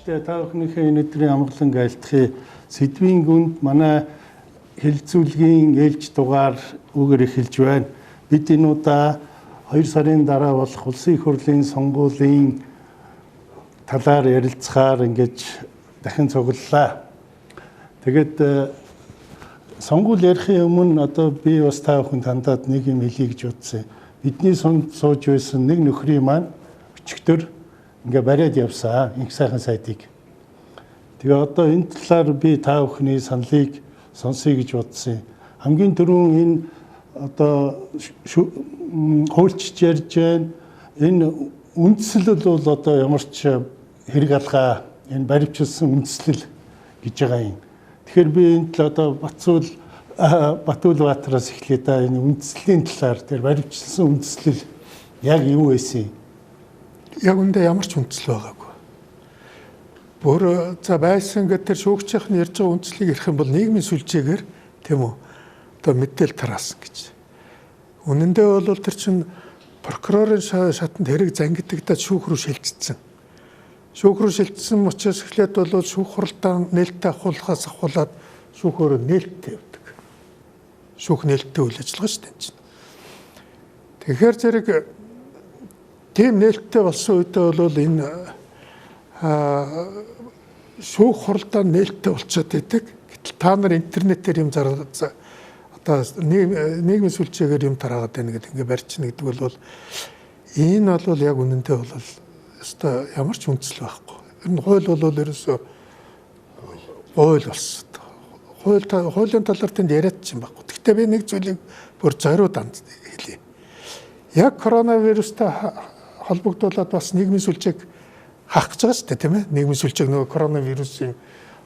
үзэгчдээ та бүхнийхээ энэ өдрийн амгалан айлтгахыг Сэдвийн гүнд манай хэлэлцүүлгийн ээлж дугаар үгээр эхэлж байна. Бид энэ удаа 2 сарын дараа болох улсын их хурлын сонгуулийн талаар ярилцахаар ингэж дахин цуглалаа. Тэгээд сонгууль ярихын өмнө одоо би бас та бүхэнд хандаад нэг юм хэлье гэж бодсон. Бидний сууж байсан нэг нөхрийн маань өчигдөр ингээ бариад явсан М.Энхсайхныг сайдыг. Тэгээ одоо энэ талаар би та бүхний саналыг сонсъё гэж бодсон. Хамгийн түрүүн энэ одоо хуульчж ярьж байна. Энэ үндслэл бол одоо ямар ч хэрэг алгаа энэ баривчилсан үндслэл гэж байгаа юм. Тэгэхээр би энэ тал одоо Батулбаатараас эхлэе да энэ үндслийн талаар тэр баривчилсан үндслэл яг юу байсан юм? Яг үндэ ямар ч үндсэл байгаагүй. Бүр за байсан гэдэг тэр шүүгчийнх нь ярьж байгаа үндслийг ярих юм бол нийгмийн сүлжээгээр тийм үү одоо мэдээлэл тараасан гэж. Үнэндээ бол тэр чинь прокурорын шатанд хэрэг зангидагдаад шүүх рүү шилжчихсэн. Шүүх рүү шилжсэн учраас эхлээд бол шүүх хуралдаан нээлттэй ахуулахаас ахуулаад шүүхөөр нээлттэй явдаг. Шүүх нээлттэй үйл ажиллагаа шүү дээ. Тэгэхээр зэрэг тийм нээлттэй болсон үедээ бол энэ шүүх хуралдаан нээлттэй болчиход байдаг. Гэтэл та нар интернетээр юм одоо нийгмийн сүлжээгээр юм тараагаад байна гэдэг ингээ барьчихна гэдэг бол энэ бол яг үнэндээ бол өстой ямар ч үндэслэл байхгүй. Энэ хууль бол ерөөсөө хууль болсон. Хуулийн талаар тэнд яриад ч юм байхгүй. Гэхдээ би нэг зүйлийг бүр зориуд хэлье. Яг коронавирустай холбогдуулаад бас нийгмийн сүлжээг хаах гэж байгаа шүү дээ, тийм ээ? Нийгмийн сүлжээг нөгөө коронавирусын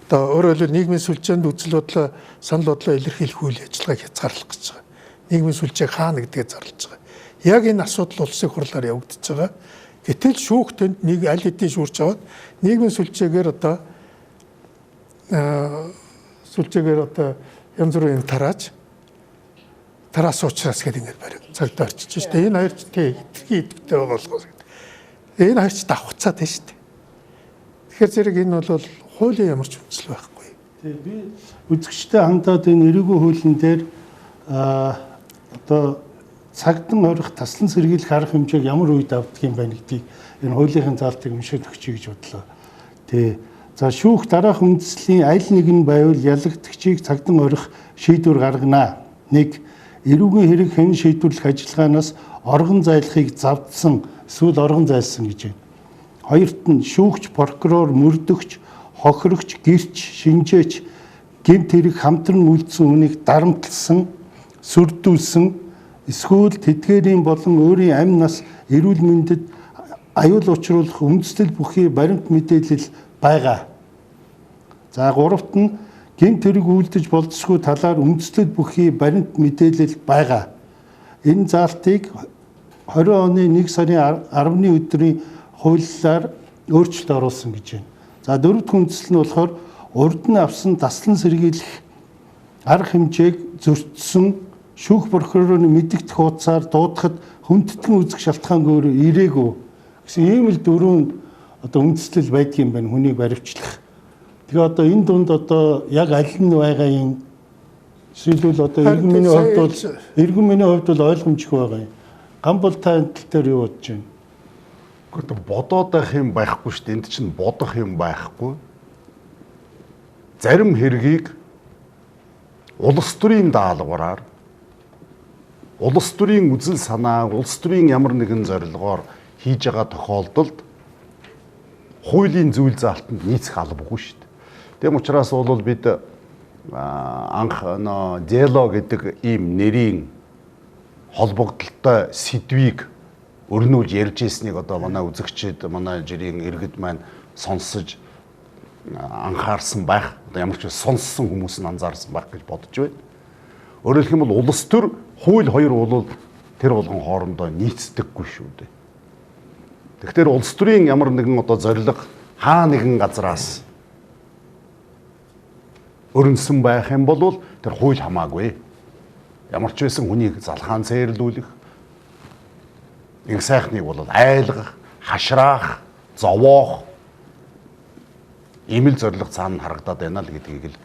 одоо өөрөөр хэлбэл нийгмийн сүлжээнд үзэл бодлоо, санал бодлоо илэрхийлэх үйл ажиллагааг хязгаарлах гэж байгаа. Нийгмийн сүлжээг хаана гэдгээ зарлаж байгаа. Яг энэ асуудал улсын хурлаар явагдаж байгаа. Гэтэл шүүхтэнд нэг аль хэдийн шүүрч аваад нийгмийн сүлжээгээр одоо янз бүрийн тараас уучраас гэдэг ингээд барь цагтаа орчиж шүү дээ. Энэ хоёр ч тий хитрхи идэвхтэй байгаа болохоос энэ хоёр ч давхцаад байна шүү дээ. Тэгэхээр зэрэг энэ бол хуулийн ямар ч үндэслэл байхгүй. Тий би үзэгчтэй хандаад энэ эрүүгийн хуулийн дээр одоо цагдсан орох таслан сэргийлэх арга хэмжээг ямар үед авдаг юм байна гэдгийг энэ хуулийн заалтыг уншиж өгчий гэж бодлоо. Тий. За шүүх дараах үндэслэлийн аль нэг нь байвал ялагдагчийг цагдсан орох шийдвэр гаргана. 1. Эрүүгийн хэрэг хэн шийдвэрлэх ажиллагаанаас оргон зайлахыг завдсан эсвэл оргон зайлсан гэж байна. 2-т нь шүүгч, прокурор, мөрдөгч, хохирогч, гэрч, шинжээч гэмт хэрэг хамтран үйлдсэн хүнийг дарамтлсан, сүрдүүлсэн, эсвэл тэдгээрийн болон өөрийн амь нас, эрүүл мэндэд аюул учруулах үндэслэл бүхий баримт мэдээлэл байгаа. За 3-т нь гэмт хэрэг үйлдэж болцсогүй талаар үндэслэл бүхий баримт мэдээлэл байгаа. Энэ заалтыг 20 оны 1 сарын 10-ны өдрийн хуулиар өөрчлөлт оруулсан гэж байна. За 4-р үндэслэл нь болохоор урд нь авсан таслан сэргийлэх арга хэмжээг зөрчсөн шүүх прокурорын мэдэгдэх хуудасаар дуудахад хүндэтгэн үзэх шалтгаангүй ирээгүй гэсэн ийм л 4 одоо үндэслэл байдгийн байна хүнийг баривчлах. Тэгээ одоо энэ дунд одоо яг аль нь байгаа юм шийдвэл одоо иргэн миний хувьд бол ойлгомжгүй байгаа юм. Ган бол та энэ тал дээр юу бодож байна? Гэхдээ бодоод байх юм байхгүй шүү дээ. Энд чинь бодох юм байхгүй. Зарим хэргийг улс төрийн даалгавраар улс төрийн үзэл санаа, улс төрийн ямар нэгэн зорилгоор хийж байгаа тохиолдолд хуулийн зүйл заалтанд нийцэх албагүй шүү дээ. Тэм учраас бол бид анх диалог гэдэг ийм нэрийн холбогдолтой сэдвийг өрнүүлж ярьж ирснийг одоо манай үзэгчид, манай жирийн иргэд маань сонсож анхаарсан байх. Одоо ямар ч сонссон хүмүүс нь анзаарсан байх гэж бодож байна. Өөрөөр хэлэх юм бол улс төр, хууль хоёр бол тэр болгон хоорондоо нийцдэггүй шүү дээ. Тэгэхээр улс төрийн ямар нэгэн одоо зорилго хаа нэгэн газраас өрнсөн байх юм бол тэр хууль хамаагүй. Ямар ч байсан хүнийг залхаан цээрлүүлэх, М.Энхсайхныг бол айлгах, хашраах, зовоох ийм л зорилго цаана харагдаад байна л гэдгийг л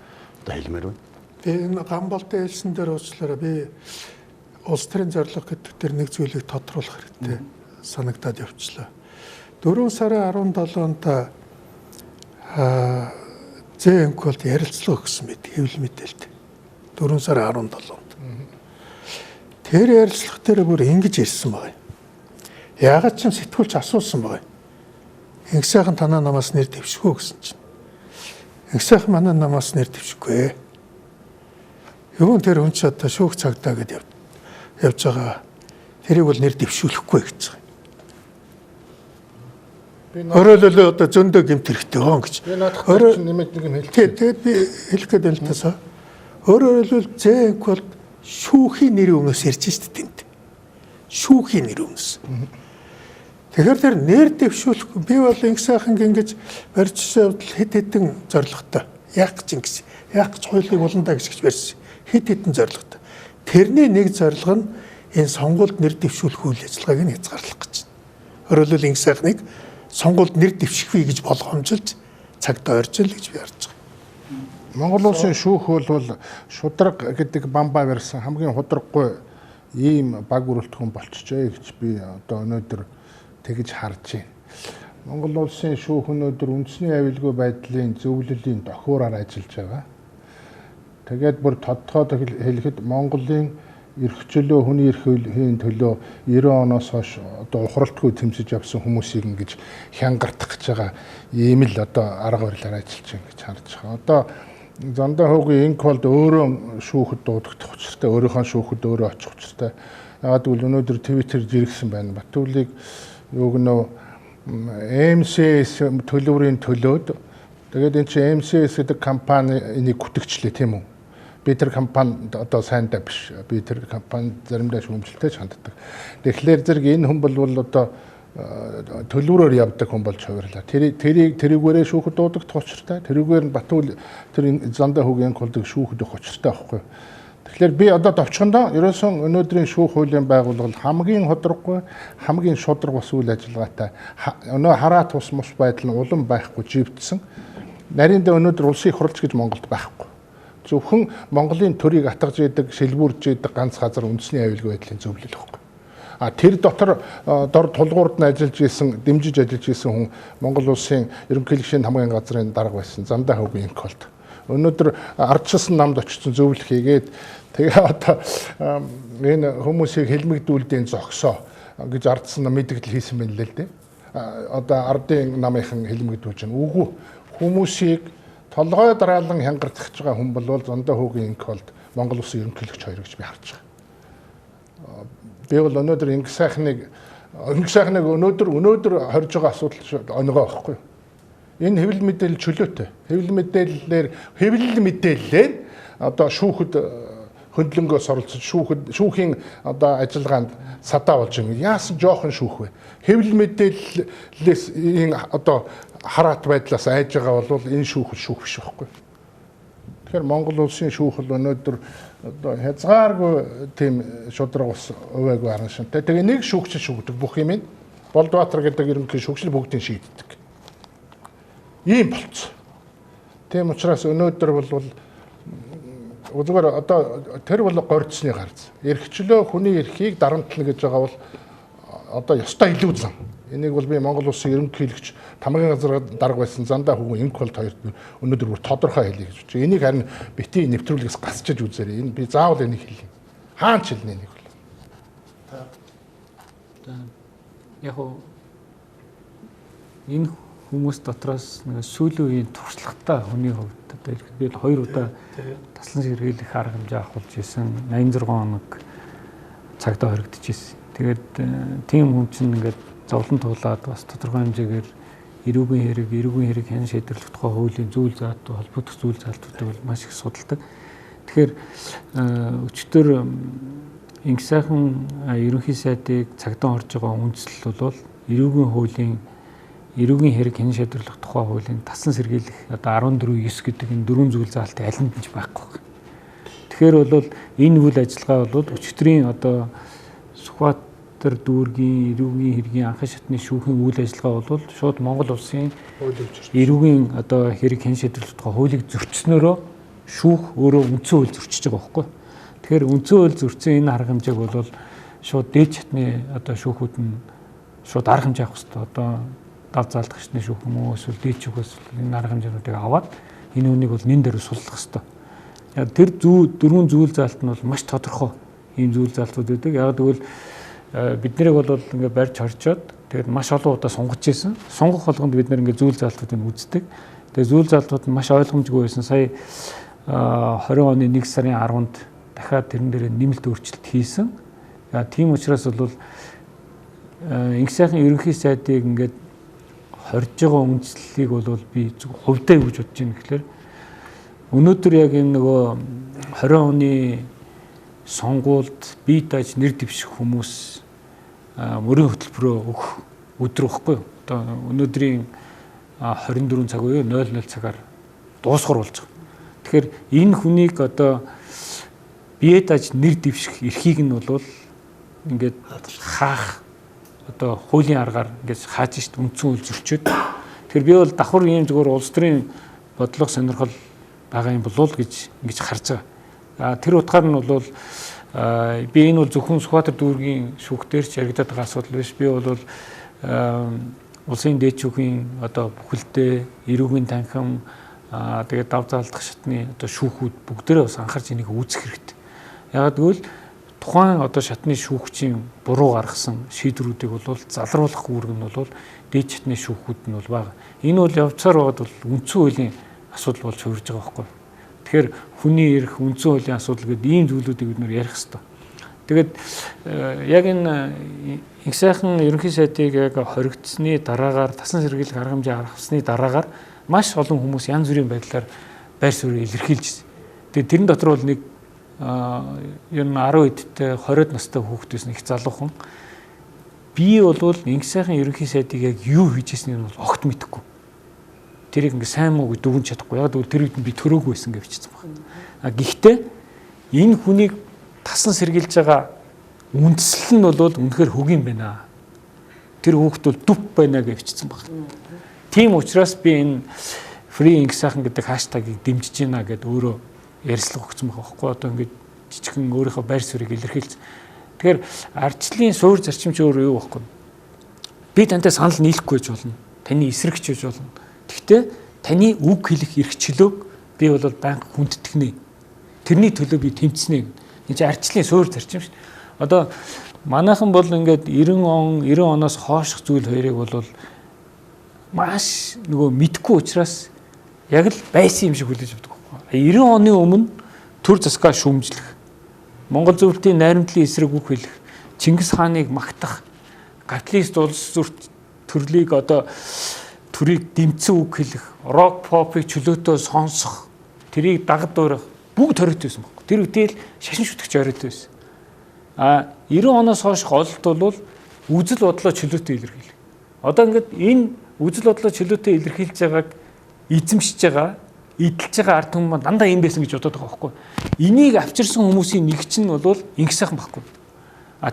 одоо хэлмээр байна. Би энэ гамболтой хэлсэн дээр уучлаарай. Би улс төрийн зорилго гэдэг дээр нэг зүйлийг тодруулах хэрэгтэй санагдаад явчлаа. 4 сарын 17-нд М.Энхсайхныг ярилцлага өгсөн мэт хэвлэл мэдээлэлтэй. 4 сарын 17-нд. Тэр ярилцлага дээр бүр ингэж ирсэн байна. Яагаад ч юм сэтгүүлч асуусан байна. Энхсайхн танаа намаас нэр дэвшгөө гэсэн чинь. Энхсайхн манай намаас нэр дэвшгүй. Юун тэр хүн ч одоо шүүх цагдаа гэдээ явж байгаа. Тэрийг бол нэр дэвшүүлэхгүй гэж байгаа. Өөрөөр одоо зөндөө гэмт хэрэгтэй гоо гэж. Би наадах чинь нэмээд нэг юм хэлчихье. Тэгээд би хэлэх гээд байна л тасаа. Өөрөөр хэлбэл М.Энхсайхныг бол шүүхийн нэр өмнөөс ярьж штэ тэнд. Шүүхийн нэр өмнөөс. Тэгэхээр тэр нэр дэвшүүлэхгүй би бол Энхсайхныг ингэж барьжсан явдал хэд хэдэн зорилготой. Яах гэж ингэж яах гэж хуулийг уландаа гэж барьсан. Хэд хэдэн зорилготой. Тэрний нэг зорилго нь энэ сонгуульд нэр дэвшүүлэх үйл ажиллагааг нь хязгаарлах гэж байна. Өөрөөр хэлбэл Энхсайхныг сонгуульд нэр дэвшихвээ гэж болгоомжилж цагтаа орж ил гэж би харж байгаа. Монгол улсын шүүх бол шудраг гэдэг бамбаа барьсан хамгийн худраггүй ийм баг бүрэлдэхүүн болчихжээ гэж би одоо өнөөдөр тэгж харж байна. Монгол улсын шүүх өнөөдөр үндэсний аюулгүй байдлын зөвлөлийн дохиураар ажиллаж байгаа. Тэгээд бүр тодтоод хэлэхэд Монголын эрхчлөө хүний эрхийн төлөө 90 оноос хойш одоо ухралтгүй тэмцэж явсан хүмүүсийг ингэж хянгартах гэж байгаа ийм л одоо арга барилаар ажиллаж байгаа гэж харж байгаа. Одоо Зандаа хуугийн Энхсайхнд өөрөө шүүхэд дуудагдах учиртай, өөрийнхөө шүүхэд өөрөө очих учиртай. Яагаад гэвэл өнөөдөр Твиттер жиргсэн байна. Батүлийг юу гэнэ МСС төлөврийн төлөөд тэгээд энэ чинь МСС гэдэг компани энийг гүтгчлээ тийм үү? Би тэр компанид одоо сайндаа биш. Би тэр компани заримдаа шүүмжлэлтэй ханддаг. Тэгэхээр зэрэг энэ хүн бол одоо төлөврөөр явдаг хүн болж хувирлаа. Тэрүүгээрээ шүүхэд дуудагдах учиртай. Тэрүүгээр нь Батүл тэр Зандаа хуугийн Энхсайхныг шүүхэд өгөх учиртай байхгүй. Тэгэхээр би одоо товчхондоо ерөөсөн өнөөдрийн шүүх хуулийн байгууллага хамгийн ходроггүй, хамгийн шудраг бас үйл ажиллагаатай өнөө хараа тус мус байдал нь улам байхгүй живдсэн. Нарийн дээр өнөөдөр улсын их хурлч гэж Монголд байхгүй. Зөвхөн Монголын төрийг атгаж идэг, шилбүрж идэг ганц газар үндэсний аюулгүй байдлын зөвлөл байхгүй. Тэр дотор дор тулгуурд нь ажиллаж исэн, дэмжиж ажиллаж исэн хүн Монгол улсын ерөнхийлөгчийн хамгийн газрын дарга байсан Зандаа хуугийн Энхсайхнд. Өнөөдөр ардчилсан намд очсон зөвлөх хийгээд тэгээ одоо энэ хүмүүсийг хэлмэгдүүлдийн зогсоо гэж ардсан мэдгдэл хийсэн байна лээ л дээ. Одоо ардын намынхан хэлмэгдүүлж байна. Үгүй хүмүүсийг толгой дараалан хянгартах байгаа хүн бол Зандаа хуугийн Энхсайхнд Монгол улсын ерөнхийлөгч хоёр гэж би харж байгаа. Би бол өнөөдөр Энхсайхныг өнөөдөр хорж байгаа асуудал өнгөө байхгүй. Энэ хэвлэл мэдээлэл чөлөөтэй. Хэвлэл мэдээллээр одоо шүүхэд хөндлөнгөөс оролцож шүүхийн одоо ажиллагаанд садаа болж байгаа. Яасан жоохон шүүх вэ? Хэвлэл мэдээллээс одоо хараат байдлаас айж байгаа бол энэ шүүх биш байхгүй. Тэгэхээр Монгол улсын шүүх бол өнөөдөр одоо хязгааргүй тийм шудраг ус өвөөгүй арга шинтэй. Тэгээ нэг шүүгч шүүгдэг бүх юм ин Болдбаатар гэдэг ерөнхий шүүгчл бүгдийг шийддэг. Ийм болцсон. Тийм учраас өнөөдөр бол зүгээр одоо тэр бол горьцсны гарц. Эрхчлөө хүний эрхийг дарамтлна гэж байгаа бол одоо ёстой илүү зан. Энийг бол би Монгол улсын ерөнхийлөгч тамгын газар дарга байсан Зандаа хуугийн Энхсайхнд хоёрт өнөөдөр бүр тодорхой хэлье гэж байна. Энийг харин бити нэвтрүүлгээс гасчиж үзээрэй. Энэ би заавал энийг хэлье. Хаан ч хэлнэ энийг бол. Яг энэ хүмүүс дотроос нэг сүүлийн үеийн туршлагатай хүний хувьд одоо би 2 удаа таслан сэргийлэх арга хэмжээ авахулж исэн 86 хоног цагдаа хоригдчихсэн. Тэгээд тийм хүн чинь ингээд зовлон туулаад бас тодорхой хэмжээгээр эрүүгийн хэрэг хэн шийдвэрлэх тухай хуулийн зүйл заалтууд холбогдох зүйл заалтуудыг бол маш их судалдаг. Тэгэхээр өчтөр Энхсайхн ерөнхий сайдыг цагдаа орж байгаа үндслэл бол эрүүгийн хэрэг хэн шийдвэрлэх тухай хуулийн таслан сэргийлэх одоо 14.9 гэдэг энэ дөрвөн зүйл заалтын аль нь ч байхгүй. Тэгэхээр бол энэ үйл ажиллагаа бол өчтөрийн одоо Сүхбаатар Сүхбаатар дүүргийн эрүүгийн хэргийн анхан шатны шүүхийн үйл ажиллагаа бол шууд Монгол улсын эрүүгийн одоо хэрэг хэн шийдвэрлэх тухай хуулийг зөрчснөөрөө шүүх өөрөө үндсэн хууль зөрчиж байгаа байхгүй. Тэгэхээр үндсэн хууль зөрчсөн энэ арга хэмжээг бол шууд дээд шатны одоо шүүхүүд нь шууд арга хэмжээ авах хэрэгтэй. Одоо дав заалтгчны шүүх юм уу эсвэл дээд шүүхээс энэ арга хэмжээнүүдийг аваад энэ үнийг бол нэн дээр суллах хэрэгтэй. Яг тэр дөрвөн зүйл заалт нь бол маш тодорхой ийм зүйл заалтууд үүдэг. Яг тэгвэл бид нарыг бол ингээд барьж хорчоод тэгээд маш олон удаа сунгаж ирсэн. Сунгах болгонд бид нар ингээд зүйл заалтуудыг үздэг. Тэгээд зүйл заалтууд нь маш ойлгомжгүй байсан. Сая 20 оны 1 сарын 10-нд дахиад тэрэн дээр нэмэлт өөрчлөлт хийсэн. Тийм учраас бол М.Энхсайхныг ерөнхий сайдыг ингээд хорж байгаа үндслэлийг бол би хувьдаа юу гэж бодож байна гэхээр өнөөдөр яг энэ нөгөө 20 оны сонгуульд бие дааж нэр дэвших хүмүүс мөрийн хөтөлбөрөө өгөх өдөр واخгүй. Одоо өнөөдрийн 24 цаг уу 00 цагаар дуусгар болж байгаа. Тэгэхээр энэ хүнийг одоо бие дааж нэр дэвших эрхийг нь бол ингээд хаах одоо хуулийн аргаар ингээд хааж шít үндсэн хууль зөрчөөд. Тэгэхээр би бол давхар ийм зүгээр улс төрийн бодлого сонирхол байгаа юм болов уу гэж ингэж харж байгаа. Тэр утгаар нь бол би энэ бол зөвхөн Сүхбаатар дүүргийн шүүхтэр ч яригадаад байгаа асуудал биш. Би бол улсын дээд шүүхийн одоо бүхэлдээ эрүүгийн танхим тэгээд дав заалдах шатны одоо шүүхүүд бүгдээрээ бас анхаарч энийг үүсгэх хэрэгтэй. Яг гэвэл тухайн одоо шатны шүүгчийн буруу гаргасан шийдвэрүүдийг бол залруулах үүрэг нь бол дээд шатны шүүхүүд нь бол бага. Энэ бол явцаар байгаад бол үндсэн хуулийн асуудал болж хувирж байгаа байхгүй. Тэгэхээр хүний эрх, үндсэн хуулийн асуудал гэдэг ийм зүйлүүдийг бид нэр ярих хэрэгтэй. Тэгээд яг энэ М.Энхсайхн ерөнхий сайдыг яг хоригдсны дараагаар тасан сэргийлэх арга хэмжээ гаргасны дараагаар маш олон хүмүүс янз бүрийн байдлаар байр суурийг илэрхийлж байна. Тэгээд тэрэн дотор бол нэг ер нь 10 эдтэй 20-од настай хүүхдээс нэг залуухан би бол М.Энхсайхн ерөнхий сайдыг яг юу хийж ирснийг бол огт мэдэхгүй. Тэрийг ингээ сайн муу гэж дүгнж чадахгүй. Яг тэгвэл тэр үед би төрөөгүй байсан гэж бичсэн байна. Гэхдээ энэ хүнийг тасан сэргийлж байгаа үндсэл нь бол үнэхээр хөгийн байна. Тэр хүүхэд бол дүп байна гэж бичсэн байна. Тийм учраас би энэ Free М.Энхсайхн гэдэг хаштагийг дэмжиж байна гэдээ өөрөө ярьслага өгсөн байгаа байхгүй. Одоо ингээд жижигхэн өөрийнхөө байр суурийг илэрхийлж. Тэгэхээр ардчлалын суур зарчимч өөрөө юу байхгүй. Би тантай санал нийлэхгүй гэж болно. Таны эсрэгч гэж болно. Гэхдээ таны үг хэлэх эрх чөлөөг би бол банк хүндэтгэнэ. Тэрний төлөө би тэмцэнэ. Энэ чинь ардчлалын суур зарчим шүү дээ. Одоо манайхан бол ингээд 90 оноос хойших зүйл хоёрыг бол маш нөгөө мэдхгүй учраас яг л байсан юм шиг хүлээж авдаг. 90 оны өмнө төр засгаа шүүмжлэх, Монгол зөвлөлтийн найрамдлын эсрэг үг хэлэх, Чингис хааныг магтах, капиталист улс зүрт төрлийг одоо төрийг дэмцэн үг хэлэх, рок попыг чөлөөтөө сонсох, тэрийг дагад дуурах бүгд хориот байсан байхгүй. Тэр үедээ шашин шүтгэж хориот байсан. 90 оноос хойш олд бол үзэл бодлоо чөлөөтөө илэрхийлэх. Одоо ингээд энэ үзэл бодлоо чөлөөтөө илэрхийлж байгааг эзэмшиж байгаа, эдэлж байгаа ард түмэн дандаа юм байсан гэж бодоод байгаа байхгүй. Энийг авчирсан хүмүүсийн нэг чинь бол М.Энхсайхн байхгүй.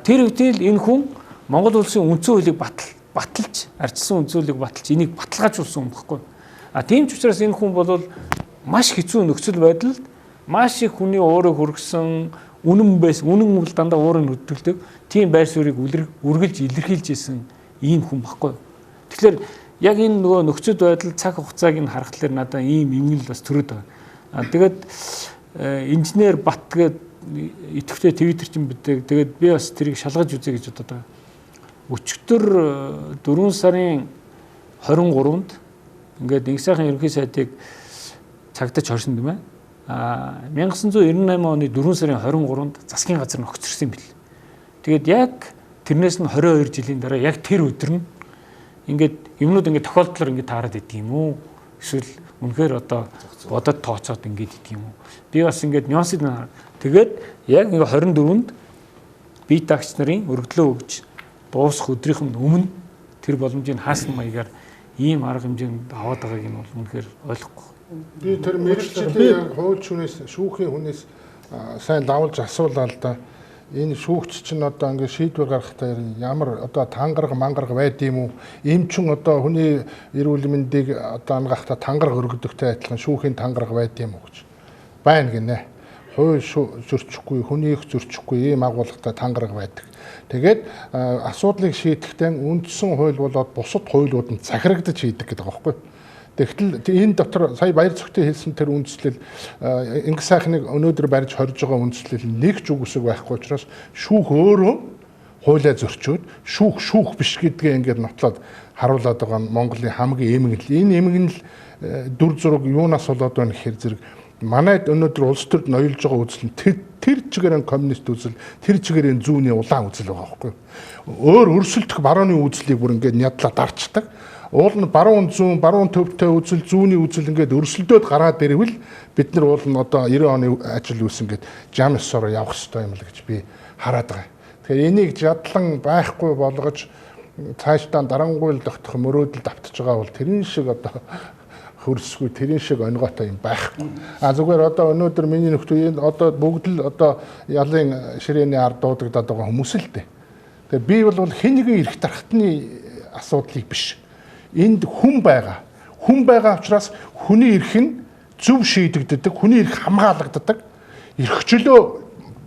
Тэр үедээ энэ хүн Монгол улсын үндсэн хуулийг баталж, ардчилсан үндсэн хуулийг баталж, энийг баталгаажуулсан хүн байхгүй. Тийм ч учраас энэ хүн бол маш хэцүү нөхцөл байдалд маш их хүний уурыг хүргэсэн, үнэн бол дандаа уурыг хөдөлдөг. Тийм байр суурийг үргэлж илэрхийлж исэн ийм хүн байхгүй. Тэгэхээр яг энэ нөгөө нөхцөл байдал цаг хугацааг нь харахад надад ийм эмгэл бас төрөд байгаа. Тэгээд инженер Бат гээд идэвхтэй Твиттер чинь бидэг. Тэгээд би бас тэрийг шалгаж үзье гэж бодоод байгаа. Өчигдөр 4 сарын 23-нд ингээд М.Энхсайхн ерөнхий сайдыг цагдаж хорсон юм байна. 1998 оны 4 сарын 23-нд засгийн газар нь огцорсон юм бэл. Тэгээд яг тэрнээс нь 22 жилийн дараа яг тэр өдөр нь ингээд юмнууд ингээд тохиолдлоор ингээд таарад идэг юм уу? Эсвэл үнэхээр одоо бодод тооцоод ингээд идэг юм уу? Би бас ингээд нюансыг тэгээд яг ингээд 24-нд бие даагч нарын өргөдлөө өгж дуусах өдрийнх нь өмнө тэр боломжийг хаасан маягаар ийм арга хэмжээнд аваад байгааг нь бол үнэхээр ойлгохгүй. Би тэр мэрэгчлээ яг хуульч хүнээс шүүхийн хүнээс сайн давуулж асуулаа л да. энэ шүүгч чинь одоо ингээд шийдвэр гаргахдаа ямар одоо тангараг мангараг байд юм уу? Эмчин одоо хүний эрүүл мэндийг одоо ангаахта тангараг өргөдөгтэй адилхан шүүхийн тангараг байд юм уу гэж байна гинэ. Хууль зөрчихгүй, хүний их зөрчихгүй ийм агуулгатай тангараг байдаг. Тэгээд асуудлыг шийдэхдээ үндсэн хууль болоод бусад хуулиуд нь захирагдаж хийдэг гэдэг байгаа байхгүй. Тэгтэл энэ дотор сая баяр цогтой хэлсэн тэр үндслэл М.Энхсайхныг өнөөдөр барьж хорж байгаа үндслэл нэг ч үг үсэг байхгүй учраас шүүх өөрөө хуулиа зөрчөөд шүүх биш гэдгээ ингээд нотлоод харуулад байгаа нь Монголын хамгийн эмгэнэл. Энэ эмгэнэл дүр зураг юунаас болоод байна гэхээр зэрэг манайд өнөөдөр улс төрд ноёлж байгаа үзэл нь тэр чигээрэн коммунист үзэл, тэр чигээрэн зүүнний улаан үзэл байгаа байхгүй. Өөр өрсөлдөх барууны үзлийг бүр ингээд нядлаад дарчдаг. Уул нь баруун зүүн, баруун төвтэй үзэл, зүүнний үзэл ингээд өрсөлдөөд гараад ирвэл бид нар уул нь одоо 90 оны ажил үүс ингээд жамсоор явах хэрэгтэй юм л гэж би хараад байгаа. Тэгэхээр энийг жадлан байхгүй болгож цаашдаа дарангуйл тогтох мөрөөдөл давтаж байгаа бол тэрэн шиг одоо хөрсгүй тэрэн шиг онгойтой юм байхгүй. Зүгээр одоо өнөөдөр миний нөхдөд одоо бүгд л одоо ялын ширээний ард дуудагдаад байгаа хүмүүс л дээ. Тэгэхээр би бол хэн нэгэн эрх тархтны асуудлыг биш. Энд хүн байгаа. Хүн байгаа учраас хүний эрх нь зөв шийдэгддэг, хүний эрх хамгаалагддаг. Эрхчлөө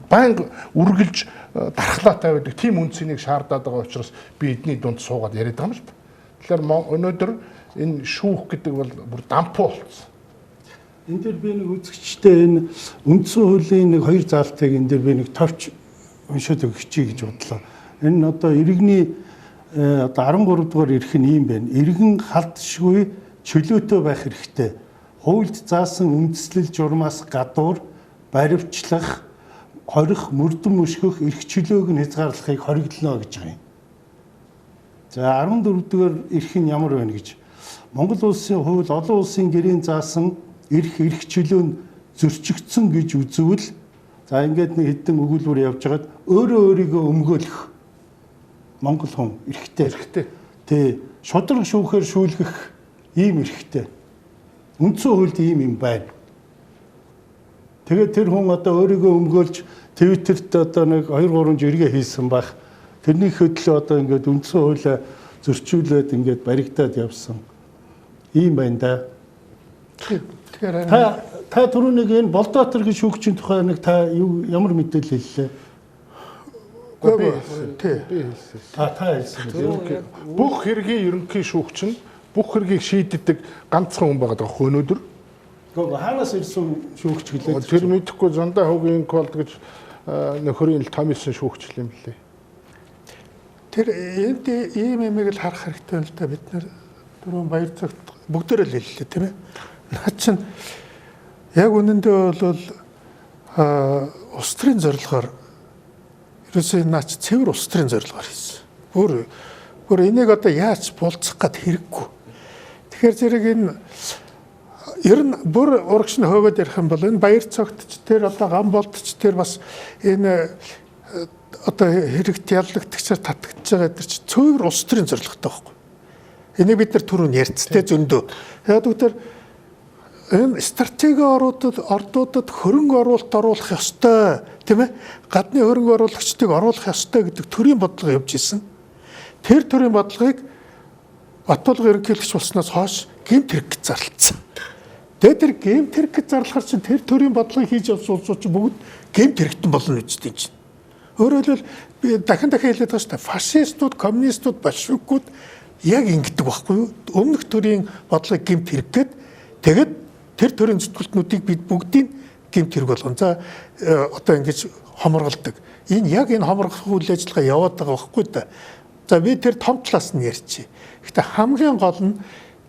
байнга үргэлж дархлаатай байдаг. Тийм үндсийг шаардаад байгаа учраас би эдний дунд суугаад яриад байгаа юм л та. Тэгэхээр өнөөдөр энэ шүүх гэдэг бол бүр дампуу болсон. Энэ дээр би нэг үзэгчтэй энэ үндсэн хуулийн нэг хоёр заалтыг энэ дээр би нэг товч уншаад өгч гэж бодлоо. Энэ одоо иргэний одоо 13 дугаар эрх нь юм байна. Иргэн халдшгүй чөлөөтэй байх хэрэгтэй. Хуульд заасан үндэслэл журмаас гадуур баривчлах, хорих, мөрдөн мөшгөх эрх чөлөөг нь хязгаарлахыг хоригдлоно гэж байгаа юм. За 14 дугаар эрх нь ямар байна гэж. Монгол улсын хууль олон улсын гэрийн заасан эрх чөлөө нь зөрчигдсөн гэж үзвэл за ингээд нэг хэдэн өгүүлбэр явж байгаад өөрийгөө өмгөөлөх Монгол хүн эрхтэй. Тэ шудраг шүүхээр шүүлгэх ийм эрхтэй. Үндсэн хуульд ийм юм байна. Тэгээд тэр хүн одоо өөрийгөө өмгөөлж Твиттерт одоо нэг 2-3 жиргээ хийсэн байх. Тэрний хөдлөө одоо ингээд үндсэн хуулиа зөрчүүлээд ингээд баригдаад явсан. Ийм байна да. Тэгэхээр та түрүүнийг энэ Болдоотор гэж шүүгчийн тухай нэг та ямар мэдээлэл хэллээ? Бүх хэргийн ерөнхий шүүгч нь бүх хэргийг шийддэг ганцхан хүн байгаа даа өнөөдөр. Гэхдээ хаанаас ирсэн шүүгч гэлээ? Тэр мэдэхгүй Зандаа хуугийн колд гэж нөхөрийн Томисын шүүгч юм лээ. Тэр энд ийм юмыг л харах хэрэгтэй л да бид нар дөрөв баяр цагт бүгдээрээ л хэллээ тийм ээ. Наад чинь яг үнэндээ бол улс төрийн зорилгоор ерөөсөө наач цэвэр улс төрийн зорилгоор хийсэн. Бүр энийг одоо яаж болцох гэд хэрэггүй. Тэгэхээр зэрэг энэ ер нь бүр урагш нь хөөгд ярих юм бол энэ баяр цогтч тэр одоо гам болтч тэр бас энэ одоо хэрэгт яллагдчихаар татагдж байгаа гэдэг чинь цэвэр улс төрийн зорилготой байхгүй. Энийг бид нар түрүүн ярьцтай зөндөө. Яг үгээр энэ стратеги ордуудад хөрөнгө оруулалт оруулах ёстой тийм ээ. Гадны хөрөнгө оруулагчдыг оруулах ёстой гэдэг төрийн бодлого явж исэн. Тэр төрийн бодлогыг Батулга ерөнхийлөгч болсноос хойш гэмт хэрэг гэж зарлалцсан. Тэгээд тэр гэмт хэрэг гэж зарлахаар чинь тэр төрийн бодлогыг хийж явсан улсууд чинь бүгд гэмт хэрэгтэн болно үстэй чинь. Өөрөөр хэлбэл би дахин хэлээд байгаа шүү дээ. Фашистууд, коммунистууд, большевикууд яг ингэдэг байхгүй юу? Өмнөх төрийн бодлогыг гэмт хэрэггээд тэгээд тэр төрийн зүтгэлтнүүдийг бид бүгдийг гэмт хэрэг болгоно. За одоо ингэж хоморголдог. Яг энэ хоморгох үйл ажиллагаа яваад байгаа байхгүй да. За би тэр том талаас нь ярьчих. Гэхдээ хамгийн гол нь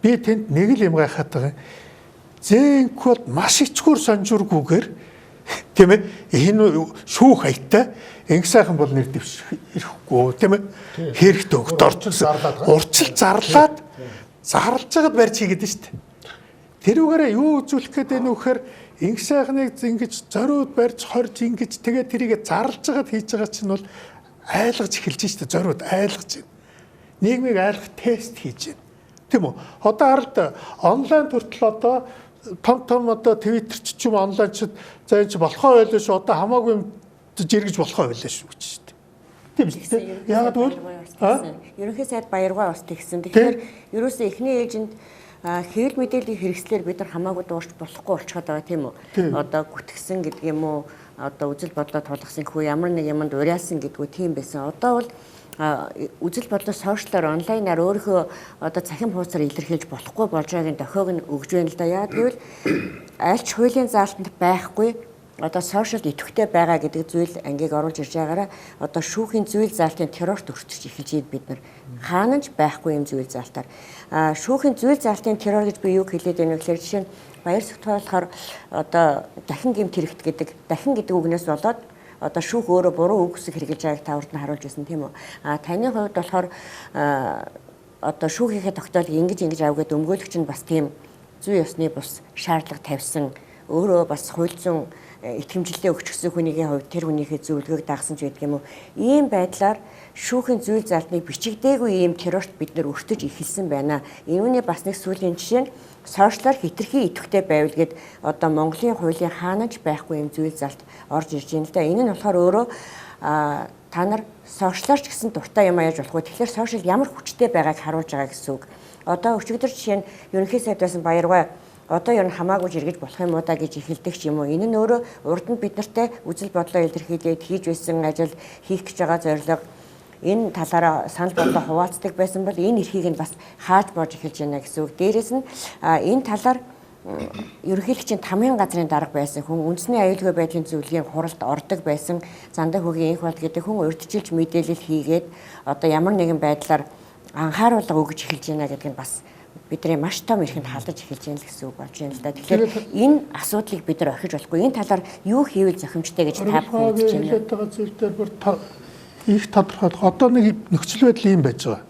би тэнд нэг л юм гайхаад байгаа. Зэнх бол маш ичгүүр санжуургүйгээр тийм ээ энэ шүүх хаятай М.Энхсайхныг бол нэр дэвшихгүй тийм ээ хэрэгтэй өгт урчил зарлаад зарлж байгаад барьж хийгээд нь шүү дээ. Тэрүүгээрээ юу үзүүлэх гээд байна вэ гэхээр М.Энхсайхныг ингэж зориуд барьж хорж ингэж тэгээд тэрийг зарлж байгаад хийж байгаа чинь бол айлгаж эхэлж штэ зориуд айлгаж байна. Нийгмийг айлгах тест хийж байна. Тийм үү? Одоо харалт онлайн төртөл одоо том одоо Twitter ч юм онлайн ч за энэ ч болохоо байлаа шүү. Одоо хамаагүй жиргэж болохоо байлаа шүү гэж шүү дээ. Тийм шүү дээ. Яагаад гэвэл ерөнхий сайд баяргаа бас тэгсэн. Тэгэхээр ерөөсөө эхний ээлжинд хэвлэл мэдээллийн хэрэгслээр бид нар хамаагүй дуурч болохгүй болчиход байгаа тийм үү? Одоо гүтгсэн гэдэг юм уу? Одоо үзэл бодлоо тулгасан хүү ямар нэг юмд уриалсан гэдгүү тийм байсан. Одоо бол үзэл бодлоо сошиалаар онлайнаар өөрийнхөө одоо цахим хуудасаар илэрхийлж болохгүй болж байгааг дохиог нь өгж байна л да. Яа гэвэл аль ч хуулийн заалтанд байхгүй одоо сошиалд идэвхтэй байгаа гэдэг зүйл ангийг оруулж ирж байгаараа одоо шүүхийн зүйл заалтын террорт өртөж эхэлж ийд бид нар хаанч байхгүй юм зүйл заалтаар шүүхийн зүйл заалтын террор гэж би юу хэлээд байна вэ гэхээр жишээ нь баяр сэтгүүлээр одоо дахин гэмт хэрэгт гэдэг дахин гэдэг үгнээс болоод одоо шүүх өөрөө буруу үг хүсэг хэрэгжилж байгааг та урд нь харуулж байсан тийм үү таны хувьд болохоор одоо шүүхийнхээ тогтоолыг ингэж авгээд өмгөөлөгч нь бас тийм зүй ёсны бус шаардлага тавьсан өөрөө бас хууль зүйн итгэмжлэлээ өгчихсөн хүнийхээ хувьд тэр хүнийхээ зөвлөгөөг дагсан ч байдаг юм уу ийм байдлаар шүүхийн зүйл залтныг бичигдээгүй ийм террорт бид нар өртөж эхэлсэн байна. Энүүний бас нэг сүүлийн жишээ нь сошиалар хитрхи идэвхтэй байвал гэд одоо Монголын хуулийн хаанч байхгүй ийм зүйл залт орж ирж байна л да. Энэ нь болохоор өөрөө та нар сошиалар ч гэсэн дуртай юм яаж болох вэ? Тэгэхээр сошиал ямар хүчтэй байгааг харуулж байгаа гэсэн үг. Одоо өчигдөр жишээ нь ерөнхий сайд байсан баяргаа одоо ер нь хамаагүй жиргэж болох юм уу да гэж эхэлдэг ч юм уу. Энэ нь өөрөө урд нь бид нартай үзэл бодлоо илэрхийлээд хийж байсан ажил хийх гэж байгаа зорилго энэ талаараа санал бодлоо хуваалцдаг байсан бол энэ эрхийг нь бас хааж боож эхэлж байна гэсэн үг. Дээрээс нь энэ талаар ерөнхийлөгчийн тамгын газрын дарга байсан хүн үндэсний аюулгүй байдлын зөвлөлийн хуралд ордог байсан Зандаа хөгийн энх бол гэдэг хүн урьдчилж мэдээлэл хийгээд одоо ямар нэгэн байдлаар анхааруулга өгж эхэлж байна гэдэг нь бас бидний маш том эрхэнд халдаж эхэлж байна л гэсэн үг болж байна л да. Тэгэхээр энэ асуудлыг бид нар орхиж болохгүй. Энэ талаар юу хийвэл зохимжтой гэж та бүхэн үзэж байна. Хэлээд байгаа зүйл дээр бүр их тодорхойлох. Одоо нэг нөхцөл байдал юм байж байгаа.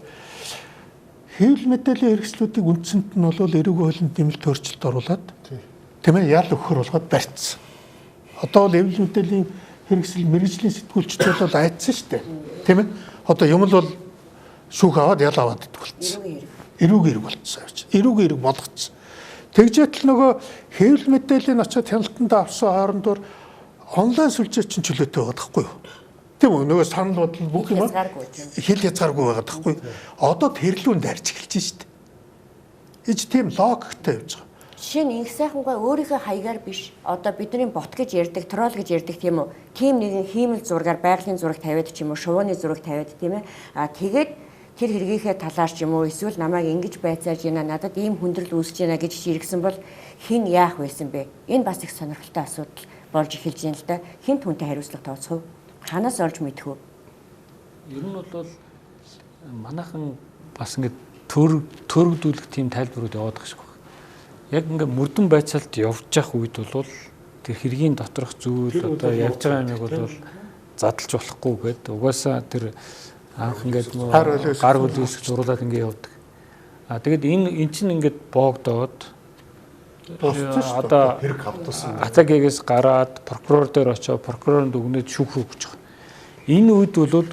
Хэвлэл мэдээллийн хэрэгслүүдийг үндсэнд нь бол эрүүг хуулийн нэмэлт өөрчлөлт оруулаад тийм ээ ял өгөхөр болгоод барьцсан. Одоо бол хэвлэл мэдээллийн хэрэгсэл мэргэжлийн сэтгүүлчид бол айдсан шүү дээ. Тийм ээ. Одоо юм л бол шүүх аваад ял аваад идэх болчихсон. Эрүүг эрг болчихсон авч. Эрүүг эрг болгоцсон. Тэгжээтэл нөгөө хэвлэл мэдээллийн очиод хяналтанд авсан хоорондоор онлайн сүлжээ чинь чөлөөтэй байгаа байхгүй юу? Тийм үү? Нөгөө санал бодол бүх юм хэл хязгааргүй байгаа байхгүй юу? Одоо тэрлүүнд дарж эхэлж шүү дээ. Ич тийм логиктэй явж байгаа. Жишээ нь М.Энхсайхныг өөрийнхөө хаягаар биш одоо бидний бот гэж ярьдаг, тролл гэж ярьдаг тийм үү? Тим нэгэн хиймэл зургаар байгалийн зураг тавиад ч юм уу, шувууны зураг тавиад тийм ээ. Тэгээд тэр хэргийнхээ талаар ч юм уу эсвэл намайг ингэж байцааж байна надад ийм хүндрэл үүсэж байна гэж ширгсэн бол хэн яах байсан бэ? Энэ бас их сонирхолтой асуудал болж эхэлж байна л да. Хэн түүнтэй хариуцлага тооцох вэ? Ханаас олж мэдэх вэ? Ер нь бол манайхан бас ингэ төрөгдүүлэх тийм тайлбарууд яваад байгаа шүү. Яг ингээ мөрдөн байцаалт явж явах үед бол тэр хэргийн доторх зүйл одоо явж байгаа юмыг бол задлж болохгүй гэдэг. Угаасаа тэр анх ингээд гар хөлөөс зуруулаад ингээ явдаг. Тэгэд энэ чинь ингээд боогдоод одоо хэрэг хавтсан. Атагээс гараад прокурор дээр очиж прокурорд өгнөд шүүх рүү өгч байгаа. Энэ үед бол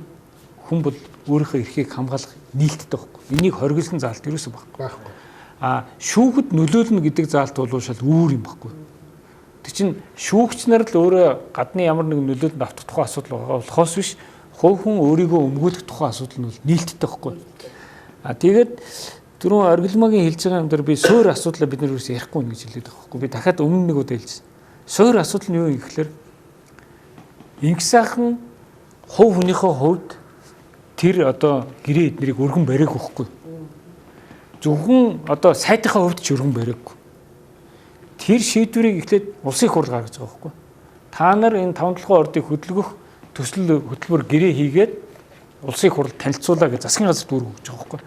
хүн бол өөрийнхөө эрхийг хамгаалах нийлттэй байхгүй. Энийг хоригдсан заалт юусэн байхгүй. Шүүхэд нөлөөлнө гэдэг заалт бол шал үүр юм байхгүй. Тэг чин шүүгч нар л өөрөө гадны ямар нэгэн нөлөөлөлд автах тухай асуудал байгаа болохоос биш хувь хүн өөрийгөө өмгөөлөх тухай асуудал нь бол нийлттэй байхгүй. Тэгээд түрүүн оргилмагийн хэлж байгаа юм дээр би суур асуудлаа бид нэр юусэн ярихгүй гэж хэлээд байгаа байхгүй. Би дахиад өмнө нэг удаа хэлсэн. Суур асуудал нь юу юм гэхээр М.Энхсайхан хувь хүнийхээ хувьд тэр одоо гэрээ эднэрийг өргөн бариаг өгөхгүй. Зөвхөн одоо сайтынхаа хувьд ч өргөн бариаггүй. Тэр шийдвэрийг эхлээд улсын хурл гаргаж байгаа байхгүй. Та нар энэ 5-7 ордыг хөдөлгөх төсөл хөтөлбөр гэрээ хийгээд улсын хурл танилцуулаа гэж засгийн газарт үүрэг өгч байгаа байхгүй.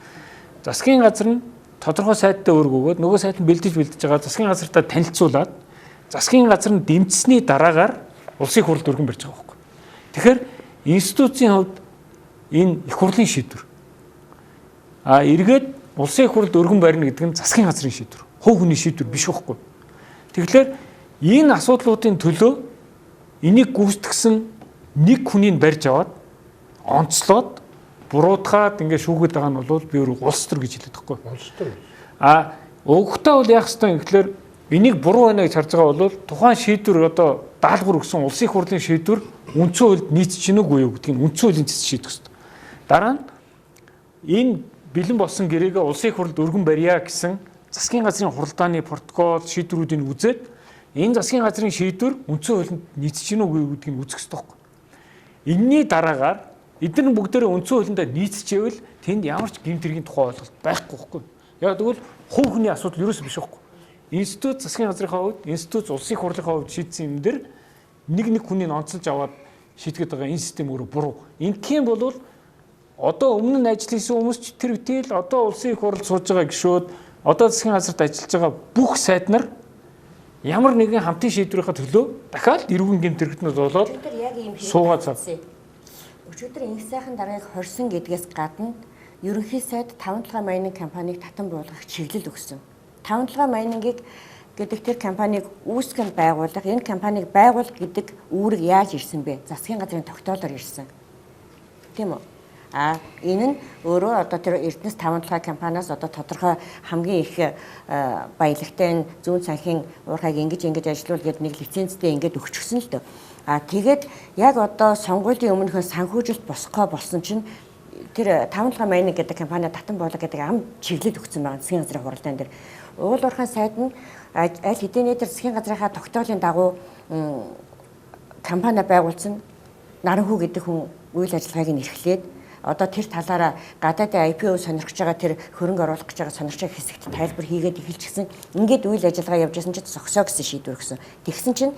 Засгийн газар нь тодорхой сайттай үүрэг өгөөд нөгөө сайт нь бэлдэж байгаа засгийн газартаа танилцуулаад засгийн газар нь дэмжсэний дараагаар улсын хурлд өргөн барьж байгаа байхгүй. Тэгэхээр институцийн хувьд энэ их хурлын шийдвэр. Эргээд улсын хурлд өргөн барина гэдэг нь засгийн газрын шийдвэр. Хувь хүний шийдвэр биш байхгүй. Тэгэхээр энэ асуудлуудын төлөө энийг гүйцэтгсэн нэг хүнийг барьж аваад онцлоод буруудгаад ингээд шүүгээд байгаа нь бол би өөр улс төр гэж хэлээд байхгүй. Улс төр. Өгөхтэй бол яах ёстой юм гэхээр энийг буруу байна гэж харж байгаа бол тухайн шийдвэр одоо даалгавар өгсөн улсын их хурлын шийдвэр үндсэн хуульд нийцэж гин үгүй юу гэдгийг үндсэн хуулийн цэц шийдэх ёстой. Дараа нь энэ бэлэн болсон гэрээгээ улсын их хурлд өргөн барья гэсэн засгийн газрын хуралдааны протокол шийдвэрүүдийг үзээд энэ засгийн газрын шийдвэр үндсэн хуулинд нийцэж гин үгүй юу гэдгийг үзэх ёстой байхгүй. Энийний дараагаар эдгээр нь бүгдээрээ үндсэн хуулиндаа нийцчихвэл тэнд ямар ч гэмт хэргийн тухай ойлголт байхгүй байхгүй. Яг тэгвэл хувь хүний асуудал юу ч биш байхгүй. Институт засгийн газрынхаа хувьд, институт улсын их хурлынхаа хувьд шийдсэн юм дээр нэг хүнийг онцолж аваад шийдгээд байгаа энэ систем өөрөө буруу. Ингэхийн бол одоо өмнө нь ажил хийсэн хүмүүс ч тэр битэл одоо улсын их хурл сууж байгаа гишүүд, одоо засгийн газарт ажиллаж байгаа бүх сайд нар ямар нэгэн хамтын шийдвэрийнхаа төлөө дахиад эргэн гэмт хэрэгтнүүд болоод суугаад цав. Өчигдөр М.Энхсайхныг даргаыг хорсон гэдгээс гадна ерөнхий сайд 5-7 майнинг компанийг татан буулгах чиглэл өгсөн. 5-7 майнингийг гэдэг тэр компанийг үүсгэн байгуулах, энэ компанийг байгуул гэдэг үүрэг яаж ирсэн бэ? Засгийн газрын тогтоолоор ирсэн. Тийм үү? Энэ нь өөрөө одоо тэр Эрдэнэс 5-7 компаниас одоо тодорхой хамгийн их баялагтай зүүн цанхын уурхайг ингэж ажилуул гэдэг нэг лицензтэй ингэж өгчихсөн л дөө. Тэгээд яг одоо сонгуулийн өмнөхөө санхүүжилт босгохоо болсон чинь тэр 5-7 майнинг гэдэг компани татан буулга гэдэг ам чиглэл өгсөн байгаа засгийн газрын хуралдаан дээр. Уул уурхайн сайд нь аль хэдийн дээр засгийн газрынхаа тогтоолын дагуу компани байгуулсан Наранхүү гэдэг хүн үйл ажиллагааг нь эрхлээд одоо тэр талаараа гадаадын IPO сонирхож байгаа тэр хөрөнгө оруулах гэж байгаа сонирхож байгаа хэсэгт тайлбар хийгээд эхэлчихсэн. Ингээд үйл ажиллагаа явж байсан чинь зогсоо гэсэн шийдвэр өгсөн. Тэгсэн чинь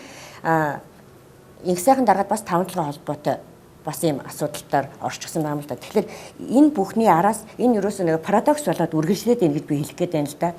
М.Энхсайхныг даргаад бас 5-7 холбоотой бас ийм асуудалтаар орчихсон юм л да. Тэгэхээр энэ бүхний араас энэ ерөөсөө нэг парадокс болоод үргэлжлээд байна гэж би хэлэх гээд байна л да.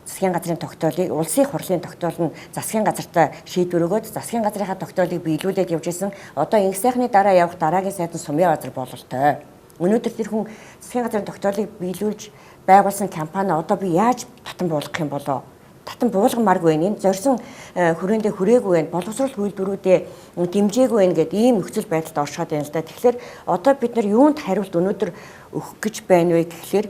Засгийн газрын тогтоолыг улсын их хурлын тогтоол нь засгийн газартаа шийдвэр өгөөд засгийн газрынхаа тогтоолыг биелүүлээд явж исэн. Одоо М.Энхсайхныг дараа явах дараагийн сайд нь сумын газар бололтой. Өнөөдөр тэр хүн засгийн газрын тогтоолыг биелүүлж байгуулсан компани одоо би яаж татан буулгах юм болоо? Татан буулгамааргүй байна. Энэ зорьсон хүрээндээ хүрээгүй байна. Боловсрол үйлдвэрүүдээ дэмжээгүй байна гэдэг ийм нөхцөл байдалд оршоод байна л да. Тэгэхээр одоо бид нар юунд хариулт өнөөдөр өгөх гэж байна вэ гэхлээр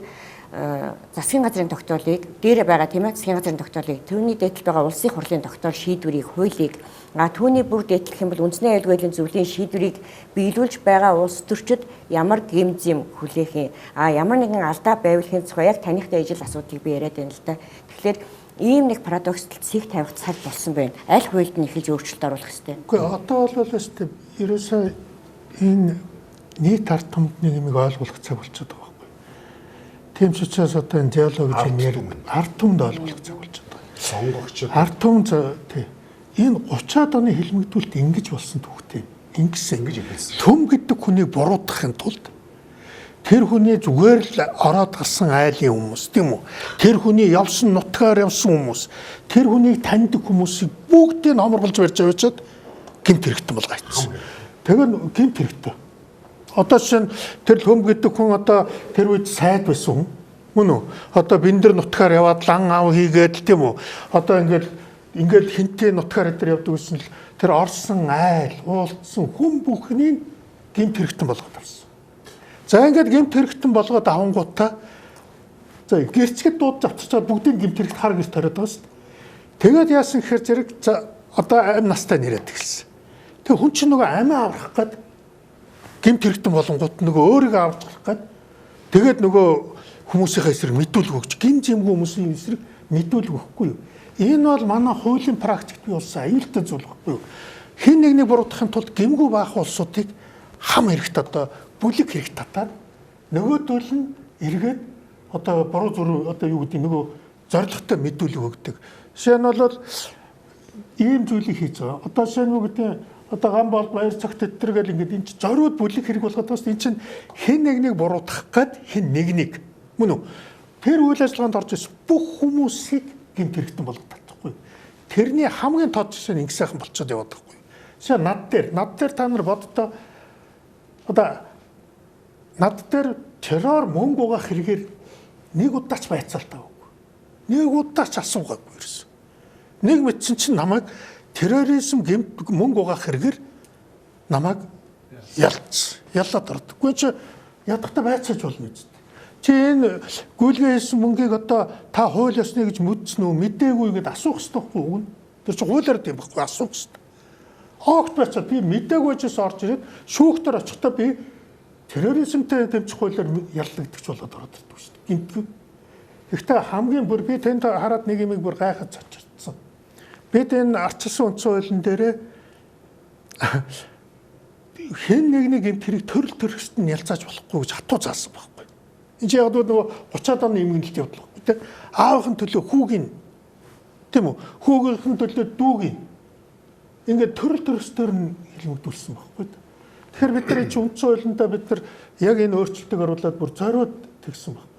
засгийн газрын тогтоолыг дээрээ байгаа тийм ээ засгийн газрын тогтоолыг түүний дээдлэл байгаа улсын их хурлын тогтоол шийдвэрийг хуулийг түүний бүр дээдлэх юм бол үндэсний аюулгүй зөвлөлийн шийдвэрийг биелүүлж байгаа улс төрчид ямар гэмзэм хүлээх юм ямар нэгэн алдаа байвлахын тухай яг танихтай ижил асуудлыг би яриад байна л да. Тэгэхээр ийм нэг парадоксд цэг тавих цаг болсон байна. Аль хуульд нь эхэлж өөрчлөлт оруулах хэрэгтэй. Үгүй одоо бол өстэй ерөөсөө энэ нийт ард түмэд нэг юм ойлгох цаг болчиход байгаа. Тийм ч учраас одоо энэ диалог гэж юм ард түмэнд ойлгох цаг болж байгаа. Сонгогчд ард түмэн тий энэ 30-аад оны хэлмэгдүүлэлт ингэж болсон түүхтэй. Ингэж төм гэдэг хүнийг буруутгахын тулд тэр хүний зүгээр л ороод гарсан айлын хүмүүс тийм үү? Тэр хүний явсан нутгаар явсан хүмүүс, тэр хүнийг таньдаг хүмүүсийг бүгдийг номорголж барьж авчиад гэмт хэрэгтэн болгоцсон. Тэгэхээр гэмт хэрэгтэй. Одоо шинэ тэр төм гэдэг хүн одоо тэр үед сайд байсан хүн мөн үү? Одоо бэндэр нутгаар яваад лан ав хийгээд тийм үү? Одоо ингээд хинтээ нутгаар дээр явдаг гэсэн л тэр орсон айл, уулцсан хүн бүхнийг гэмт хэрэгтэн болгоод авсан. За ингээд гэмт хэрэгтэн болгоод авангуудаа за гэрчгэд дуудаж авчирчаад бүгдийг гэмт хэрэгт хар гэрт тариад байгаа шүү дээ. Тэгээд яасан гэхээр зэрэг за одоо амь настай нэрэд эхэлсэн. Тэгээ хүн чинь нөгөө амиа аврах гээд гэмт хэрэгтэн болонгууд нөгөө өөрийгөө авч гарах гээд тэгээд нөгөө хүмүүсийнхээ эсрэг мэдүүлэг өгч гин зэмгүй хүмүүсийн эсрэг мэдүүлэг өгөхгүй юу. Энэ бол манай хуулийн практикт бий болсон аюултай зүйл байхгүй юу. Хин нэгнийг буруутгахын тулд гэмгүй байх улсуудыг хам хэрэгт одоо бүлэг хэрэг татаад нөгөөдөл нь эргээд одоо буруу зүрх одоо юу гэдэг нөгөө зорилготой мэдүүлэг өгдөг. Жишээ нь бол ийм зүйлийг хийж байгаа. Одоо жишээ нь юу гэдэг одоо гам бол баяр цагт өдргээл ингээд энэ зориуд бүлэг хэрэг болгоод байгаа. Энэ чинь хэн нэгнийг буруутгах гээд хэн нэгнийг мөн үү? Тэр үйл ажиллагаанд орж ирсэн бүх хүмүүсийг гэмт хэрэгтэн болгоод татахгүй. Тэрний хамгийн тод жишээ нь М.Энхсайхныг болчиход яваад байхгүй. Жишээ над дээр та нар боддоо одоо над дээр террор мөнгө угаах хэрэгээр нэг удаач байцаалтаа өгөө. Нэг удаач асуугаагүй ерөөсөн. Нэг мэдсэн чинь намайг терроризм гэмт мөнгө угаах хэрэгээр намайг яллаад ордоггүй чи ядахта байцааж болно гэж. Чи энэ гүйлгээ хийсэн мөнгийг одоо та хууль ёсны гэж мэдсэн үү, мэдээгүй гэдээ асуух хэрэгтэй байхгүй юу? Тэр чинь хуулиар тийм байхгүй асуух хэрэгтэй. Огт байцаа би мэдээгүйчээс орж ирээд шүүхтэр очихдоо би терроризмтэй дэмжих хуулиар яллагдчих болоод ороод ирдэг шүү дээ. Гинтгүй. Гэхдээ хамгийн бүр би тэнд хараад нэг юм бүр гайхаж цочирдсан. Бид энэ ардчилсан үндсэн хуулийн дээрээ хэн нэг юм тэрийг төрөл төрөст нь ялцааж болохгүй гэж хатуу заасан байхгүй. Энд чи яг нөгөө 30-аад оны эмгэнэлт явуулах байхгүй тийм. Аавын төлөө хүүгийн тийм үү? Хүүгийн төлөө дүүгийн ингээд төрөл төрөстөөр нь хэлмэгдүүлсэн байхгүй. Тэгэхээр бид нар чи үндсэн хуулиндаа бид нар яг энэ өөрчлөлтийг оруулаад бүр зориуд тэгсэн байхгүй.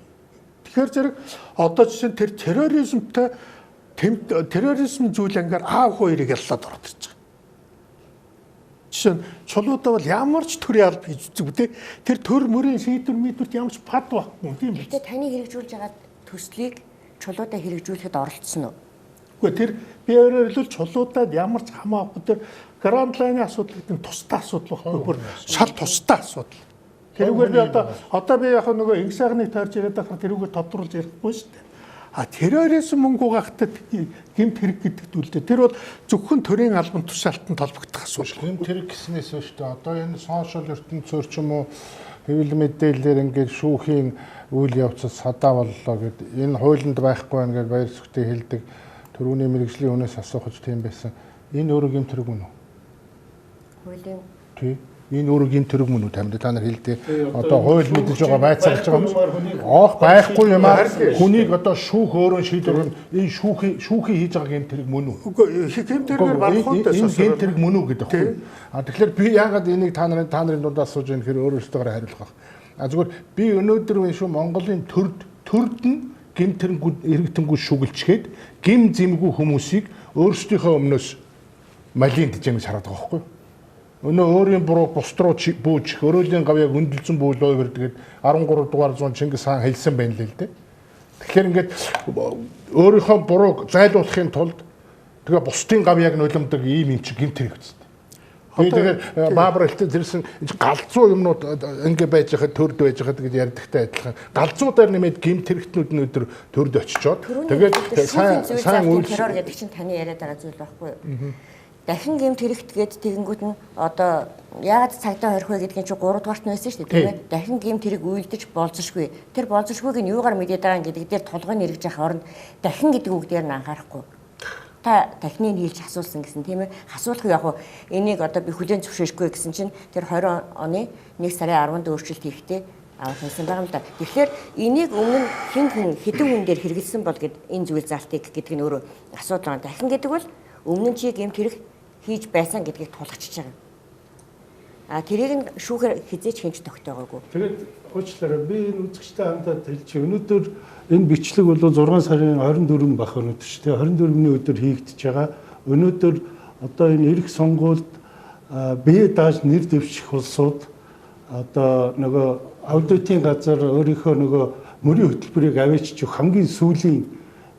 Тэгэхээр зэрэг одоо жишээ нь тэр терроризм зүйл ангаар аав хоёрыг яллаад ороод ирж байгаа. Жишээ нь чулуудаа бол ямар ч төрийн алба хийж үзэг үү тэр төр мөрийн шийдвэр мэдвэрт ямар ч пад байхгүй тийм үү. Гэтэ таны хэрэгжүүлж байгаа төслийг чулуудаа хэрэгжүүлэхэд оролцсон уу? Үгүй тэр би өөрөөр хэлбэл чулуудад ямар ч хамаагүй тэр гранд лайны асуудал гэдэг нь тусдаа асуудал байхгүй бүр шал тусдаа асуудал. Тэрүүгээр би одоо би яг нөгөө М.Энхсайхныг таарж ирээд байхад тэрүүгээр тодруулж ярихгүй шүү дээ. Терроризм мөнгө угаахтаа гэмт хэрэг гэдэг зүйлдээ тэр бол зөвхөн төрийн албан тушаалтанд толбогдох асуудал. Гэмт хэрэг гэснээс шүү дээ. Одоо энэ сошиал ертөнцөөр ч юм уу хэвлэл мэдээлэлээр ингээд шүүхийн үйл явцад садаа боллоо гэд энэ хуулинд байхгүй байна гэж баяр зүгтээ хэлдэг. Төрөүний мэрэгжлийн хүнээс асуух гэж тийм байсан. Энэ өөрөө гэмт хэрэг мөн үү? Хуулийн. Тий. Энэ өөрөө гэмт хэрэг мөн үү тамир та нар хэлдэ. Одоо хууль мэдэж байгаа байцаалж байгаа юм. Оох байхгүй юм аа. Хүнийг одоо шүүх өөрөө шийдвэр энэ шүүхийн хийж байгаа гэмт хэрэг мөн үү? Үгүй гэмт хэрэгээр барахуудаа энэ гэмт хэрэг мөн үү гэдэг юм. Тэгэхээр би яагаад энийг та нарын дунд асууж байгаа гэхээр өөрөөсөөр хариулах байх. Зүгээр би өнөөдөр энэ шүү Монголын төрд нь гэмт хэрэгтэнгүү шүглчгээд гим зэмгүй хүмүүсийг өөрсдийнхөө өмнөөс малин дижэн гэж хараад байгаа байхгүй юу? Өнөө өөрийн бурууг бусд руу бүүж өрөөлийн гавьяаг хөндлөсөн бөөлөө гэдэг 13 дугаар зуун Чингис хаан хэлсэн байна л дээ. Тэгэхээр ингээд өөрийнхөө бурууг зайлуулахын тулд тэгээ бусдын гавьяаг нулимдаг ийм юм чи гэмт хэрэг үстэй. Би тэгээ Баабар хэлсэн тэрсэн галзуу юмнууд ингэ байж хахад төрд байж хахад гэж ярьдагтай адилхан. Галзуудаар нэмээд гэмт хэрэгтнүүд нь өдөр төрд очичоод тэгээд сайн үйл террор гэдэг чинь таны яриад байгаа зүйл байхгүй юу? Дахин гэмт хэрэгт гээд тэгэнгүүт нь одоо яагаад цагдаа хорих вэ гэдгийг чи 3 дугаарт нь байсан шүү дээ тийм ээ. Дахин гэмт хэрэг үйлдэж болзошгүй. Тэр болзошгүйг нь юугаар мэдээд байгаа гэдэг дээр толгойн эргэж явах оронд дахин гэдэг үг дээр нь анхаарахгүй. Та дахныг хийлж асуулсан гэсэн тийм ээ. Асуулах яг энийг одоо би хүлээн зөвшөөрөхгүй гэсэн чинь тэр 20 оны 1 сарын 10-нд өөрчлөлт хийхдээ авах юмсан байгаа юм да. Тэгэхээр энийг өмнө хэн хэдэн хүн дээр хэрэгэлсэн бол гэд энэ зүйл залтыг гэдэг нь өөрөө асуудал байна. Дахин гэдэг бол өмнө нь чи гэмт хэрэг хийж байсан гэдгийг тулгачиж байгаа. Тэрийг нь шүүхээр хизээч хэмж тогтоогоогүй. Тэгээд уучлаарай би энэ үзэгчтэй хамтдаа хэлж өнөөдөр энэ бичлэг бол 6 сарын 24 бах өнөөдөр шүү дээ. 24-ний өдөр хийгдэж байгаа. Өнөөдөр одоо энэ эрх сонгуульд бие дааж нэр дэвших улсууд одоо нөгөө аудитын газар өөрийнхөө нөгөө мөрийн хөтөлбөрийг аваачих хамгийн сүүлийн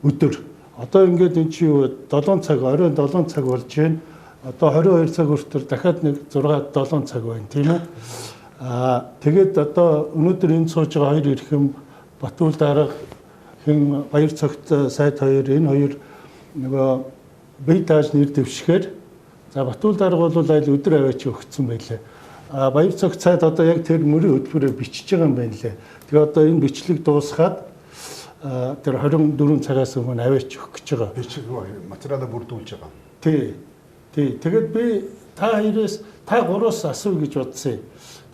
өдөр. Одоо ингээд энэ чи 7 цаг оройн 7 цаг болж байна. Одоо 22 цаг хүртэл дахиад нэг 6-7 цаг байна тийм үү? Тэгээд одоо өнөөдөр энэ сууж байгаа хоёр эрхэм Батүл дарга хэн баяр цогт сайд хоёр энэ хоёр нөгөө бие дааж нэр дэвшихээр за Батүл дарга бол айл өдөр аваач өгсөн байлээ. Баяр цогт сайд одоо яг тэр мөрийн хөтөлбөрөөр бичиж байгаа юм байна лээ. Тэгээ одоо энэ бичлэг дуусгаад тэр 24 цагаас өмнө аваач өгөх гэж байгаа. Бичлэг материалаа бүрдүүлж байгаа. Тий. Тэгээд би та хоёроос та гураас асууя гэж бодсон.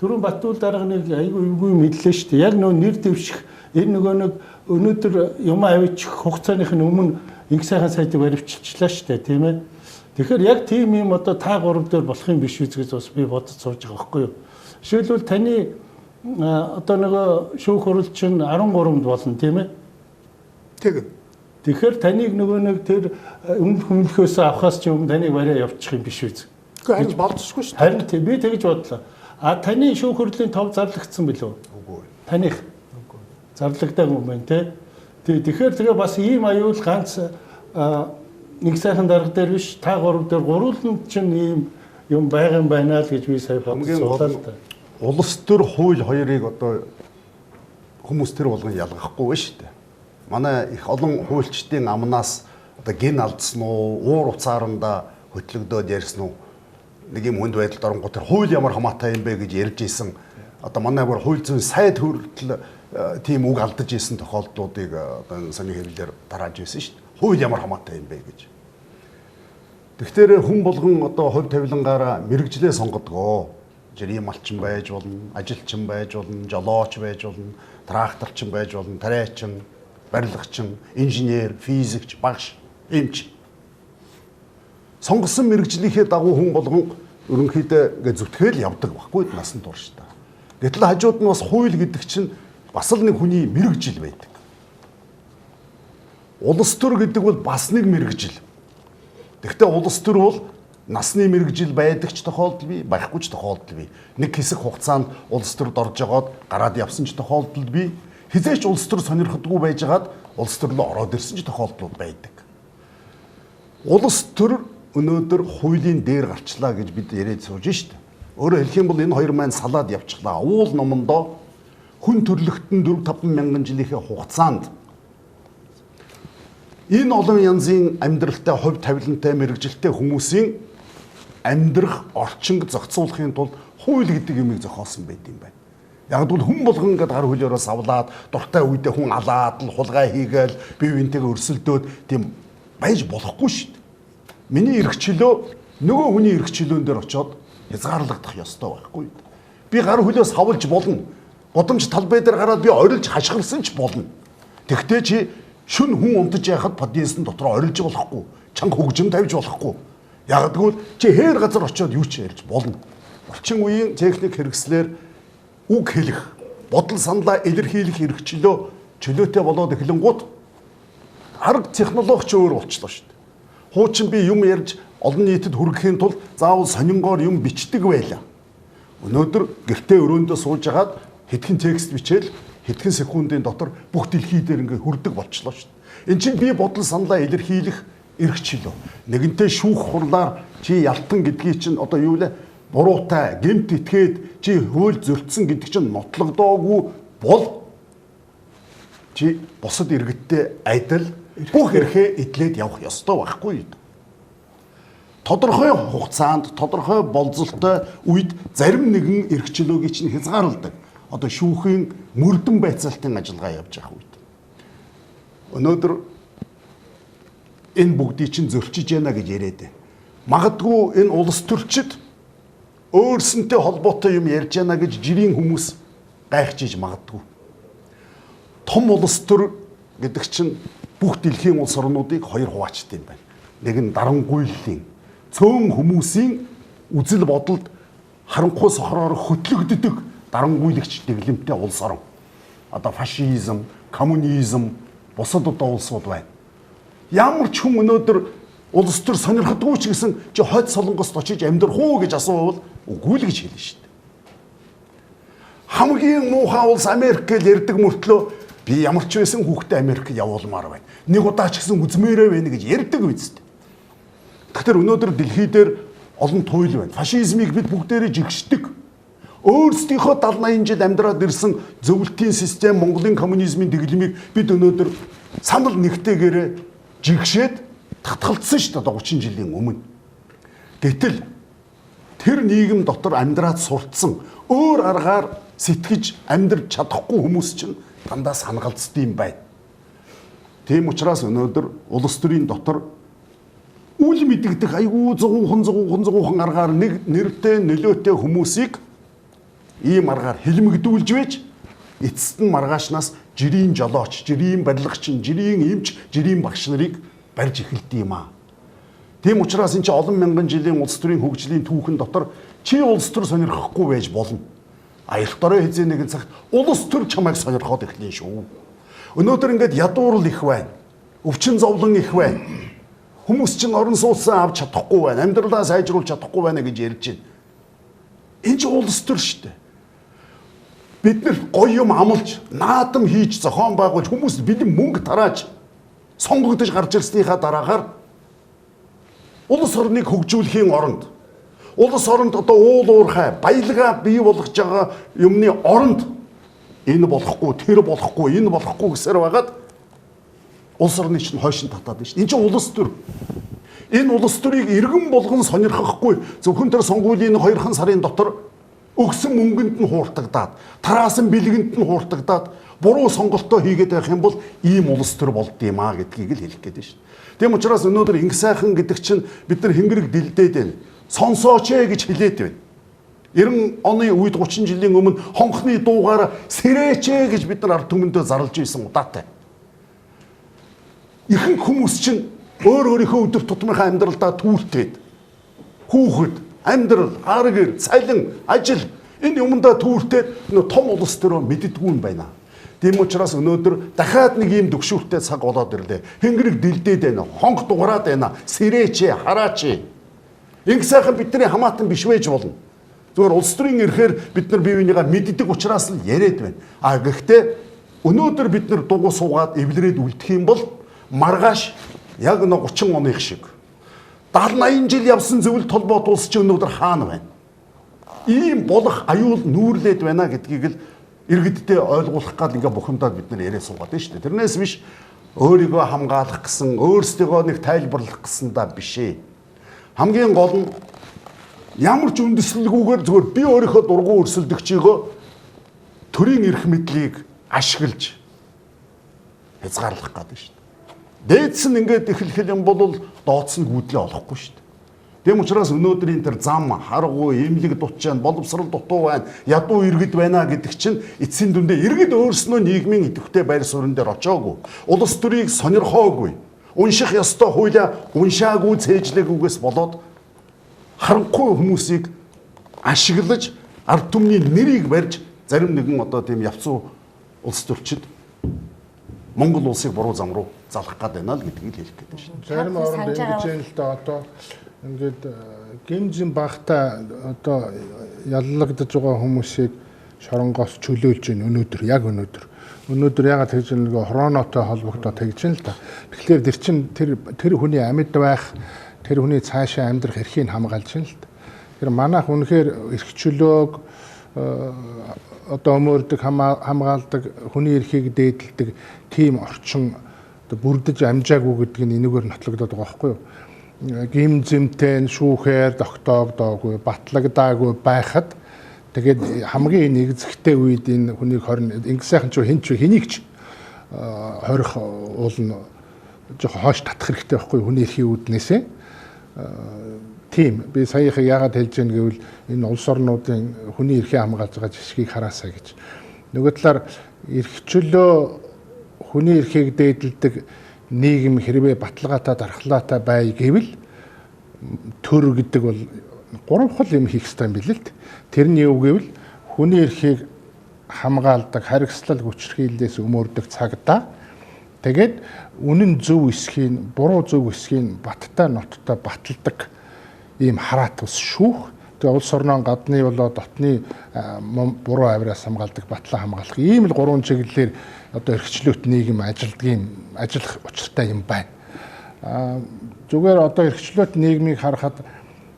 Түрүүн Батүл дарга нэг айгүй мэдлээ шүү дээ. Яг нөө нэр дэвших энэ нөгөө нэг өнөөдөр юм аваачих хугацааных нь өмнө М.Энхсайхныг сайдыг баривчилчлаа шүү дээ, тийм ээ. Тэгэхээр яг тийм юм одоо та гурав дээр болох юм биш үү гэж бас би бодож сууж байгаа байхгүй юу. Жишээлбэл таны одоо нөгөө шүүх хуралч нь 13-нд болно, тийм ээ. Тэг. Тэгэхээр таныг нөгөө нэг тэр өмнөх хүмүүнхөөс авахаас ч юм таныг бариа явуучих юм биш үү? Харин болцсохгүй шүү дээ. Харин би тэгж бодлоо. Таны шүүх хурлын тов зарлагдсан билүү? Үгүй. Таних зарлагдаагүй юм байна те. Тэгэхээр тэгээ бас ийм аюул ганц нэг сайхан дарга дээр биш та гурав дээр гурван чинь ийм юм байгаа юм байна л гэж би сая бодсоолаа л да. Улс төр хууль хоёрыг одоо хүмүүс тэр болгон ялгахгүй байна шүү дээ. Манай их олон хуульчдын амнаас одоо гин алдсан уу, уур уцааранда хөтлөгдөөд ярьсан уу? нэг юм хүнд байдалд оронгууд тэр хууль ямар хамаатай юм бэ гэж ярьж исэн. Одоо манай бүр хууль зүйн сайд хүртэл тийм үг алдаж исэн тохиолдлуудыг одоо сони хэвлэлээр тарааж исэн шүү дээ. Хууль ямар хамаатай юм бэ гэж. Тэгэхээр хүн болгон одоо хувь тавилангаараа мэрэгжлээ сонгодгоо. Жирийн малчин байж болно, ажилчин байж болно, жолооч байж болно, тракторчин байж болно, тариачин, барилгачин, инженер, физикч, багш, эмч. Сонгосон мэрэгжлийнхээ дагуу хүн болгон ерөнхийдөө ингээ зүтгэл явдаг байхгүй насан турш та. Гэтэл хажууд нь бас хууль гэдэг чинь бас л нэг хүний мэрэгжил байдаг. Улс төр гэдэг бол бас нэг мэрэгжил. Тэгэхдээ улс төр бол насны мэрэгжил байдаг ч тохиолдол бий, байхгүй ч тохиолдол бий. Нэг хэсэг хугацаанд улс төрд орж жагаад гараад явсан ч тохиолдол бий. Хизээч улс төр сонирхдаггүй байжгаад улс төр рүү ороод ирсэн ч тохиолдлууд байдаг. Улс төр өнөөдөр хуулийн дээр гарчлаа гэж бид яриад сууж штэ. Өөрөөр хэлэх юм бол энэ хоёр маань салаад явчихлаа. Уул номондоо хүн төрлөختөн 4-5 мянган жилийнхээ хугацаанд энэ олон янзын амьдралтай, хувь тавилантай, мэрэгжилтэй хүмүүсийн амьдрах орчинг зохицуулахын тулд хууль гэдэг юмыг зохиосон байт юм байна. Яг бол хүн болгон ингээд гар хөлөөрөөс авлаад, дуртай үедээ хүн алаад л хулгай хийгээл, бие биентэйгээ өрсөлдөөд тийм байж болохгүй шүү дээ. Миний эрх чөлөө нөгөө хүний эрх чөлөөн дээр очиод хязгаарлагдах ёстой байхгүй. Би гар хөлөөс хавлж болно. Годомж талбай дээр гараад би орилж хашгирсан ч болно. Тэгвэл чи шүн хүн унтаж яхад подъезд дотор орилж болохгүй. Чанга хөгжим тавьж болохгүй. Яг тэгвэл чи хээр газар очиод юу ч ярьж болно. Орчин үеийн техник хэрэгслэр үг хэлэх, бодол саналаа илэрхийлэх эрх чөлөөтэй болоод эхлэнгуут арга технологич өөр болчихлоо шүү дээ. Хуучин би юм ярьж олон нийтэд хүргэхийн тулд заавал сонингоор юм бичдэг байлаа. Өнөөдөр гэртээ өрөөндөө сууж агаад хэдхэн текст бичээл хэдхэн секундын дотор бүх дэлхий дээр ингээ хүрдэг болчихлоо шүү дээ. Энд чинь би бодол саналаа илэрхийлэх эрх чөлөө. Нэгэнтээ шүүх хурлаар чи ялтан гэдгийг чинь одоо юу вэ? Буруутай, гэмт итгээд чи хууль зөрчсөн гэдэг чинь нотлогдоогүй бол чи бусад иргэдтэй адил бүх эрхээ эдлээд явах ёстой байхгүй юу? Тодорхой хугацаанд, тодорхой болзолтой үед зарим нэгэн эрх чөлөөгийг чинь хязгаарладаг. Одоо шүүхийн мөрдөн байцаалтын ажиллагаа явж байгаа үед. Өнөөдөр энэ бүгдийг чинь зөрчиж яана гэж яриад байна. Магадгүй энэ улс төрчид өөрсөнтэй холбоотой юм ярьж яана гэж жирийн хүмүүс гайхчихж магадгүй. Том улс төр гэдэг чинь бүх дэлхийн улс орнуудыг хоёр хуваачтай юм байна. Нэг нь дарангуйллын цөөн хүмүүсийн үзэл бодолд харанхуй сохроор хөтлөгддөг дарангуйлагч дэглэмтэй улс орн. Одоо фашизм, коммунизм, бусад одоо улсууд байна. Ямар ч хүн өнөөдөр улс төр сонирхдаггүй ч гэсэн чи хойд солонгост очиж амьдрах уу гэж асуувал үгүй л гэж хэлнэ шүү дээ. Хамгийн муухай улс Америк гэж ярьдаг мөртлөө би ямар ч байсан хүүхдээ Америкт явуулмаар байна. Нэг удаа ч гэсэн үзмээрээ байна гэж ярьдаг үст. Тэгэхээр өнөөдөр дэлхий дээр олон туйл байна. Фашизмыг бид бүгдээрээ жигшдэг. Өөрсдийнхөө 70-80 жил амьдраад ирсэн зөвлөлтийн систем, Монголын коммунизмын дэглэмийг бид өнөөдөр санал нэгтэйгээр жигшээд татгалцсан шүү дээ 30 жилийн өмнө. Гэтэл тэр нийгэм дотор амьдраад сурцсан өөр аргаар сэтгэж амьдрч чадахгүй хүмүүс чинь дандаа санагалцд юм байна. Тийм учраас өнөөдөр улс төрийн дотор үл мэдэгдэх айгүй зугуухан аргаар нэг нэртэй нөлөөтэй хүмүүсийг ийм аргаар хилмигдүүлж байж эцэст нь маргаашнаас жирийн жолооч, жирийн барилгачин, жирийн эмч, жирийн багш нарыг барьж эхэлдэг юм аа. Тийм учраас энэ чинь олон мянган жилийн улс төрийн хөгжлийн түүхэн дотор чи улс төр сонирхохгүй байж болно. Аялах дорой хэзээ нэгэн цагт улс төр чамайг сонирхоод эхлэн шүү. Өнөөдөр ингээд ядуурл их байна. Өвчин зовлон их байна. Хүмүүс чинь орон сууцсан авч чадахгүй байна. Амьдралаа сайжруулж чадахгүй байна гэж ярьж байна. Энэ чинь улс төр шүү дээ. Бид нар гоё юм амлж, наадам хийж зохион байгуулж хүмүүст бэлэн мөнгө тарааж сонгогдож гарч ирснийхаа дараагаар улс орныг хөгжүүлэхийн оронд улс оронд одоо уул уурхай баялгаа бий болгож байгаа юмны оронд энэ болохгүй, тэр болохгүй, энэ болохгүй гэсээр байгаад улс орны чинь хойшин татаад байна шүү. Энэ чинь улс төр. Энэ улс төрийг иргэн болгон сонирхохгүй зөвхөн тэр сонгуулийн 2 сарын дотор өгсөн мөнгөнд нь хууртагдаад, тараасан бэлгэнд нь хууртагдаад буруу сонголтоо хийгээд байх юм бол ийм улс төр болд юм а гэдгийг л хэлэх гээд байна шүү дээ. Тийм учраас өнөөдөр Энхсайхан гэдэг чинь бид нар хэнгэрэг дэлдээд байна. Сонсооч ээ гэж хэлээд байна. 90 оны үед 30 жилийн өмнө хонхны дуугаар сэрээч ээ гэж бид нар ард түмэндээ зарлж байсан удаатай. Ихэнх хүмүүс чинь өөрийнхөө өдөр тутмынхаа амьдралдаа түүртээд хүүхэд, амьдрал, ар гэр, цалин, ажил энэ юмдаа түүртээд том улс төрөө мэддэггүй юм байна. Тийм учраас өнөөдөр дахиад нэг ийм дөкшүүртэй цаг болоод ирлээ. Хэнгэрэг дэлдээд байна, хонх дугараад байна, сэрээч, хараач. Энхсайхан бидний хамаатан биш байж болно. Зүгээр улс төрийн ирэхээр бид нар бие бинийгаа мэддэг учраас л яриад байна. А гэхдээ өнөөдөр бид нар дугуй суугаад эвлэрээд үлдэх юм бол маргааш яг 30 оных шиг 70-80 жил явсан зөвлөлт толгойд улс чинь өнөөдөр хаана байна? Ийм болох аюул нүүрлээд байна гэдгийг л иргэддээ ойлгуулах гал ингээ бухимдаад бид нар яриа суугаад байна шүү дээ. Тэрнээс биш өөрийгөө хамгаалах гэсэн, өөрсдөө нэг тайлбарлах гэсэн да биш ээ. Хамгийн гол нь ямар ч үндэслэлгүйгээр зүгээр би өөрийнхөө дургуй өрсөлдөгчийгөө төрийн эрх мэдлийг ашиглаж хязгаарлах гэдэг шүү дээ. Дээдс нь ингээд эхлэх юм бол дооц нь гүйдлээ олохгүй шүү дээ. Тийм учраас өнөөдрийн тэр зам, харгуй, эмнэлэг дутчаан, боловсрал дутуу байна, ядуу иргэд байна гэдэг чинь эцсийн дүндээ иргэд өөрснөө нийгмийн идэвхтэй байр суурин дээр очоогүй. Улс төрийг сонирхоогүй. Унших ёстой хуулиа уншаагүй цээжлээгүйгээс болоод харанхуй хүмүүсийг ашиглаж ард түмний нэрийг барьж зарим нэгэн одоо тийм явцуу улс төрчид Монгол улсыг буруу зам руу залах гээд байна л гэдгийг хэлэх гээд байна шүү. Зарим оронд ингэж юм л да одоо ингээд гэмзэн багтаа одоо яллагдж байгаа хүмүүсийг шоронгоос чөлөөлж байна өнөөдөр яг өнөөдөр ягаад тэгж нэг хронотой холбогдоод тэгж байна л да. Тэгэхээр тэр чин тэр хүний амьд байх, тэр хүний цаашаа амьдрах эрхийг хамгаалж байна л да. Тэр манайх үнэхээр эрх чөлөөг одоо өмөрдөг хамгаалдаг, хүний эрхийг дээдэлдэг тийм орчин одоо бүрдэж амжаагүй гэдгийг энэгээр нотлогдоод байгаа байхгүй юу? Гим зэмтэй шүүхээр тогтоогдоогүй, батлагдаагүй байхад тэгээд хамгийн нэгзэгтэй үед энэ хүний хорин Энхсайхан ч хэнийг ч хорих уулна жоохон хоош татах хэрэгтэй байхгүй хүний эрхийн үүднээсээ. Тийм би саяхан яагаад хэлж байгаа гэвэл энэ улс орнуудын хүний эрхийг хамгаалж байгаа жишгийг хараасаа гэж. Нөгөө талаар эрх чөлөө хүний эрхийг дээдэлдэг нийгэм хэрвээ баталгаатай дархлаатай бай гэвэл төр гэдэг бол 3 хол юм хийх ёстой юм билээ л. Тэрний юу гэвэл хүний эрхийг хамгаалдаг, харгислал хүчирхийллээс өмөрдөг цагдаа тэгээд үнэн зөв эсхийн, буруу зөв эсхийн баттай ноттой баталдаг ийм хараат ус шүүх. Тэгээ улс орноо гадны болоо дотны буруу авираас хамгаалдаг, батлаа хамгаалах ийм л 3 чиглэлээр одоо эрхчлөөт нийгэм ажиллах учиртай юм байна. Зүгээр одоо эрхчлөөт нийгмийг харахад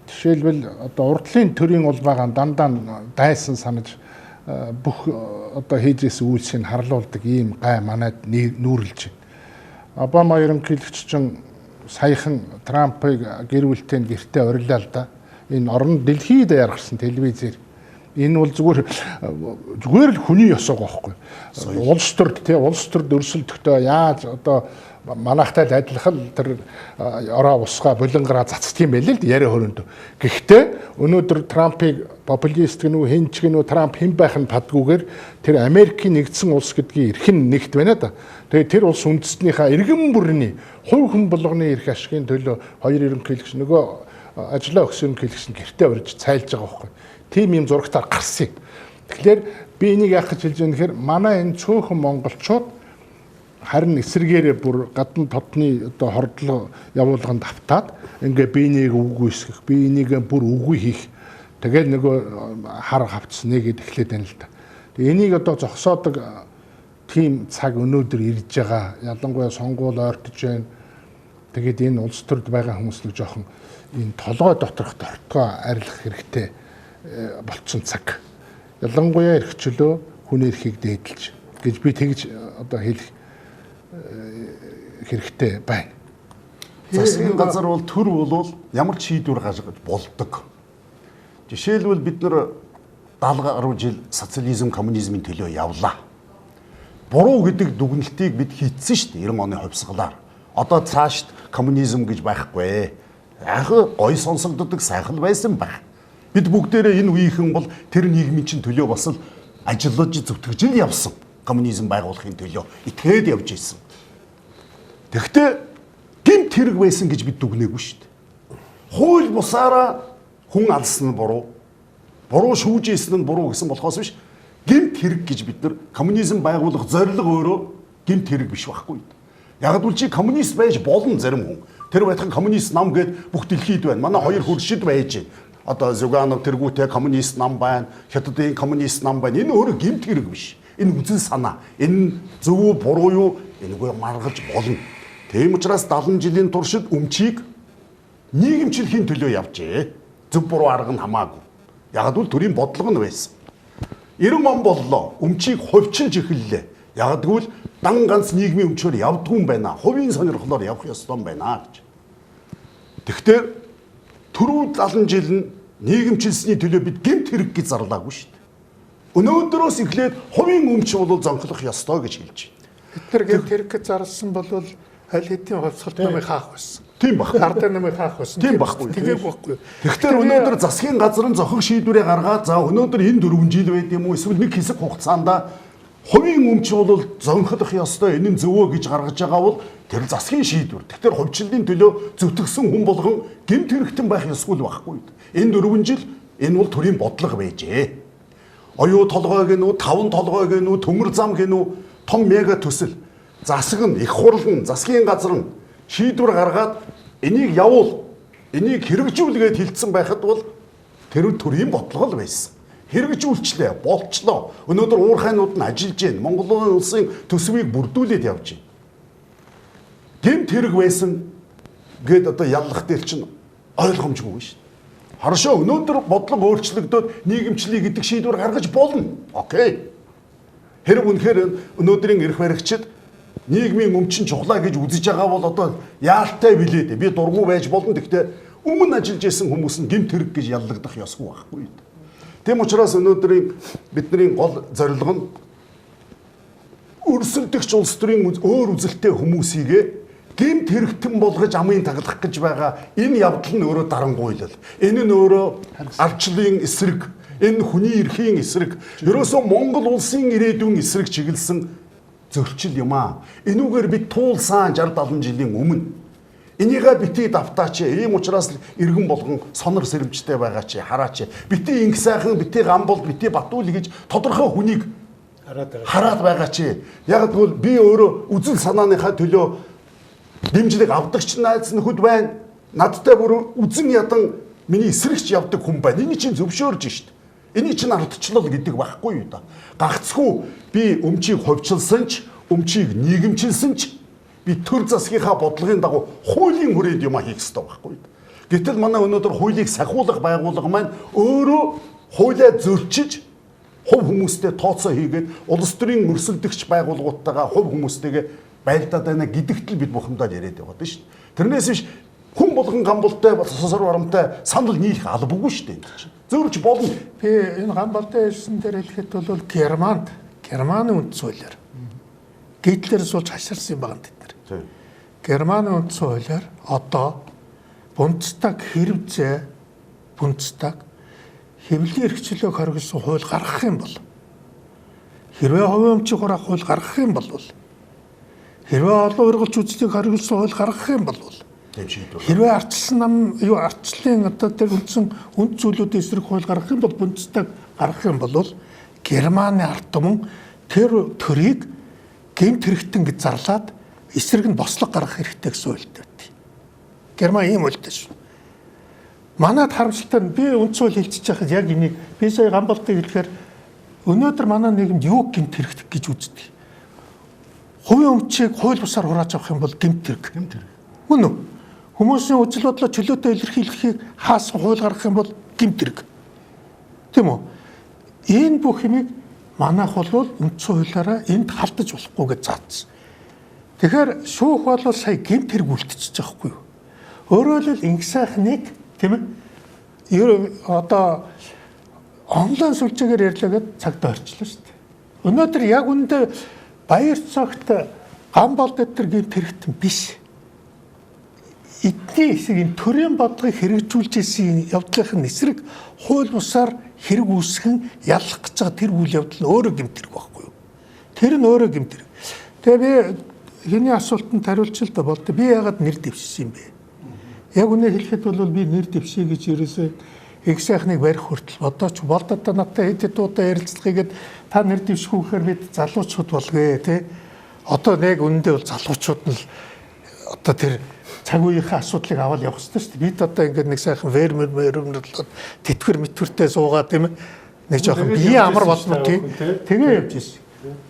жишээлбэл одоо урдлын төрийн улбаагаан дандаа дайсан санаж бүх одоо хийжээс үйлсийг харлуулдаг ийм гай манайд нүүрлж байна. Обама ерөнхийлөгч чинь саяхан Трампыг гэр бүлтэй гэртээ орилоо л да. Энэ орон дэлхийд яргарсан телевизээр. Энэ бол зүгээр л хүний ёсоо байхгүй. Улс төрд өрсөлдөхдөө яаж одоо манайхтай л адилхан тэр ороо усгаа булангараа цацдаг юм байл л яриа хөрөнд. Гэхдээ өнөөдөр Трампыг популист гэнүү хинч гэнүү Трамп хэн байх нь падгүйгээр тэр Америкийн нэгдсэн улс гэдгийг эрхэн нэгт байна да. Тэгээ тэр улс үндэстнийхээ иргэн бүрний хувь хүн болгоны эрх ашигын төлөө хоёр ерөнхийлөгч нөгөө ажлаа өгсөн ерөнхийлөгч гэртээ орж цайлж байгаа байхгүй. Тим юм зурагтаар гарсан. Тэгэхээр би энийг яах гэж хэлж байгаа нөхөр манай энэ цөөхөн монголчууд харин эсэргээрээ бүр гадна тодны одоо хордлого явуулганд автаад ингээ биенийг үгүй эсгэх, би энийг бүр үгүй хийх. Тэгээд нөгөө хар хавц нэгэд эхлээд байна л да. Тэгээ энийг одоо зогсоодог тийм цаг өнөөдөр ирж байгаа. Ялангуяа сонгууль ойртож байна. Тэгээд энэ улс төрд байгаа хүмүүс нэг жоохон энэ толгой доторх дортгоо арилгах хэрэгтэй болцсон цаг. Ялангуяа эрх чөлөө хүний эрхийг дээдэлж гэж би тэгж одоо хэлэх хэрэгтэй байна. засгийн газар бол төр бол ямар ч шийдвэр гаргаж болдог. Жишээлбэл бид нар 70 гаруй жил социализм, коммунизмын төлөө явлаа. Буруу гэдэг дүгнэлтийг бид хийцэн шүү дээ 90 оны хувьсгалаар. Одоо цаашд коммунизм гэж байхгүй. Яг гой сонсогддог сайхан байсан байх. Бид бүгдээрээ энэ үеийнхэн бол тэр нийгмийн чинь төлөө бас л ажиллаж зүтгэж явсан. Коммунизм байгуулахын төлөө итгээд явж ирсэн. Тэгэхдээ гэмт хэрэг байсан гэж бид дүгнээгүй шүү дээ. Хууль бусаараа хүн алсан нь буруу. Буруу шүүжсэн нь буруу гэсэн болохоос биш. Гэмт хэрэг гэж бид нар коммунизм байгуулах зорилго өөрөө гэмт хэрэг биш байхгүй. Яг л чи коммунист байж болно зарим хүн. Тэр байтхан коммунист нам гээд бүх дэлхийд байна. Манай хоёр хөршид байж байна. Одоо Зюганов тэргүүтэй коммунист нам байна. Хятадын коммунист нам байна. Энэ өөрөө гэмт хэрэг биш. Энэ үзэл санаа. Энэ зөв үү буруу юу энэгүй маргаж болно. Тийм учраас 70 жилийн туршид өмчийг нийгэмчлэхийн төлөө явжээ. Зөв буруу арга нь хамаагүй. Яг л төрийн бодлого нь байсан. 90 он боллоо. Өмчийг хувьчилж эхэллээ. Яг гэвэл дан ганц нийгмийн өмчөөр явдгүй юм байна. Хувийн сонирхлоор явах ёстой юм байна гэж. Тэгэхээр түрүү 70 жил нь нийгэмчилсний төлөө бид гэмт хэрэг гэж зарлаагүй шүү дээ. Өнөөдрөөс эхлээд хувийн өмч бол зонхлох ёстой гэж хэлж байна. Бид нар гэмт хэрэг гэж зарласан бол аль хэдийн хувьсгалт намыг хаах байсан. Тийм баг. Гардаа намыг хаах байсан. Тийм баггүй. Тэгээд баггүй. Тэгэхээр өнөөдөр засгийн газар нь зохих шийдвэрээ гаргаад за өнөөдөр энэ 4 жил байд юм уу эсвэл нэг хэсэг хугацаанд хувийн өмч бол зонхлох ёстой энэ нь зөвөө гэж гаргаж байгаа бол тэр засгийн шийдвэр. Тэгэхээр хувьчлалын төлөө зүтгэсэн хүн болгон гэмт хэрэгтэн байх ёсгүй байхгүй. Энэ 4 жил энэ бол төрийн бодлого байжээ. Оюу толгой гэнүү, таван толгой гэнүү, төмөр зам гэнүү, том мега төсөл засаг нь их хурл нь засгийн газар нь шийдвэр гаргаад энийг явуул, энийг хэрэгжүүлгээд хилцсэн байхад бол тэр төрийн бодлого л байсан. Хэрэгжүүлчлээ, болчлоо. Өнөөдөр уурхайнууд нь ажиллаж байна. Монголын улсын төсвийг бүрдүүлээд явж байна. Гэмт хэрэг байсан гэд одоо яллах дээр чинь ойлгомжгүй шүү дээ. Харшаа өнөөдөр бодлого өөрчлөгдөөд нийгэмчлэг гэдэг шийдвэр гаргаж болно. Окей. Хэрэг үнэхээр өнөөдрийн эрх баригчид нийгмийн өмчин чухлаа гэж үзэж байгаа бол одоо яалтай билээ дээ. Би дургу байж болно. Гэхдээ өмнө ажиллаж исэн хүмүүс нь гэмт хэрэг гэж яллагдах ёсгүй байхгүй. Тийм учраас өнөөдрийн бидний гол зорилго нь өрсөлдөгч улс төрийн өөр үзэлтэй хүмүүсийг гэмт хэрэгтэн болгож амын таглах гэж байгаа энэ явдал нь өөрөө дарангуйлал. Энэ нь өөрөө ардчлалын эсрэг, энэ хүний эрхийн эсрэг, ерөөсөө Монгол улсын ирээдүйн эсрэг чиглэсэн зөрчил юм аа. Энүүгээр бид туулсан 60-70 жилийн өмнө энийгээ битгий давтаач. Ийм учраас иргэн болгон сонор сэрэмжтэй байгаа чи хараач. Битгий М.Энхсайхныг, битгий Гамбол, битгий Батүл гэж тодорхой хүнийг хараад байгаа чи. Яг тэгвэл би өөрөө үзэл санааныхаа төлөө дэмжлэг авдагч найз нөхөд байна. Надтай бүр үзэн ядан миний эсрэгч явдаг хүн байна. Эний чинь зөвшөөрж шít. Эний чинь ардчлал гэдэг байхгүй юу да. Гагцхүү би өмчийг хувьчилсан ч, өмчийг нийгэмчилсэн ч би төр засгийнхаа бодлогын дагуу хуулийн хүрээд юм хийх ёстой байхгүй юу. Гэтэл манай өнөөдөр хуулийг сахиулах байгууллага маань өөрөө хуулиа зөрчиж хувь хүмүүстэй тооцоо хийгээд улс төрийн өрсөлдөгч байгууллагуудтайгаа хувь хүмүүстэйгээ байлдаад байна гэдэгт л бид бухимдаад яриад байгаа дээ шүү дээ. Тэрнээс биш хүн болгон гамбалтай сосор барамтай санал нийлэх албагүй шүү дээ. Зөрж болно. Би энэ гамбалтай хэлсэн дээр хэлэхэд бол Германы үндэс хуулиар гитлерээс болж хаширсан юм байна тэд нар. Германы үндэс хуулиар одоо Бундстаг хэрэгцээ Бундстаг хэвлэлийн эрхчлөөг хоригдсон хууль гаргах юм бол хэрвээ хувийн өмчийг хураах хууль гаргах юм бол хэрвээ олон ургалч үзлийг хоригдсон хууль гаргах юм бол хэрвээ ардчилсан нам юу ардчлалын одоо тэр үндсэн үнд зүйлүүдийн эсрэг хууль гаргах юм бол Бундстаг гаргах юм бол Германы ард түмэн тэр төрийг гэмт хэрэгтэн гэж зарлаад эсрэг нь бослого гаргах хэрэгтэй гэсэн үгтэй бат. Герман ийм үлдээ шүү. Манайд харамсалтай нь би үндс хууль хэлчихэж байхад яг энийг би сая гамбалтыг хэлэхээр өнөөдөр манай нийгэмд юу гэмт хэрэгт гэж үздэг. Хувийн өмчийг хууль бусаар хурааж авах юм бол гэмт хэрэг. Мөн үү? Хүмүүсийн үзэл бодлоо чөлөөтэй илэрхийлэхийг хаасан хууль гаргах юм бол гэмт хэрэг. Тийм үү? Энэ бүх юмыг манайх бол үндс хуулиараа энд халтаж болохгүй гэж заасан. Тэгэхээр шүүх бол сая гэмт хэрэг үлдчихэж байгаа хгүй юу? Өөрөөр хэлбэл М.Энхсайхныг тийм ээ одоо онлайн сүлжээгээр ярьлаа гэд цагтаа орчлоо шүү дээ. Өнөөдөр яг үндэ баяр цогт ган болд өдөр гэмт хэрэгтэн биш. Эдний хэсгийн төрийн бодлогыг хэрэгжүүлж исэн явдлын эсрэг хууль бусаар хэрэг үүсгэн яллах гэж байгаа тэр үйл явдал нь өөрөө гэмт хэрэг байхгүй юу? Тэр нь өөрөө гэмт хэрэг. Тэгээ би хэний асуултанд хариулж л да болтой. Би яагаад нэр дэвшсэн юм бэ? Яг үнэ хэлэхэд бол би нэр дэвшээ гэж ерөөсөө М.Энхсайхныг барих хүртэл одоо ч болдод надтай хэд удаа ярилцлагыгээд та нэр дэвшгүүхээр бид залуучууд болгүй тий. Одоо нэг үнэндээ бол залуучууд нь одоо тэр цаг үеийнхээ асуудлыг аваад явах хэрэгтэй шүү дээ. Бид одоо ингээд нэг сайхан вермер тэтгэр мэтвэртэй суугаад тийм нэг жоохон бие амар болно тий. Тэгээ явж ирсэн.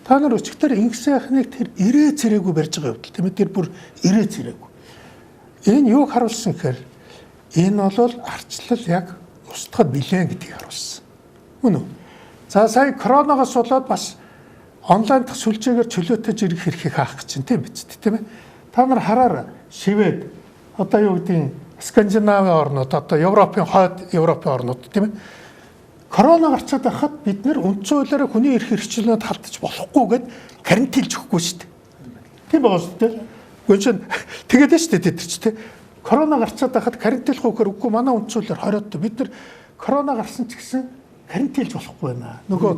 Та нар өчигдөр М.Энхсайхныг тэр ирээ цэрээгүй барьж байгаа явдал тийм ээ тэр бүр ирээ цэрээгүй. Энэ юуг харуулсан гэхээр энэ бол арчлал яг устгад билэн гэдгийг харуулсан. Мөн үү? За сая коронавигоос болоод бас онлайн дах сүлжээгээр чөлөөтэй ирэх хэрхийг хаах гэж байна тийм биз дээ тийм ээ. Та нар хараар Швед одоо юу гэдгийг Скандинавын орнууд одоо Европын хойд Европын орнууд тийм ээ. Корона гарчаад байхад бид нэр үндсэн хуулиараа хүний эрх хэрэгчлэнүүд халтаж болохгүйгээд карантинлж өгөхгүй шүү дээ. Тийм байгаа шүү дээ. Гүн тэгээд нь шүү дээ тэр чинь тийм. Корона гарчаад байхад карантинлах өгөхөр үгүй манай үндсэн хуулиар хориод бид нар корона гарсан ч гэсэн карантинлж болохгүй байна. Нөгөө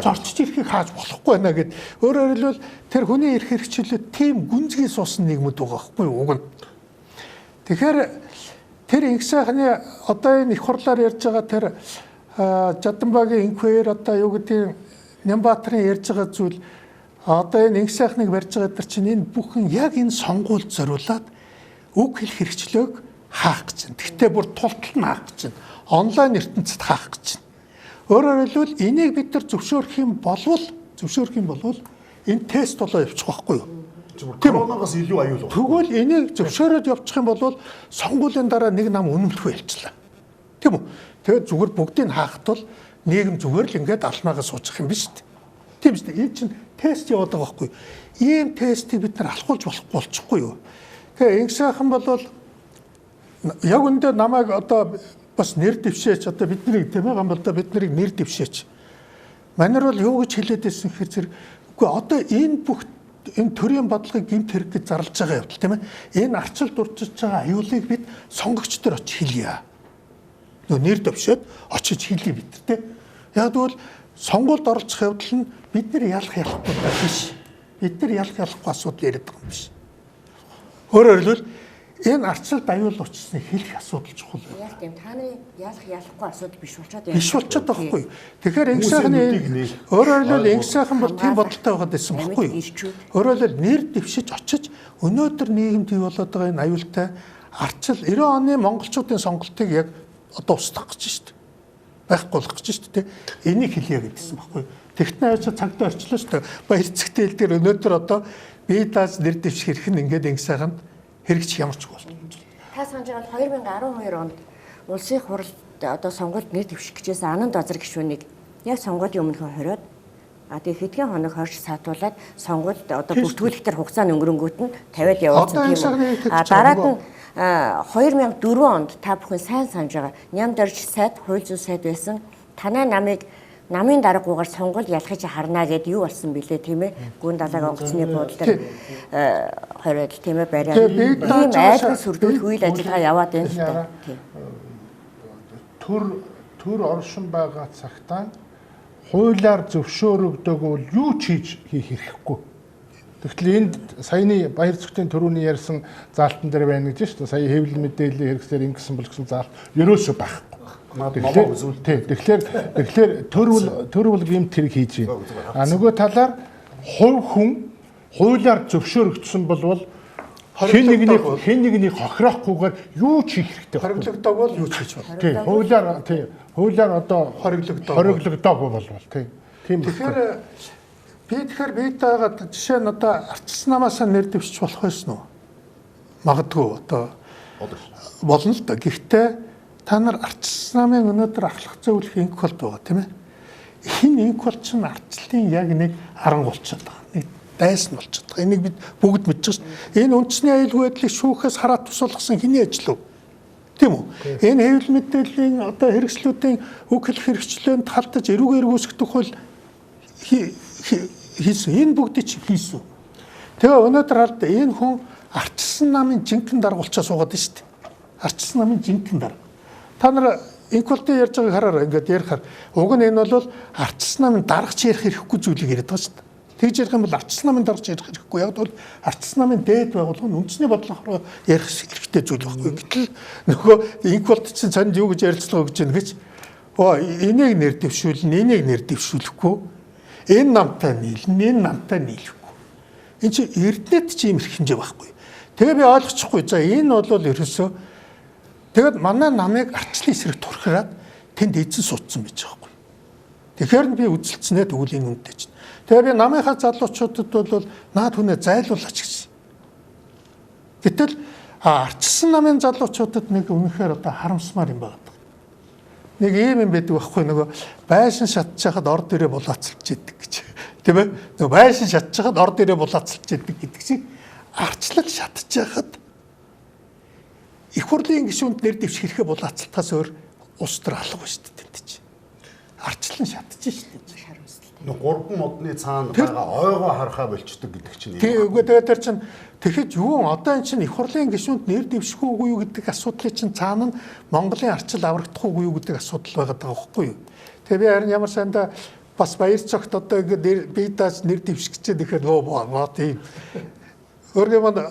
зорчих эрхийг хааж болохгүй байна гэд өөрөөр хэлбэл тэр хүний эрх хэрэгчлэлд тийм гүнзгий суусан нийгмүүд байгаа байхгүй юу? Уг нь. Тэгэхээр тэр М.Энхсайхны одоо энэ их хурлаар ярьж байгаа тэр Жаданбагийн инквер одоо юу гэдэг Нямбаатарын ярьж байгаа зүйл одоо энэ М.Энхсайхныг барьж байгаа тэр чинь энэ бүхэн яг энэ сонгуульд зориулаад үг хэл хэрэгчлөөг хаах гэж байна. Гэхдээ бүр тултал нь хаах гэж байна. Онлайн ертөнцид хаах гэж байна. Өөрөөр хэлбэл энийг бид нар зөвшөөрөх юм болвол энэ тест болоо явчих واخгүй юу? Коронавигоос илүү аюул байна. Тэгвэл энийг зөвшөөрөөд явчих юм бол сонгуулийн дараа нэг нам үнэмлэхгүй ялчлаа. Тийм үү? Тэгээд зүгээр бүгдийг хаахт бол нийгэм зүгээр л ингээд алмаагаа суучих юм биш үү? Тийм шүү дээ. Энэ чинь тест яваад байгаа واخгүй юу? Ийм тестийг бид нар алхуулж болохгүй болчихгүй юу? Тэгээ М.Энхсайхан бол яг үндэ намайг одоо бас нэр дэвшээч одоо бидний тийм ээ гамбалда бид нарыг нэр дэвшээч. Манайр бол юу гэж хэлээд байсан гэхээр зэрэг үгүй одоо энэ бүх энэ төрийн бодлогыг гэмт хэрэг гэж зарлж байгаа явдал тийм ээ. Энэ арчилд урчиж байгаа аюулыг бид сонгогчдод очиж хэлье. Нөө нэр дэвшээд очиж хэлье бид тийм. Яг тэгвэл сонгуульд оролцох явдал нь бид нар ялахгүй биш. Бид нар ялахгүй асуудал яриад байгаа юм биш. Өөрөөр хэлбэл энэ арчилд аюул учирсныг хэлэх асуудал чухал байна. Яг тийм та нарын ялахгүй асуудал биш болчиход байна. Биш болчиход байгаа хгүй. Тэгэхээр М.Энхсайхны өөрөөр хэлбэл М.Энхсайхан бол тийм бодолтой байгаад байсан байхгүй юу? Өөрөөр хэлбэл нэр дэвшиж очиж өнөөдөр нийгэмд бий болоод байгаа энэ аюултай арчил 90 оны монголчуудын сонголтыг яг одоо устгах гэж шүү дээ. Байхгүй болох гэж шүү дээ. Энийг хэлье гэдсэн байхгүй юу? Тэгтэн яаж цагдаа орчлоо шүү дээ. Баяр цэгтэл дээр өнөөдөр одоо бие дааж нэр дэвших хэрэг нь ингээд М.Энхсайханд хэрэгч ямар ч болно. Та санаж байгаа 2012 онд улсын хурлд одоо сонгуульд нэр дэвших гэжээс Ананд Базар гишүүнийг яг сонгуулийн өмнөхөн хориод тэгээ хэдхэн хоног хойш саатуулаад сонгуульд одоо бүртгүүлэхтэр хугацааны өнгөрөнгөт нь тавиад явуулсан тийм үү. Дараад нь 2004 онд та бүхэн сайн санаж байгаа ням дорж сайд хууль зүйн сайд байсан танай намын дараагуугаар сонгуул ялахыг харнаа гэд юу болсон бэлээ тийм ээ. Гүн далайг онгоцны буудлын хориод тийм ээ бариад ийм айлгын сүрдүүлэх үйл ажиллагаа яваад байна л да. Төр оршин байгаа цагтаа хуулиар зөвшөөрөгдөг юу ч хийх хэрэггүй. Тэгтэл энд саяны баяр цогтын төрөүний ярьсан заалтан дээр байна гэж шүү дээ. Сая хэвлэл мэдээллийн хэрэгслэр ингэсэн бол гэсэн заалт ерөөсөө байхгүй. Тэгэхээр төрвөл гэмт хэрэг хийж байна. А нөгөө талаар хувь хүн хуулиар зөвшөөрөгдсөн болвол хэн нэгнийг хохироохгүйгээр юу ч хийх хэрэгтэй. Хориглогдоог бол юу ч хийж болно. Хуулиар одоо хориглогдоог болвол тийм. Тэгэхээр бид байгаа жишээ нь одоо арчилсан намаасаа нэр дэвшиж болох байсан уу? Магадгүй одоо болно л да. Гэхдээ та нар арчилсан намын өнөөдөр ахлах зөвлөх инк болд байгаа тийм ээ. Энэ инк бол чинь арчлалын яг нэг арга болчиход байгаа. дайсан болж байгаа. Энийг бид бүгд мэдж байгаа шүү дээ. Энэ үндэсний аюулгүй байдлыг шүүхээс хараад тусалгасан хэний ажил вэ? Тийм үү? Энэ хэвлэл мэдээллийн одоо хэрэгслүүдийн үг хэлэх хэрэгчлээнд халтаж эрүүгээр үүсгэх хөл хийсэн. Энэ бүгдийг чи хийсэн. Тэгээ өнөөдөр хараад энэ хүн арчилсан намын жинхэнэ даргуулчаа суугаад байна шүү дээ. Арчилсан намын жинхэнэ дарга. Та нар инкултын ярьж байгааг хараараа ингээд ярихаар уг нь энэ бол арчилсан намын даргач ярих хэрэггүй зүйлийг яриад байгаа шүү дээ. Тэгж ярих юм бол арчилсан намын даргач ярих хэрэггүй. Яг бол арчилсан намын дээд байгууллага нь үндэсний бодлогоор ярих хэрэгтэй зүйл байхгүй. Гэтэл нөгөө инкулт чинь цаанд юу гэж ярилцлага өгч яах гэж энийг нэр дэвшүүлнэ, энийг нэр дэвшүүлэхгүй. Энэ намтай нийлнэ, энэ намтай нийлэхгүй. Энэ чи эрдэнэт чи юм их хэмжээ байхгүй. Тэгээ би ойлгочихгүй. За энэ бол ерөөсөө тэгээд манай намыг арчлын эсрэг турхираад тэнд эзэн суудсан байж байгаа байхгүй. Тэгэхээр би үзэлцснээ тэгвэл энэ үнэтэй чинь. Тэгээ би намынхаа залуучуудад бол наад хүнээ зайлуулаач гэсэн. Гэтэл арчилсан намын залуучуудад нэг үнэхээр одоо харамсмаар юм байна. Нэг ийм юм байдаг байхгүй нөгөө байшин шатчихад ор дээрээ булаацалж идэг гэж. Тийм ээ? Нөгөө байшин шатчихад ор дээрээ булаацалж идэг гэдэг чинь арчлал шатчихад их хурлын гишүүнд нэр дэвших хэрэгэ булаацалтаас өөр улс төр алга шүү дээ тэнд чинь. Арчлан шатчих шүү дээ. Нэг гурван модны цаана байгаа ойгоо харахаа болчдөг гэдэг чинь. Тийм үгүй тэгээд тэр чинь тэгэхэд юу одоо эн чинь их хурлын гишүүнд нэр дэвших үгүй юу гэдэг асуудлыг чинь цаана нь Монголын арчил аврагдах үгүй юу гэдэг асуудал байгаа даа байхгүй юу. Тэгээ би харин ямар санда бас баяр цогт одоо ингээд би дааж нэр дэвшигчээд ихээр нөө тийм өөргөө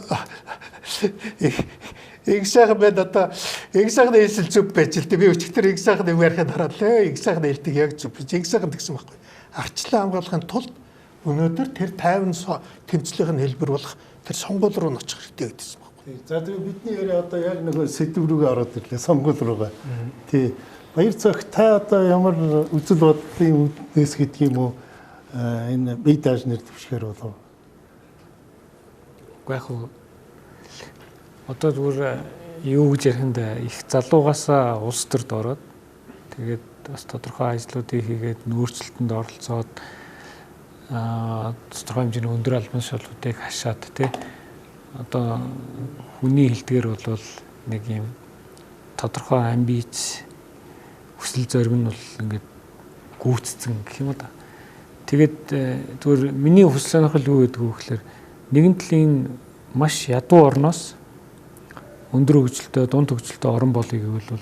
Игсайхан байд одоо игсайхан хэлсэл зүв байж л дээ. Би өчигдөр игсайхан юм ярихад хараад лээ. Игсайхан хэлдэг яг зүв биш. Игсайхан гэсэн байхгүй. Арчлаа хамгаалахын тулд өнөөдөр тэр 50 тэмцлийн хэлбэр болох тэр сонгууль руу ночих хэрэгтэй гэдсэн байхгүй. За тэгээ бидний яриа одоо яг нөгөө сэдэв рүүгээ ороод ирлээ. Сонгууль руугаа. Тий. Баяр цогт та одоо ямар үзэл бодлын үднэс гэдэг юм уу энэ бие дааж нэр дэвшгээр болов. Гэхдээ одоо зүгээр юу гэж яринд их залуугасаа улс төрд ороод тэгээд бас тодорхой ажлуудыг хийгээд нөөцлөлтөнд оролцоод тодорхой хэмжээний өндөр албан шалгуудыг хашаад тий одоо хүний хэлдгээр бол нэг юм тодорхой амбиц хүсэл зориг нь бол ингээд гүйцэцэн гэх юм да. Тэгээд зүгээр миний хүсэл сонирхол юу гэдэг вэ гэхээр нэгэн талын маш ядуу орноос өндөр хөгжилтэй, дунд хөгжилтэй орон болыг гэвэл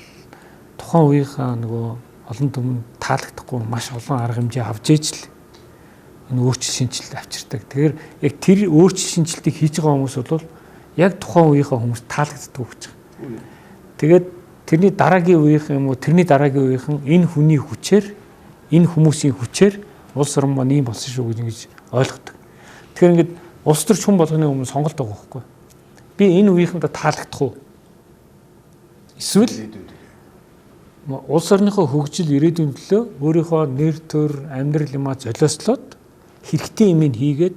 тухайн үеийнхаа нөгөө олон түмэн таалагдахгүй маш олон арга хэмжээ авч ижил энэ өөрчлөлт шинжилэлт авчирдаг. Тэгэхээр яг тэр өөрчлөлт шинжилтийг хийж байгаа хүмүүс бол яг тухайн үеийнхаа хүмүүс таалагддаг гэж байна. Тэгээд тэрний дараагийн үеийнх юм уу, тэрний дараагийн үеийнхэн энэ хүний хүчээр, энэ хүмүүсийн хүчээр улс орн маань ийм болсон шүү гэж ойлгодог. Тэгэхээр ингээд улс төрч хүн болгоны өмнө сонголт байгаа байхгүй. Би энэ үеийнхэндээ таалагдах уу? Эсвэл улс орныхоо хөгжил ирээдүйн төлөө өөрийнхөө нэр төр амьдрал юмаа золиослоод хэрэгтэй юм хийгээд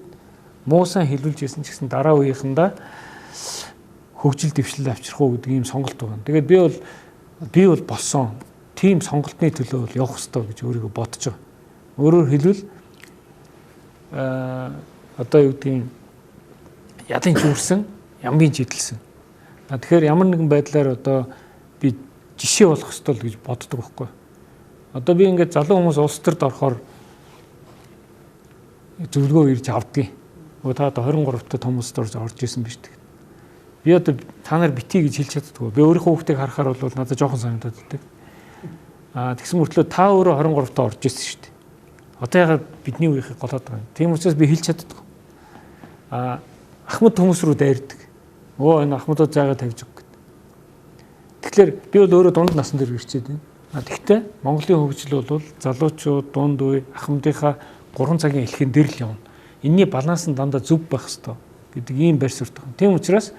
муусан хэлүүлж ирсэн ч гэсэн дараа үеийнхэндээ хөгжил дэвшлэл авчрах уу гэдэг ийм сонголт байгаа. Тэгээд би бол болсон тийм сонголтны төлөө бол явах хэрэгтэй гэж өөрийгөө бодож байгаа. Өөрөөр хэлбэл одоо юу гэдгийг ядын чүрсэн ямгийн чидэлсэн. Тэгэхээр ямар нэгэн байдлаар одоо би жишээ болох ёстой л гэж боддог байхгүй. Одоо би ингээд залуу хүмүүс улс төрд орохоор зөвлөгөө ирж авдгийг. Та одоо 23 та том улс төрд орж исэн биз дээ. Би одоо та нар битгий гэж хэлж чаддаггүй. Би өөрийнхөө хүүхдийг харахаар бол надад жоохон санагдаад байдаг. Тэгсэн мөртлөө та өөрөө 23 та орж исэн шүү дээ. Одоо ягаад бидний үеийнхээ голоод байгаа юм. Тийм учраас би хэлж чаддаггүй. Ахмад хүмүүс рүү дайрдаг. Энэ ахмадууд заагаа тавьж өг. Тэгэхээр би бол өөрөө дунд насн дээр ирчээд байна. Тэгтээ Монголын хөгжил бол залуучууд дунд үе ахмадынхаа 3 цагийн элхэн дээр л явна. Энийний баланс нь дандаа зөв байх ёстой гэдэг ийм байр суурь тань. Тийм учраас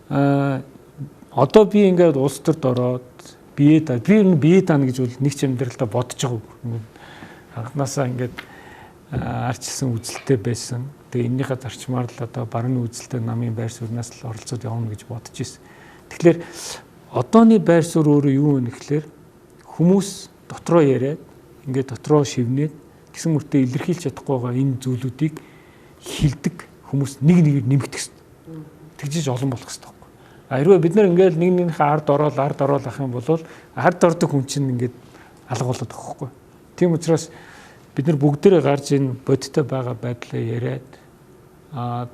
одоо би ингээд улс төрд ороод бие даана гэж бол нэг ч амьдралдаа бодож байгаа. Анхнаасаа ингээд арчилсан үзэлтэй байсан. Тэгээ эннийхээ зарчмаар л одоо баруун үзэлтэй намын байр сууриас л оролцоод явна гэж бодож ирсэн. Тэгэхээр одооны байр суурь өөрөө юу вэ гэхээр хүмүүс дотроо яриад ингээд дотроо шивнээд гэсэн мөртөө илэрхийлж чадахгүй байгаа энэ зүйлүүдийг хилдэг хүмүүс нэг нэмэгдэх хэрэгтэй. Тэгжиж олон болох хэрэгтэй байхгүй. Хэрвээ бид нар ингээл нэгнийхээ ард ороод ах юм бол ард ордог хүн чинь ингээд алга болоод өгөхгүй. Тийм учраас бид нар бүгдээрээ гарч ийн бодиттой байгаа байдлаа яриад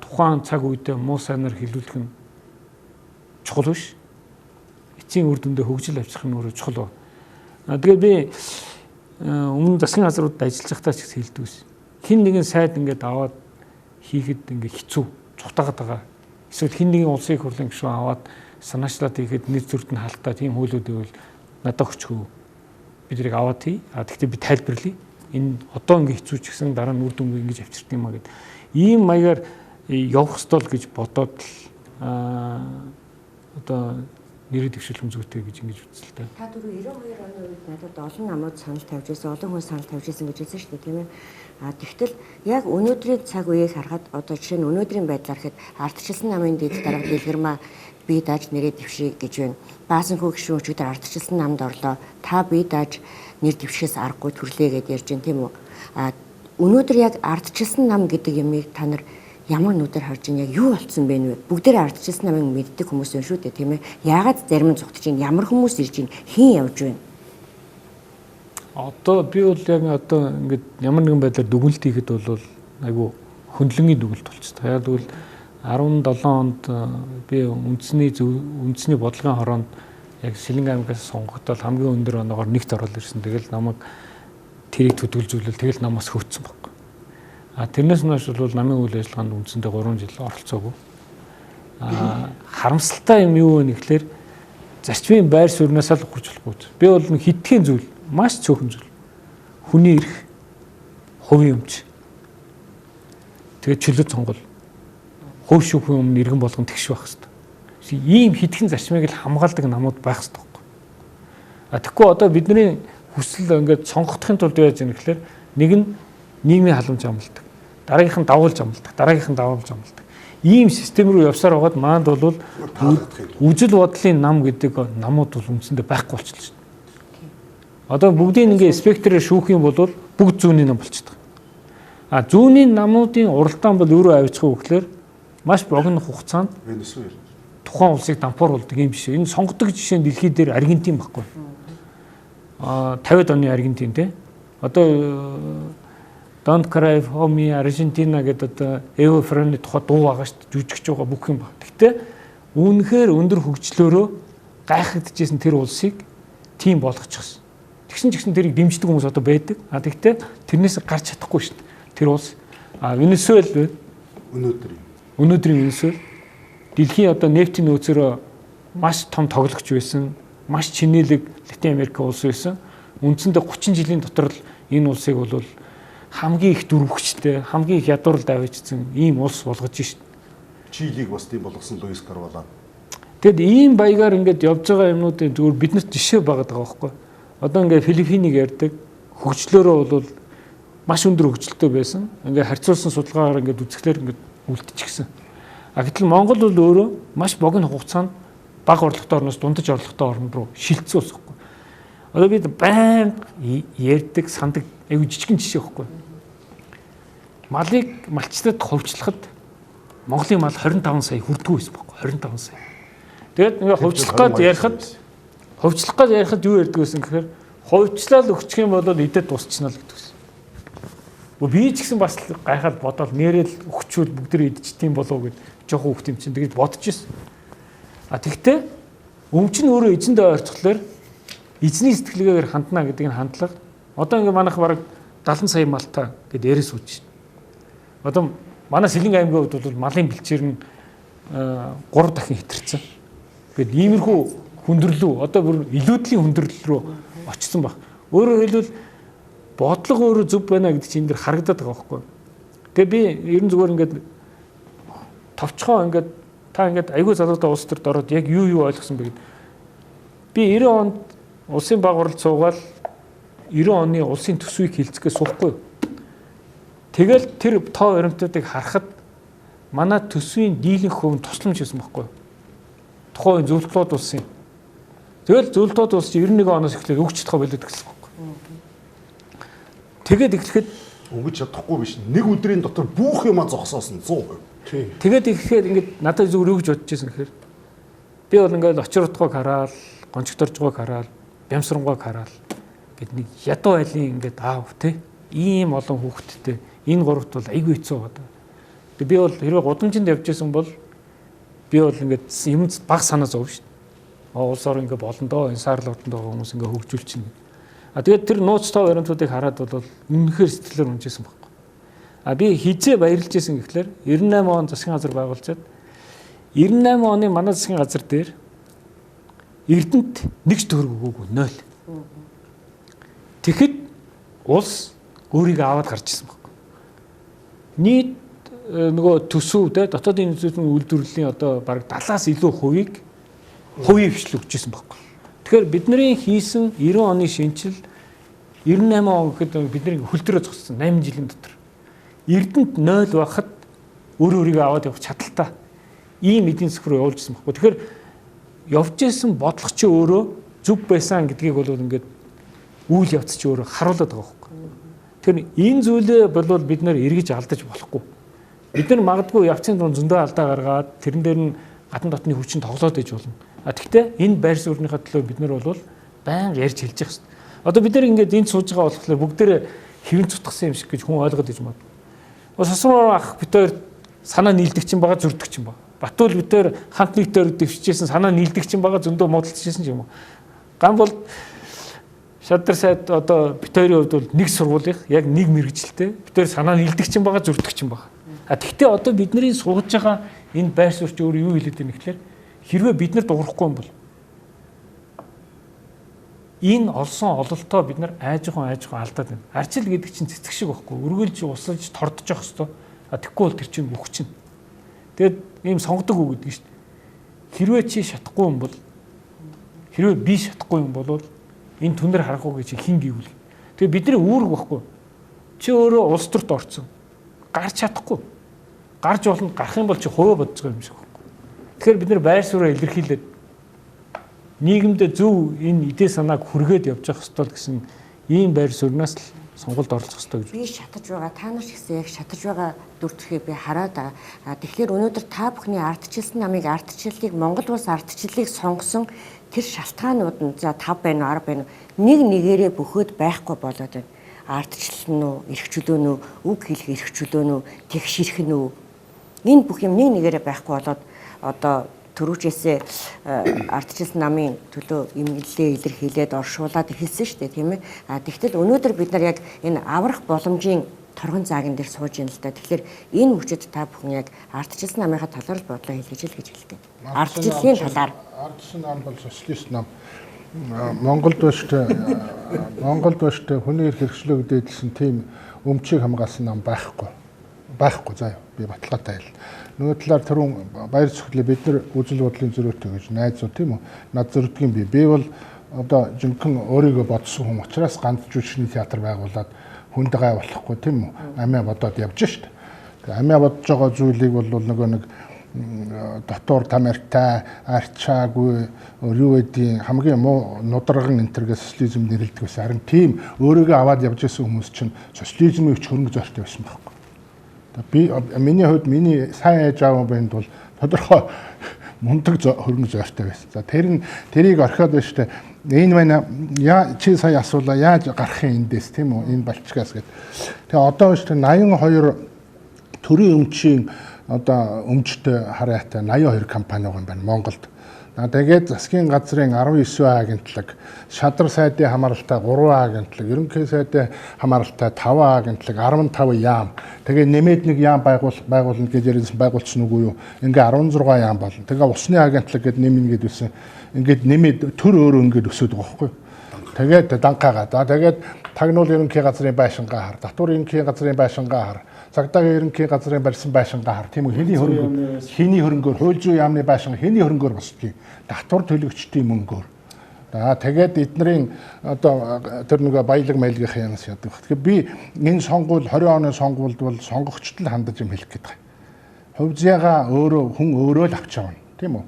тухайн цаг үедээ муу сайнаар хэлүүлэх нь чухал биш. Эцсийн үр дүндээ хөгжил авчрах нь өөрөө чухал. Тэгээд би өмнө засгийн газруудад ажиллаж байхдаа ч хэлдэг ус. Хин нэгэн сайд ингээд аваад хийхэд ингээд хэцүү цутаагаад байгаа. Эсвэл хин нэгэн улсын их хурлын гишүүн аваад санаачлаад хийхэд нийт зүрд нь халтаа тийм хуулиуд ивэл надад өчгөө бид тэрийг аваад хий. Тэгэхдээ би тайлбарлая. Энэ одоо ингээд хэцүү ч гэсэн дараа нь үр дүнгээ ингэж авчирт юм а гэд. Ийм маягаар явах ёстой л гэж бодоод одоо нэрээ дэвшилхэн зүйтэй гэж ингэж үзэлтэй. Та түрүү 92 оны үед надад олон намууд санал тавьж байсан, олон хүн санал тавьж байсан гэж хэлсэн шүү дээ, тийм ээ. Тэгтэл яг өнөөдрийн цаг үеийг харахад одоо жишээ нь өнөөдрийн байдлаар хэд ардчилсан намын дэд дарга дэлгэрмаа бие дааж нэрээ дэвшээ гэж байна. Баасан хөө гишүүн өчигдөр ардчилсан намд орлоо. Та бие дааж нэр дэвшээс аргагүй төрлөө гэдээ ярьж байна, тийм үү? Өнөөдөр яг ардчилсан нам гэдэг ямыг та нар ямар нүдээр харж ин яг юу болцсон бэ нэ? Бүгдээрээ ардчилсан намыг мэддэг хүмүүс байна шүү дээ, тийм ээ. Яагаад зарим нь зугтаж ин ямар хүмүүс ирж ин хэн явж байна? Одоо би бол яг одоо ингээд ямар нэгэн байдлаар дүгнэлт хийхэд бол айгу хөндлөнгийн дүгнэлт болчихсон. Яг тэгвэл 17 онд би үндэсний бодлогын хороонд яг Сэлэнг аймгаас сонгогдоод хамгийн өндөр оноогоор нэгт ороод ирсэн. Тэгэл намайг тэрийг төдөлжүүлэл тэгэл намаас хөөцсөн баг. Тэрнээс нааш бол намын үйл ажиллагаанд үндсэндээ 3 жил оролцоогүй. Харамсалтай юм юу вэ гэхээр зарчмын байр суурьнаас л ухарч болохгүй. Би бол нэг хитгэн зүйл, маш цөөхөн зүйл. Хүний эрх, хувийн өмч. Тэгээд чөлөө сонгол. Хувь шүүхийн өмнө иргэн болгон тэгш байх хэрэгтэй. Ийм хитгэн зарчмыг л хамгаалдаг намууд байх хэрэгтэй байхгүй. Тэгэхгүй одоо бидний хүсэл ингээд сонгогдохын тулд яаж юм гэхээр нэг нь нийгмийн халамж амлдаг. Дараагийнх нь давуулж амлдаг. Дараагийнх нь давуулж амлдаг. Ийм систем рүү явсаар байгаад маанд бол үжил бодлын нам гэдэг намууд бол үндсэндээ байхгүй болчихлоо шүү дээ. Одоо бүгдийг ингээд спектрээр шүүх юм бол бүгд зүүнний нам болчихдог. Зүүнний намуудын уралдаан бол өөрөө авчихгүй гэхээр маш богино хугацаанд тухайн улсыг дампууруулдаг юм биш. Энэ сонгодог жишээ нь дэлхий дээр Аргентин баггүй. 50-ад оны Аргентин тий. Одоо Don't cry for me Argentina гэдэг одоо Эво Франы тухай дуу байгаа шүү дээ. Жүжигч байгаа бүх юм баг. Гэхдээ үнэхээр өндөр хөгжлөөрөө гайхагдчихсэн тэр улсыг тийм болгочихсон. Тэгсэн ч гэсэн тэрийг дэмждэг хүмүүс одоо байдаг. Тэгтээ тэрнээс гарч чадахгүй шүү дээ. Тэр улс Венесуэл өнөөдрийн Венесуэл дэлхийн одоо нефтийн нөөцөөр маш том тоглогч байсан. Маш чинэлэг Латин Америк улс байсан. Үндсэндээ 30 жилийн дотор л энэ улсыг бол хамгийн их дөрвөгчтэй, хамгийн их ядуурл давжсан ийм улс болгож шít. Чилийг бас тийм болгосон Луис Карвала. Тэгэд ийм баягаар ингээд явж байгаа юмнуудын зүгээр биднэрт жишээ багаад байгаа байхгүй. Одоо ингээд Филиппинийг ярьдаг хөгжлөөрөө бол маш өндөр хөгжилтэй байсан. Ингээд харьцуулсан судалгаагаар ингээд үзэхлээр ингээд үлдчихсэн. Гэтэл Монгол бол өөрөө маш богино хугацаанд бага орлоготой орноос дундаж орлоготой орн руу шилжсэн улс байхгүй. Одоо бид байнга ярьдаг, сандаг аюу жижигэн жишээ байхгүй. Малыг малчтад хувьчлахад Монголын мал 25 сая хүрдэггүй байсан байхгүй. 25 сая. Тэгээд ингээ хувьчлах гэж ярихад юу ярьдаг байсан гэхээр хувьчлал өгчих юм бол идэд тусчна л гэдэг байсан. Би ч гэсэн бас гайхаад бодоод нэрэл өгчүүл бүгдээ идчихтiin болов гэд жоохон хөвгт юм чинь тэгж бодож ирсэн. Тэгтээ өмч нь өөрөө эзэндээ ойрцохлоор эзний сэтгэлгээгээр хандна гэдэг энэ хандлага одоо ингээ манайх бараг 70 сая малтай гэд яриа сууж байна. Одоо манай Сэлэнг аймгийн хувьд бол малын бэлчээр нь 3 дахин хэтэрсэн. Гэт иймэрхүү хүндрэлүү одоо бүр илүүдлийн хүндрэл рүү очсон баг. Өөрөөр хэлбэл бодлого өөрөө зөв байна гэдэг чинь энэ дэр харагдаад байгаа байхгүй. Тэгээ би ерэн зүгээр ингээд товчхоо ингээд та ингээд айгүй залуутай улс төрд ороод яг юу ойлгосон бэ гэд. Би 90 онд улсын баг уралд суугаад 90 оны улсын төсвийг хилцгээс суухгүй. Тэгэл тэр тоо баримтуудыг харахад манай төсвийн дийлэнх хувь тусламж хийсэн байхгүй. Тухайн зөвлөлтүүд улсын. Тэгэл зөвлөлтүүд улс 91 оноос эхлээд өгч чадах байлаа гэсэн байхгүй. Тэгээд эхлэхэд өгөж чадахгүй биш. Нэг өдрийн дотор бүх юмаа зогсоосон 100%. Тэгээд ихээр ингээд надад зүгээр өгж бодож байсан гэхээр би бол ингээд очир утгааг хараад, гончгдорж байгааг хараад, бямсрангуйг хараад гэд нэг ядуу айлын ингээд аав те ийм олон хүүхэдтэй энэ гуравт бол айгүй хэцүү байгаа. Тэгээд би бол хэрвээ гудамжинд явж байсан бол би бол ингээд юм баг санаа зовж шин. Улс орон ингээд болондоо энэ саарл ордонд байгаа хүмүүс ингээд хөгжүүлчихнэ. Тэгээд тэр нууц тоо баримтуудыг хараад бол үнэхээр сэтгэлээр унжсэн байхгүй. Би хизээ баярлж исэн гэхлээр 98 он засгийн газар байгуулжаад 98 оны манай засгийн газар дээр Эрдэнэт нэг ч төгрөг өгөөгүй 0. Тэгэхэд улс өөрийгөө аваад гарч ирсэн байхгүй. Нийт нөгөө төсөв те дотоодын нийтийн үйлдвэрлэлийн одоо бараг 70-аас илүү хувийг хувийн хвшил өгчээсэн байхгүй. Тэгэхээр бидний хийсэн 90 оны шинжил 98 он гэхэд бидний хөлдрөө зогссон 8 жилийн дотор. Эрдэнэт 0 байхад өөрийгөө аваад явах чадaltaа ийм эдийн засаг руу явуулжсэн байхгүй. Тэгэхээр явж исэн бодлого чи өөрөө зүг байсан гэдгийг бол ингээд үйл явц чи өөрөө харуулдаг байгаа байхгүй. Тэгэхээр энэ зүйлээ бол бид нэр эргэж алдаж болохгүй. Бид нар магадгүй явцын дунд зөндөө алдаа гаргаад тэрэн дээр нь гадна дотны хүчин тоглоод иж болно. Тэгэхдээ энэ байр суурьныхаа төлөө бид нар бол байнга ярьж хэлж явах хэрэгтэй. Одоо бид нар ингээд энд сууж байгаа болохоор бүгдээрээ хэвэн цутгсан юм шиг гэж хүн ойлгоод иж маа. Сосроо ах бид хоёр санаа нийлдэг чинь байгаа зүрдэг чинь байгаа. Батуул бид хоёр хамт нэг дээр дэвшижсэн санаа нийлдэг чинь байгаа зөндөө модалцчихсэн юм уу. Ган бол шадар сайд одоо бид хоёрын хувьд бол нэг сургуулийн яг нэг мэрэгжилтэй бид хоёр санаа нийлдэг чинь байгаа зүрдэг чинь байгаа. Тэгэхдээ одоо бидний сууж байгаа энэ байр суурь чи өөр юу хэлээд байна гэхээр хэрвээ бид нар дуурахгүй юм бол энэ олсон ололтоо бид нар айжхан алдаад байна. Арчил гэдэг чинь цэцэг шиг байхгүй. Үргэлж усалж тордож явах хэвээр. Тэгэхгүй бол тэр чинь бүх чинь. Тэгэд ийм сонгодог үг гэдэг шүү дээ. Хэрвээ чи шатахгүй юм бол хэрвээ би шатахгүй юм бол энэ түнээр харахгүй гэж хин гэвэл. Тэгээ бидний үүрэг байхгүй. Чи өөрөө улс төрт орцсон. Гарч чадахгүй. Гарч болно гарах юм бол чи хуваа бодож байгаа юм шиг байхгүй. Тэгэхээр бид нар байр сууриа илэрхийлээд нийгэмдээ зөв энэ идэ санааг хүргээд явж явах ёстой гэсэн ийм байр сууриас л сонгуульд оролцох ёстой гэж. Би шатаж байгаа та нар шигсэн яг шатаж байгаа дүр төрхийг би хараад тэгэхээр өнөөдөр та бүхний ардчилсан намыг ардчлалыг Монгол улс ардчлалыг сонгосон тэр шалтгаанууд нь за 5 байна уу 10 байна уу нэг нэгээрээ бөхөөд байхгүй болоод байна. Ардчлал нь үү, эрх чөлөө нь үү, үг хэлэх эрх чөлөө нь үү, тэгш ирэх нь үү. Энэ бүх юм нэг нэгээрээ байхгүй болоод одоо төрүүчээсээ ардчилсан намын төлөө имгэлээ илэрхийлээд оршуулад хэлсэн шүү дээ тийм ээ. Тэгтэл өнөөдөр бид нар яг энэ аврах боломжийн торгон заагийн дээр сууж ийн л да. Тэгэхээр энэ хүчит та бүхэн яг ардчилсан намынхаа талаар л бодлоо хэлгэж л гэж хэлдэг. Ардчилсан талаар. Ардчилсан нам бол социалист нам. Монголд баштай хүний эрх хэрэгчлөө гэдээдсэн тийм өмчийг хамгаалсан нам байхгүй. Байхгүй заа юу. Би баталгаатай хэл. Нөгөө талаар түрүүн баяр зүхлээ бид нар үзэл бодлын зөрүүтэй гэж найзуу тийм үү. Над зөрдгийн би бол одоо жинхэнэ өөрийгөө бодсон хүн учраас ганц жүжигчний театр байгуулад хүнд гай болохгүй тийм үү. Амиа бодоод явж штт. Тэгээ амиа бодож байгаа зүйлийг бол нөгөө нэг дотор тамиртай арчаагүй юу гэдгийг хамгийн муу нудраган энтергээ социализм нэрлэдэг байсан. Харин тийм өөрийгөө аваад явж исэн хүмүүс чинь социализмын өч хөрөнгө зортой байсан байхгүй. Би миний хувьд миний сайн ээж аав бинд бол тодорхой мундаг хөрөнгө зортой байсан. За тэрийг орхиод байна штэ. Энэ байна чи сая асуулаа яаж гарах юм эндээс тийм үү энэ балчгаас гэд. Тэгээ одоо штэ 82 төрийн өмчийн одоо өмчтэй хараатай 82 компани байгаа юм байна Монголд. Тэгээд засгийн газрын 19 агентлаг, шадар сайдын хамааралтай 3 агентлаг, ерөнхий сайдын хамааралтай 5 агентлаг, 15 яам. Тэгээд нэмээд нэг яам байгуулна гэж ярьсан байгуулсан үгүй юу? Ингээ 16 яам болно. Тэгээд усны агентлаг гэд нэмнэ гэд үсэн. Ингээд нэмээд төр өөрөө ингээд өсөд байгаа байхгүй юу? Тэгээд данкаагаа. Тэгээд тагнуул ерөнхий газрын байшингаа хар, татвар ерөнхий газрын байшингаа хар. Цагдаагийн ерөнхий газрын барьсан байшингаа хар. Тийм үү? Хэний хөрөнгөөр хууль зүйн яамны байшин хэний хөрөнгөөр босдгийг татвар төлөгчдийн мөнгөөр. Тэгээд эднэрийн одоо тэр нэг баялаг маялгын янз яадаг. Тэгэхээр би энэ сонгууль 20 оны сонгуульд бол сонгогчд л хандаж юм хэлэх гээд байгаа. Хувьзяга хүн өөрөө л авч явна. тийм үү?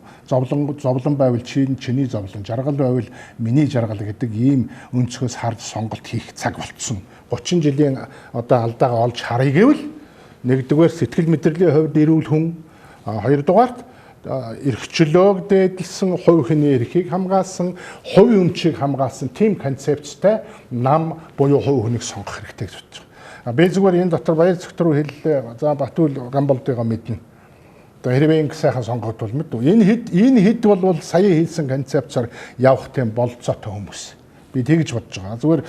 Зовлон байвал чиний зовлон, жаргал байвал миний жаргал гэдэг ийм өнцгөөс харж сонголт хийх цаг болцсон. 30 жилийн одоо алдаагаа олж харъя гэвэл нэгдүгээр сэтгэл мэдрэлийн хувьд эрүүл хүн, хоёрдугаарт эрхчлөөг дээдлсэн, хувь хүний эрхийг хамгаалсан, хувь өмчийг хамгаалсан тийм концепттай нам буюу хувь хүнийг сонгох хэрэгтэй гэж бодож байгаа. Би зүгээр энэ дотор баяр зөвтөр хэллээ. За Батүл Гамболдыгаа мэднэ. Хэрвээ М.Энхсайхан сонгогдвол мэдв. Энэ хэд бол сая хэлсэн концепцоор явах тийм болцоотой хүмүүс. Би тэгж бодож байгаа. Зүгээр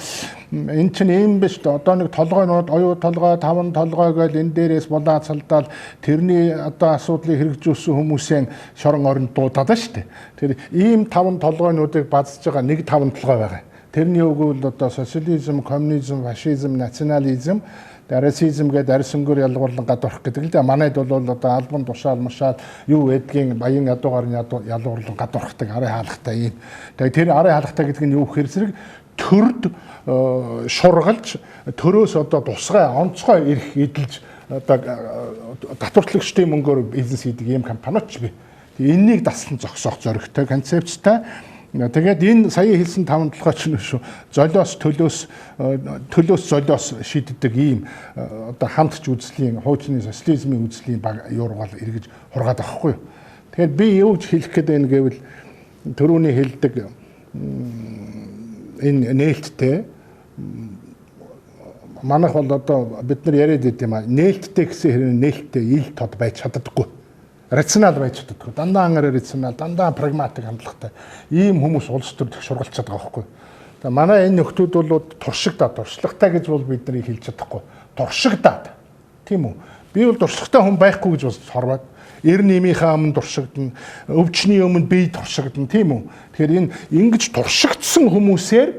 эн чинь юм биш дээ. Одоо нэг толгойнууд, оюу толгой, таван толгой гэл энэ дээрээс булаа цалдаал тэрний одоо асуудлыг хэрэгжүүлсэн хүмүүсийн шорон оронд дуудаад байна шүү дээ. Тэр ийм таван толгойнуудыг базж байгаа нэг таван толгой байгаа. Тэрний үг бол одоо социализм, коммунизм, фашизм, национализм, расизм гэдэг арьс өнгөөр ялгуурлан гадуурх гэдэг л дээ. Манайд бол одоо албан тушаал машаал юу гэдгийг баян ядуугаар ялгуурлан гадуурхдаг арай хаалгатай юм. Тэгээ тэр арай хаалгатай гэдэг нь юу гэхээр зэрэг төрд шургалж төрөөс одоо тусгай онцгой ирэх эдэлж одоо татварлагчдын мөнгөөр бизнес хийдэг ийм компаниуч би. Тэгээ энэнийг даслан зогсоох зоригтой концепттай. Тэгээд энэ сая хэлсэн таван толгой ч шүү. Золиос төлөөс золиос шийддэг ийм одоо хамтч үзлийн хуучны социализмын үзлийн баг юургаал эргэж хургаад авахгүй. Тэгэхээр би юу ч хэлэх гээд байна гэвэл төрөүний хэлдэг энэ нээлттэй манайх бол одоо бид нар яриад байт юм а. Нээлттэй гэсэн хэрэг нээлттэй ил тод байж чаддаггүй. Рационал байж чаддаггүй. Дандаа ангаар рационал, дандаа прагматик хандлагатай. Ийм хүмүүс улс төр шургалчаад байгаа байхгүй. Тэгээ манай энэ нөхдүүд бол туршигдаад, туршлагатай гэж бол бид нарыг хэлж чадахгүй. Туршигдаад. Тийм үү? Би бол туршлагатай хүн байхгүй гэж бас хорвоод 98-ийнхаа өмнө туршигдана, өвчний өмнө би туршигдана, тийм үү? Тэгэхээр энэ ингэж туршигдсан хүмүүсээр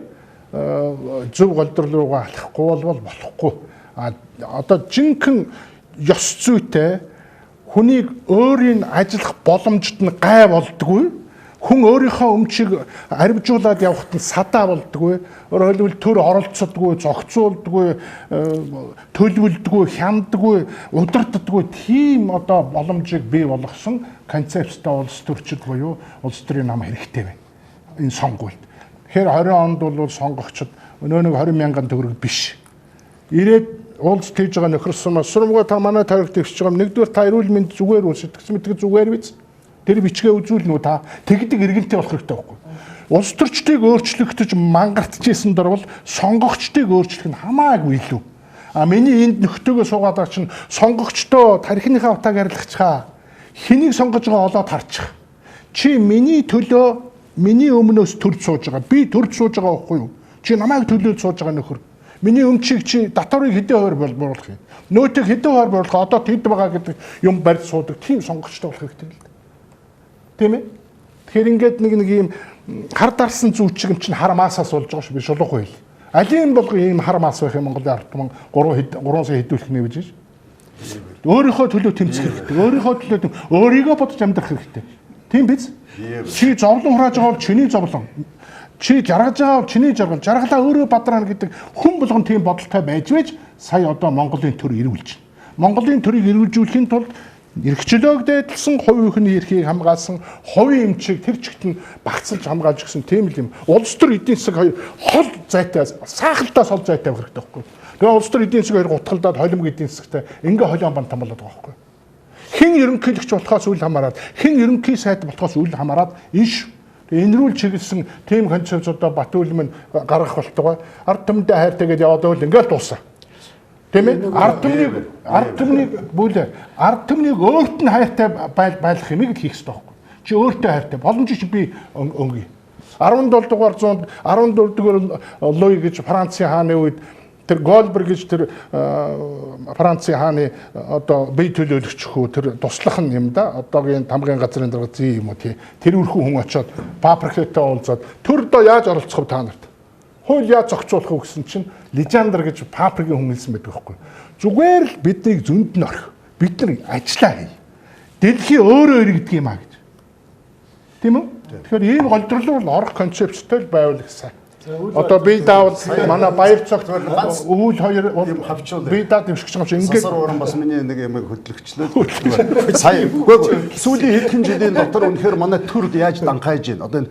зөв голдрол руугаа алахгүй бол болохгүй. Одоо жинхэнэ ёс зүйтэй хүнийг өөрийн ажиллах боломжид нь гай болдгүй, хүн өөрийнхөө өмчийг арвижуулаад явахад нь садаа болдгүй, өөрөөр хэлбэл төр оролцодгүй, зохицуулдгүй, төлөвлөдгүй, хянддаггүй, удирддаггүй тийм одоо боломжийг бий болгосон концепттай улс төрчид буюу улс төрийн нам хэрэгтэй байна. Энэ сонгуульд. Тэгэхээр 20 онд бол сонгогчд өнөө нэг 20 мянган төгрөг биш. Ирээд уулз тийж байгаа нөхөрсөн сурмгаа та манай тарих тэгж байгаа нэгдүгээр та эрүүл мэнд зүгээр үсэтгсэн мэддэг зүгээр биз. Тэр бичгээ үзүүлнэ үү та тэгдэг эргэлтээ болох хэрэгтэй байхгүй. Улс төрчдийг өөрчлөгдөж мангартчихсэн дор бол сонгогчдыг өөрчлөх нь хамаагүй илүү. Миний энд нөхдөөгөө суугаад байгаа чинь сонгогчдоо тарихныхаа утааг арилгачаа. Хэнийг сонгож байгаа олоод харчих. Чи миний төлөө миний өмнөөс төрж сууж байгаа. Би төрж сууж байгаа байхгүй юу? Чи намайг төлөөд сууж байгаа нөхөр. Миний өмчийг чи татварыг хэдэн хувиар буулгах юм. Нөөтийг хэдэн хувиар буулгах одоо тэд байгаа гэдэг юм барьж суудаг тийм сонгогчтой болох хэрэгтэй л дээ. Тийм ээ? Тэгэхээр ингээд нэг ийм хар дарсан зүүчиг юм чинь хар маасаас болж байгаа шүү би шулуухан хэл. Алийн болго ийм хар маас байх юм Монголын ард түмэн 3 сая хэдүүлэх нэ гэж байна. Өөрийнхөө төлөө тэмцэх хэрэгтэй. Өөрийнхөө төлөө өөрийгөө бодож амьдрах хэрэгтэй. Тийм биз? Чи зовлон хурааж байгаа бол чиний зовлон. Чи жаргаж байгаа чиний жаргал, жаргалаа өөрөө бадрана гэдэг хүн болгон тийм бодолтой байж байж сая одоо Монголын төр эрүүлж байна. Монголын төрийг эрүүлжүүлэхийн тулд эрхчлөөг дээдлсэн, хувийн эрхийг хамгаалсан, хувийн эмчийг тэр чигт нь багцлж хамгаалж гисэн тийм л юм. Улс төр эдийн засаг хоёр хол зайтай, саахалтаас хол зайтай байх хэрэгтэй байхгүй. Тэгээ улс төр эдийн засаг хоёр гутгалдаад холимог эдийн засагтай ингээ холион бантан болоод байгаа байхгүй. Хэн ерөнхийлөгч болохоос үл хамааран, хэн ерөнхий сайд болохоос үл хамааран энэ энрүүл чиглэсэн тийм концепцуудаа Батүл минь гаргах болтугай. Ард түмэндээ хайртай гэдээ яваад байвал ингээл дуусаа. Тийм ээ? Ард түмнийг өөрт нь хайртай байлгах юм гээд хийх хэрэгтэй байхгүй. Чи өөртөө хайртай. Боломж чи би өнгөе. 17 дугаар 100-д 14 дугаар Луи гэж Францын хааны үед тэр Голбер гэж тэр Францын хааны одоо бие төлөөлөгч хөө тэр туслах нь юм да. Одоогийн тамгын газрын дарга зүй юм уу тий. Тэр өрхөн хүн очоод паприкетай уулзаад төр доо яаж оролцох вэ та нарт? Хууль яаж зохицуулах вэ гэсэн чинь Лежандр гэж паприкийн хүн хэлсэн байдаг байхгүй. Зүгээр л биднийг зөнд нь орхи. Бид нар ажиллаа хий. Дэлхий өөрөө иргэдэг юм а гэж. Тийм үү? Тэгэхээр ийм голдрол руу орох концепттэй л байвал гэсэн. Одоо би даавал манай баяр цогт өвөл хоёр би даа дэвшигч юм шиг ингээд сасар уран бас миний нэг юм хөдлөгчлөө. Сая сүүлийн хэдхэн жилийн дотор үнэхээр манай төрд яаж данхайж байна. Одоо энэ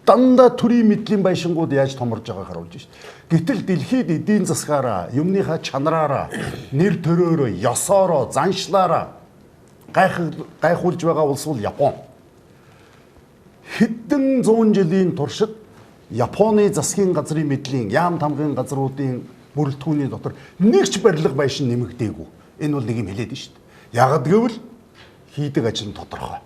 дандаа төрийн мэдлийн байшингууд яаж томорж байгааг харуулж байна. Гэтэл дэлхийд эдийн засгаараа, юмныхаа чанараараа, нэр төрөөрөө, ёсоороо, заншлаараа гайхуулж байгаа улс бол Япон. Хэдэн зуун жилийн туршид Японы засгийн газрын мэдлийн яам тамгын газруудын бүрэлдэхүүний дотор нэг ч барилга байшин нэмэгдээгүй. Энэ бол нэг юм хэлээд шүү дээ. Яг гэвэл хийдэг ажил нь тодорхой.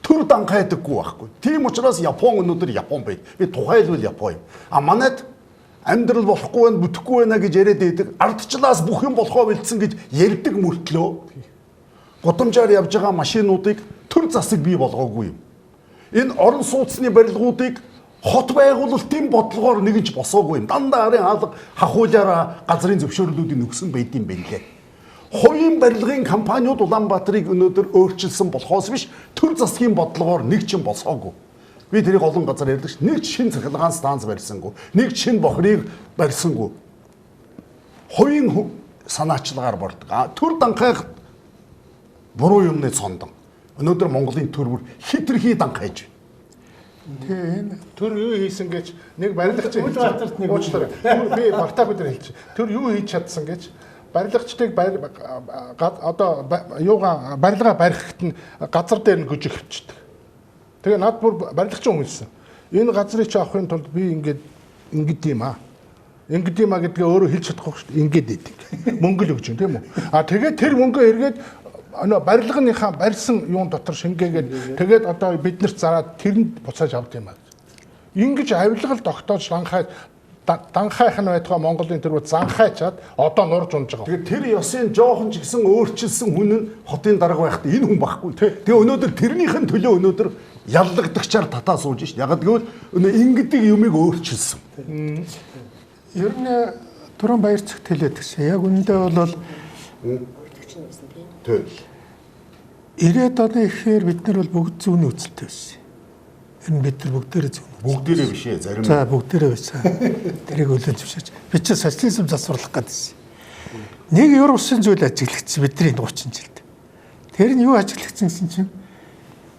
Төр данхайдаггүй байхгүй. Тийм учраас Япон өнөөдөр Япон байд. Би тухайлбал Япон юм. А манайд амьдрал болохгүй байна, бүтэхгүй байна гэж яриад байдаг. Ардчлаас бүх юм болохоо бэлдсэн гэж ярьдаг мөртлөө гудамжаар явж байгаа машинуудыг төр засаг бий болгоогүй юм. Энэ орон сууцны барилгуудыг хот байгуулалтын бодлогоор нэгж босоогүй юм. Дандаа арын хаалга хахуулаараа газрын зөвшөөрлүүдийг өгсөн байд юм байна. Хувийн барилгын компаниуд Улаанбаатарыг өнөөдөр өөрчилсөн болохоос биш төр засгийн бодлогоор нэг ч юм босоогүй. Би тэрийг олон газар ярьдаг ш. Нэг ч шинэ цахилгаан станц барьсангүй. Нэг ч шинэ бохрыг барьсангүй. Хувийн санаачлагаар бордог. Төр данхайх буруу юмны цондон. Өнөөдөр Монголын төр бүр хитрхи данхайж байна. Тэгээ энэ төр юу хийсэн гэж нэг барилгач хэлж нэг уучлаарай. Би багтаа бид хэлж. Төр юу хийж чадсан гэж барилгачдыг одоо юугаа барилгаа барихт нь газар дээр нь гүж хөвчдөг. Тэгээ над бүр барилгач хүмүүсэн. Энэ газрыг чи авахын тулд би ингээд юм аа. Ингээд юм аа гэдгээ өөрөө хэлж чадахгүй шүү дээ. Ингээд идэг. Мөнгө л өгч юм тийм үү? Тэгээд тэр мөнгөө эргээд барилганыхаа барьсан юун дотор шингээгээд тэгээд одоо биднэрт зараад тэрэнд буцааж авд юм аа. Ингэж авилгал тогтоож данхайх нь байтугай Монголын тэр занхайчаад одоо нурж унж байгаа. Тэгээд тэр ёсын жоохон ч гэсэн өөрчилсөн хүн нь хотын дарга байхдаа энэ хүн байхгүй. Тэгээ өнөөдөр тэрнийхэн төлөө өнөөдөр яллагдагчаар татаа сууж шин. Яг гэвэл ингэдэг юмыг өөрчилсөн. Ер нь түрүүн баяр цогт хэлээд гэсэн. Яг үүндээ бол Тэг. 90-ад оны ихээр бид нар бол бүгд зүүнний үзэлтэй байсан. Энэ бид нар бүгдээрээ зүүн. Бүгдээрээ биш ээ, зарим. За бүгдээрээ байсан. Тэрийг өлөө зөвшөөрч. Би чи социализм засварлах гэдсэн. Нэг евро усын зүйл ажиглагдсан бидний 30 жилд. Тэр нь юу ажиглагдсан гэсэн чинь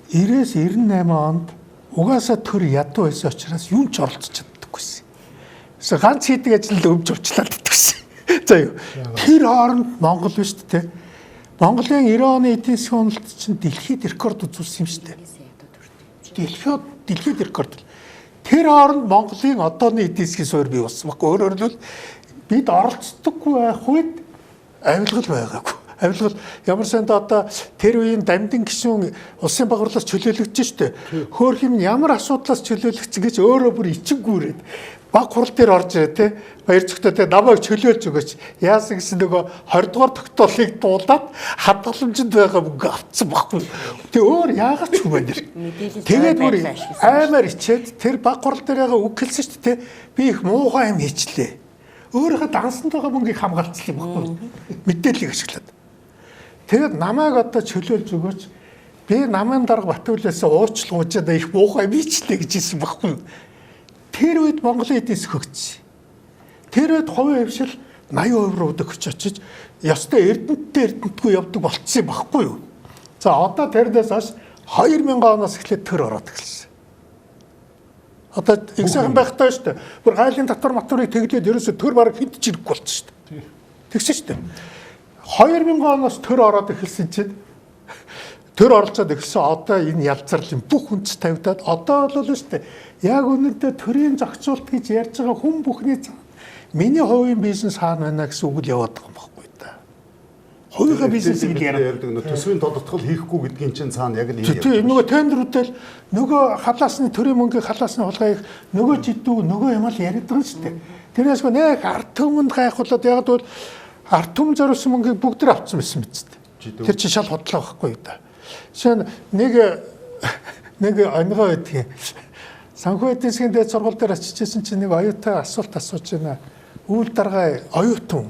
90-с 98 онд угаасаа төр ядуу байсан учраас юм ч оролцож чаддаггүйсэн. Эсвэл ганц хийдэг ажил л өвж уучлаад идэгсэн. За юу. Тэр хооронд Монгол биш үү те? Монголын 90 оны эдийн засгийн уналт чинь дэлхийд рекорд үзүүлсэн юм шүү дээ. Дэлхийд рекорд. Тэр хооронд Монголын одооны эдийн засгийн суурь бий болсон баггүй. Өөрөөр хэлбэл бид оролцдоггүй байх үед авилгал байгаагүй. Авилгал ямар санд одоо тэр үеийн дамдын гишүүн улсын багварлаас чөлөөлөгдөж штэ. Хөөх юм ямар асуудлаас чөлөөлөгч гэж өөрөө бүр ичингүүрээд баг хурал дээр орж ирээ те баяр цогтой намайг чөлөөлж өгөөч. Яасан гэсэн нөгөө 20 дугаар тогтоолыг дуулаад хадгаламжинд байгаа мөнгө авцсан байхгүй. Тэгээ өөр яагаад ч юм байна. Тэгээд бүр аймаар ичээд тэр баг хурал дээр байгаа үг хэлсэн шүү дээ. Би их муухай юм хийчлээ. Өөрийнхөө дансанд байгаа мөнгийг хамгаалцсан юм байхгүй. Мэдээллийг ашиглаад. Тэгээд намайг одоо чөлөөлж өгөөч. Би намын дарга Батүлээс уучлалгуужаад их муухай юм хийчлээ гэж хэлсэн байхгүй. Тэр үед Монголын эдийн засаг хөгжсөн. Тэр үед хувийн хвшил 80% руу өдөгч очиж ёстой эрдэнтгүй явдаг болцсон байхгүй юу? За одоо тэрнээс хойш 2000 оноос эхлээд төр ороод эхэлсэн. Одоо их сайхан байхтай шүү дээ. Бүр гайлын татвар матурыг тэглээд ерөөсө төр бараг хэд ч ирэхгүй болчихсон шүү дээ. Тэгсэн шүү дээ. 2000 оноос төр ороод эхэлсэн чинь төр оролцоод эхэлсэн одоо энэ ялцарлын бүх үндэс тавьдаад одоо бол шүү дээ. Яг үнэндээ төрийн зохицуулт гэж ярьж байгаа хүн бүхний миний хувийн бизнес хаана байна гэсэн үг л яваад байгаа юм байхгүй да. Хувийнхаа бизнесийг ярьдаг нөө төсвийн тодотгол хийхгүй гэдгийн чинь цаана яг л ийм. Тийм нөгөө тендерүүдэл нөгөө халаасны төрийн мөнгийг халаасны хулгайг нөгөө жидүү нөгөө юм л яриад байгаа шүү дээ. Тэрнээс нэг ард түмэнд гайхуулаад яг бол ард түмэн зориулсан мөнгийг бүгд авцсан байсан биз дээ. Тэр чинь шал хотлоо байхгүй да. Жишээ нэг өнгөө байдгийг санхүү эдийн засгийн дээд сургууль дээр очижсэн чинь нэг оюутай асуулт асууж байна. Үйл даргай оюутан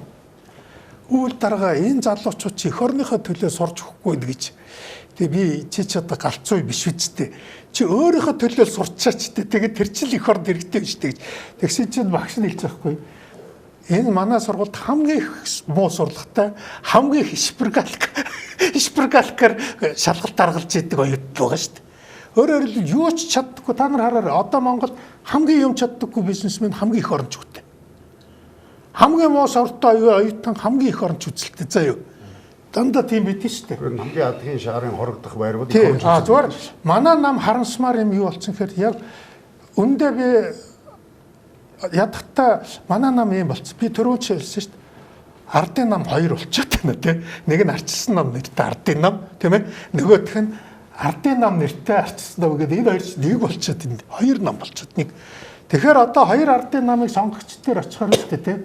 Үүл дарга энэ залуучууд чи эх орныхоо төлөө сурч өгөхгүй гэж. Тэгээ би чи одоо галцуу биш үсттэй. Чи өөрийнхөө төлөө сурчаач тэ. Тэгээд тэр чинь эх орд хэрэгтэй биш гэж. Тэгсэн чинь багш нь хэлж байхгүй. Энэ манай сургуульд хамгийн их муу сурлагатай хамгийн их шпиргалкаар шалгалт даргалж идэг оюутан байгаа шүү дээ. Өөрөөр хэлбэл юу ч чаддаггүй. Та нар хараарай. Одоо Монголд хамгийн юм чаддаггүй бизнесмен хамгийн их орончтой. Хамгийн муу суртаа оюутан хамгийн их оронч үзэлтэй заа юу. Дандаа тийм бид шүү дээ. Хамгийн адгийн шарын хорогдох байрууд зүгээр манай нам харамсмаар юм юу болсон гэхээр яг үндэ би ядахта манай нам юм болцсон. Би түрүүч хэлсэн шүү дээ. Ардын нам 2 болчиход байна тий. Нэг нь арчилсан нам нэртэй ардын нам тийм ээ. Нөгөөх нь ардын нам нэртэй арчилсан нам гэдэг энэ хоёр нэг болчиход энэ 2 нам болчиход нэг. Тэгэхээр одоо 2 ардын намыг сонгогчдоор очихоор шүү дээ тий.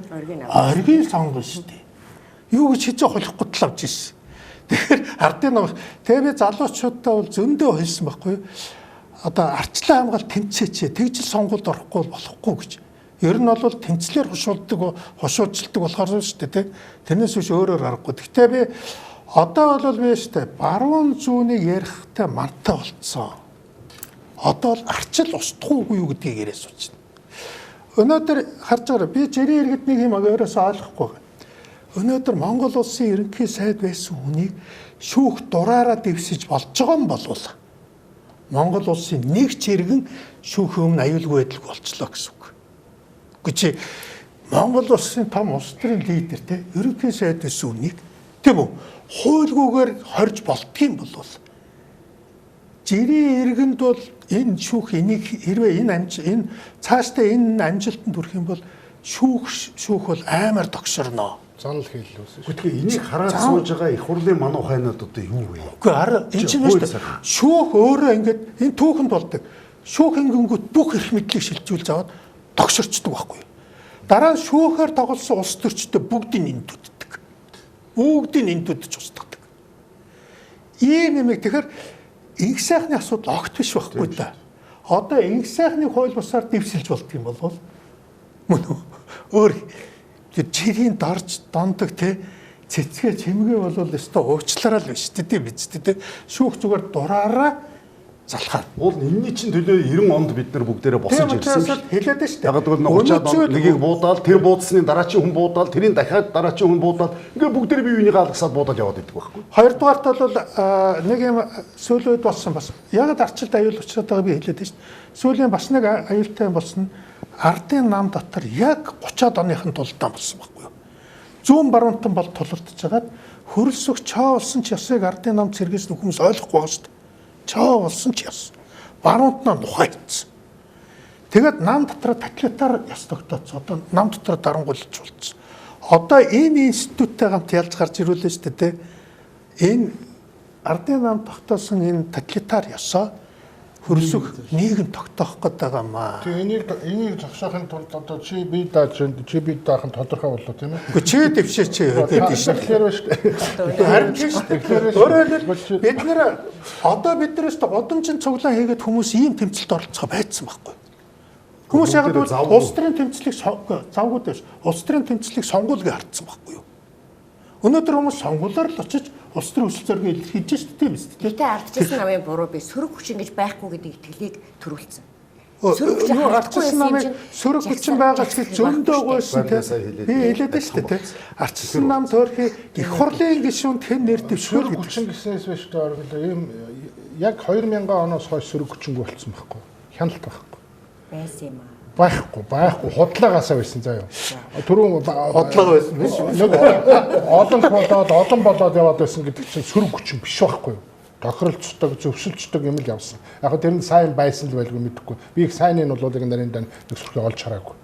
Оргийн сонгол шүү дээ. Юу гэж хийж болохгүй тал авч ирсэн. Тэгэхээр ардын нам тэгээ би залуучуудаа бол зөндөө хэлсэн байхгүй юу. Одоо арчлан хамгаалалт тэнцээч тэгжил сонгуульд орохгүй болохгүй гэж. Ер нь бол тэнцлэр хушууджилдаг болохоор шүү дээ тий. Тэрнээс биш өөрөөр аргагүй. Гэхдээ би одоо бол би шүү дээ баруун зүүнийг ярихтай мантай болцсон. Одоо л арчил устдахгүй юу гэдгийг яриа сууж байна. Өнөөдөр харж байгаа би жирийн иргэд нэг юм өөрөөсөө ойлгохгүй. Өнөөдөр Монгол улсын ерөнхий сайд байсан хүнийг шүүх дураараа дэвсэж болж байгаа юм болвол Монгол улсын нэг ч иргэн шүүх өмнө аюулгүй байдалгүй болчлоо гэсэн үг. Чи Монгол улсын том улс төрийн лидер те ерөнхий сайд байсан хүнийг тийм үү хуйлгүйгээр хорж болтгийм болвол жирийн иргэнд бол энэ шүүх энийг хэрвээ энэ цаашдаа энэ амжилтанд хүрэх юм бол шүүх бол амар тогшорно. Занал хийлүүлсэн. Гэхдээ энийг хараад сууж байгаа их хурлын мануу хайнууд одоо юу вэ? Үгүй хараа энэ чинь шүү дээ. Шүүх өөрөө ингээд энэ түүхэнд болдог. Шүүх ингэнгүүт бүх эрх мэдлийг шилжүүлж аваад тогшорчдөг байхгүй юу? Дараа нь шүүхээр тоглосон улс төрчдөө бүгдийг эндүүддэг. Бүгдийг эндүүдж устгадаг. Ийм нэмэг тэгэхээр инх сайхны асуудал огт биш байхгүй да. Одоо инх сайхны хууль бусаар дэвшилж болт юм бол мөн өөр жирийн дорж дондог те цэцгээ чимгээ бол өстой уучлаарай л биш тийм биз дээ. Шүүх зүгээр дураараа залхаар. Уул энэний чинь төлөө 90 онд бид нар бүгдээрээ босож ирсэн. Хэлээд нь шүү дээ. Яг тэгвэл 30-аад онд нэгийг буудаал, тэр буудсны дараачийн хүн буудаал, тэрийн дахиад дараачийн хүн буудаал. Ингээ бүгдээрээ бие биенийгээ алгасаад буудаад яваад идэг байхгүй. Хоёрдугаарт бол нэг юм сүүлийн үед болсон бас. Яг арчилд аюул учраад байгааг би хэлээд шүү дээ. Сүүлийн бас нэг аюултай юм болсон. Ардын нам дотор яг 30-аад оныхын тулдаан болсон байхгүй юу. Зүүн баруунтан бол тулалдж хагаад хөрөлсөх чоо болсон ч ёсыг ардын нам цэргээс хүмүүс ойлгохгүй байгаа шүү дээ. Чоо болсон ч ёс. Баруунтнаа нухайцсан. Тэгээд нам дотор тоталитар ёс тогтооцсон. Одоо нам дотор дарангуйлж болсон. Одоо энэ институттай хамт ялж гарч ирүүлээ шүү дээ. Энэ ардын нам тогтоосон энэ тоталитар ёсоо хөрсөх нийгэм тогтоох гэдэг юм аа. Тэгээ энийг зогсоохын тулд одоо чи би дааж даахын тодорхой болоо тийм ээ. Гэхдээ чи дэвшээч гэдэг шүү дээ. Харин тийм шүү дээ. Өөрөөр бид нэр одоо биднээс годомжин цуглаан хийгээд хүмүүс ийм тэмцэлд оролцоо байцсан байхгүй. Хүмүүс яг л улс төрийн тэмцлийг завгууд биш. Улс төрийн тэмцлийг сонгуулийг хардсан байхгүй юу? Өнөөдөр хүмүүс сонгуулаар л очиж улс төрийн өсөл зорилгыг илэрхийлж шүү дээ биз дээ. Гэтэ ардчилсан намын буруу би сөрөг хүч ингэж байхгүй гэдэг итгэлийг төрүүлсэн. Сөрөг хүч ардчилсан намын сөрөг хүчин байгаа ч гэж зөндөө гойсон тийм. Би хэлээд байна шүү дээ тийм. Ардчилсан нам төөрхий их хурлын гишүүнд хэн нэр дэвшүүл гэдэг. Хүчин гэснээс биш дээ ийм яг 2000 оноос хойш сөрөг хүчингүй болцсон байхгүй. Хяналт байхгүй. Байсан юм аа. Байхгүй худлагаасаа байсан заа юу. Түрүүн худлага байсан биш. Нэг олон болоод яваад байсан гэдэг чинь сөрөг хүчин биш байхгүй юу. Тохиролцдог, зөвшөлддөг юм л явсан. Яг тэр нь сайн байсан л байлгүй мэдэхгүй. Би их сайныг нь бол нарийн дан нөхцөлөө олж хараагүй.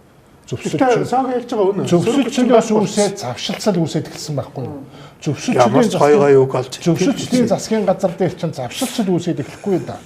Зөвшөлдсөн сайн хэлж байгаа үнэ. Зөвшөлдсөнөөс үүсээд завшилцал үүсээд эхэлсэн байхгүй юу. Зөвшөлтчдийн засгийн газар дээр чинь завшилцал үүсээд эхлэхгүй да.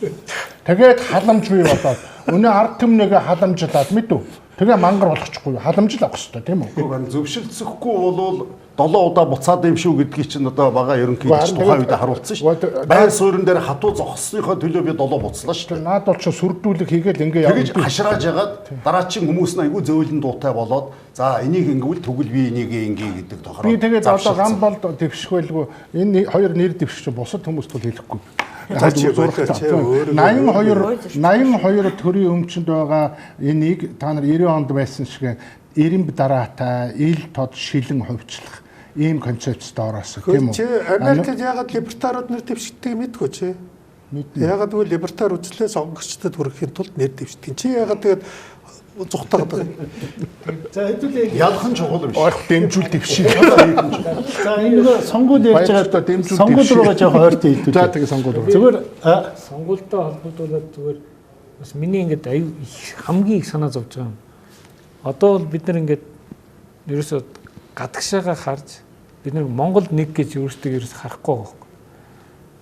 Тэгээд халамж бий болоод өнөө ард түмнийгээ халамжлаад мэдв. Тэгээ мангар болгочихгүй халамжл авах хэрэгтэй тийм үү? Зөвшөлдсөхгүй болвол удаа буцаад юм шүү гэдгийг чинь одоо бага ерөнхийдөө тухайн үед харуулсан шүү. Байр суурин дээр хатуу зогссныхоо төлөө би 7 буцлаа шүү. Наад бол ч сүрдүүлэг хийгээл ингээ явж тэгэж хашрааж ягаад дараачин хүмүүс нь айгүй зөөлөн дуутай болоод за энийг ингүүл тэгвэл би энийг ингээ гэдэг тохироо. Би тэгээд одоо гам болд дэвшгээлгүй энэ хоёр нэр дэвшиж бусад хүмүүст бол хэлэхгүй. 82 төрийн өмчөнд байгаа энийг та нар 90 онд байсан шиг эренб дараатай ил тод шилэн хувьчлах ийм концепцтэй ороосоо тийм үү? Чи Америкт ягаад либертарууд нэр дэвшигдгийг мэдгүй чи? Ягаад гэвэл либертар үзлээ сонгогчдод хүрэхийн тулд нэр дэвшдэг. Чи ягаад тэгээд зүхтагаад байгаа. За хэдүүлээ ялхан чухал юм шиг. Дэмжүүл дэвшиг. За энэ сонгууль ярьж байгаа дэмжүүл сонгууль руугаа жоох ойртой хэлдэг. За тэгээ сонгууль руу. Зүгээр сонгуультай холбогдуулаад зүгээр бас миний ингээд хамгийн их санаа зовж байгаа юм. Одоо бол бид нар ингээд ерөөсөө гадагшаага харж бид нар Монгол нэг гэж өөрсдөө харахгүй байгаа юм.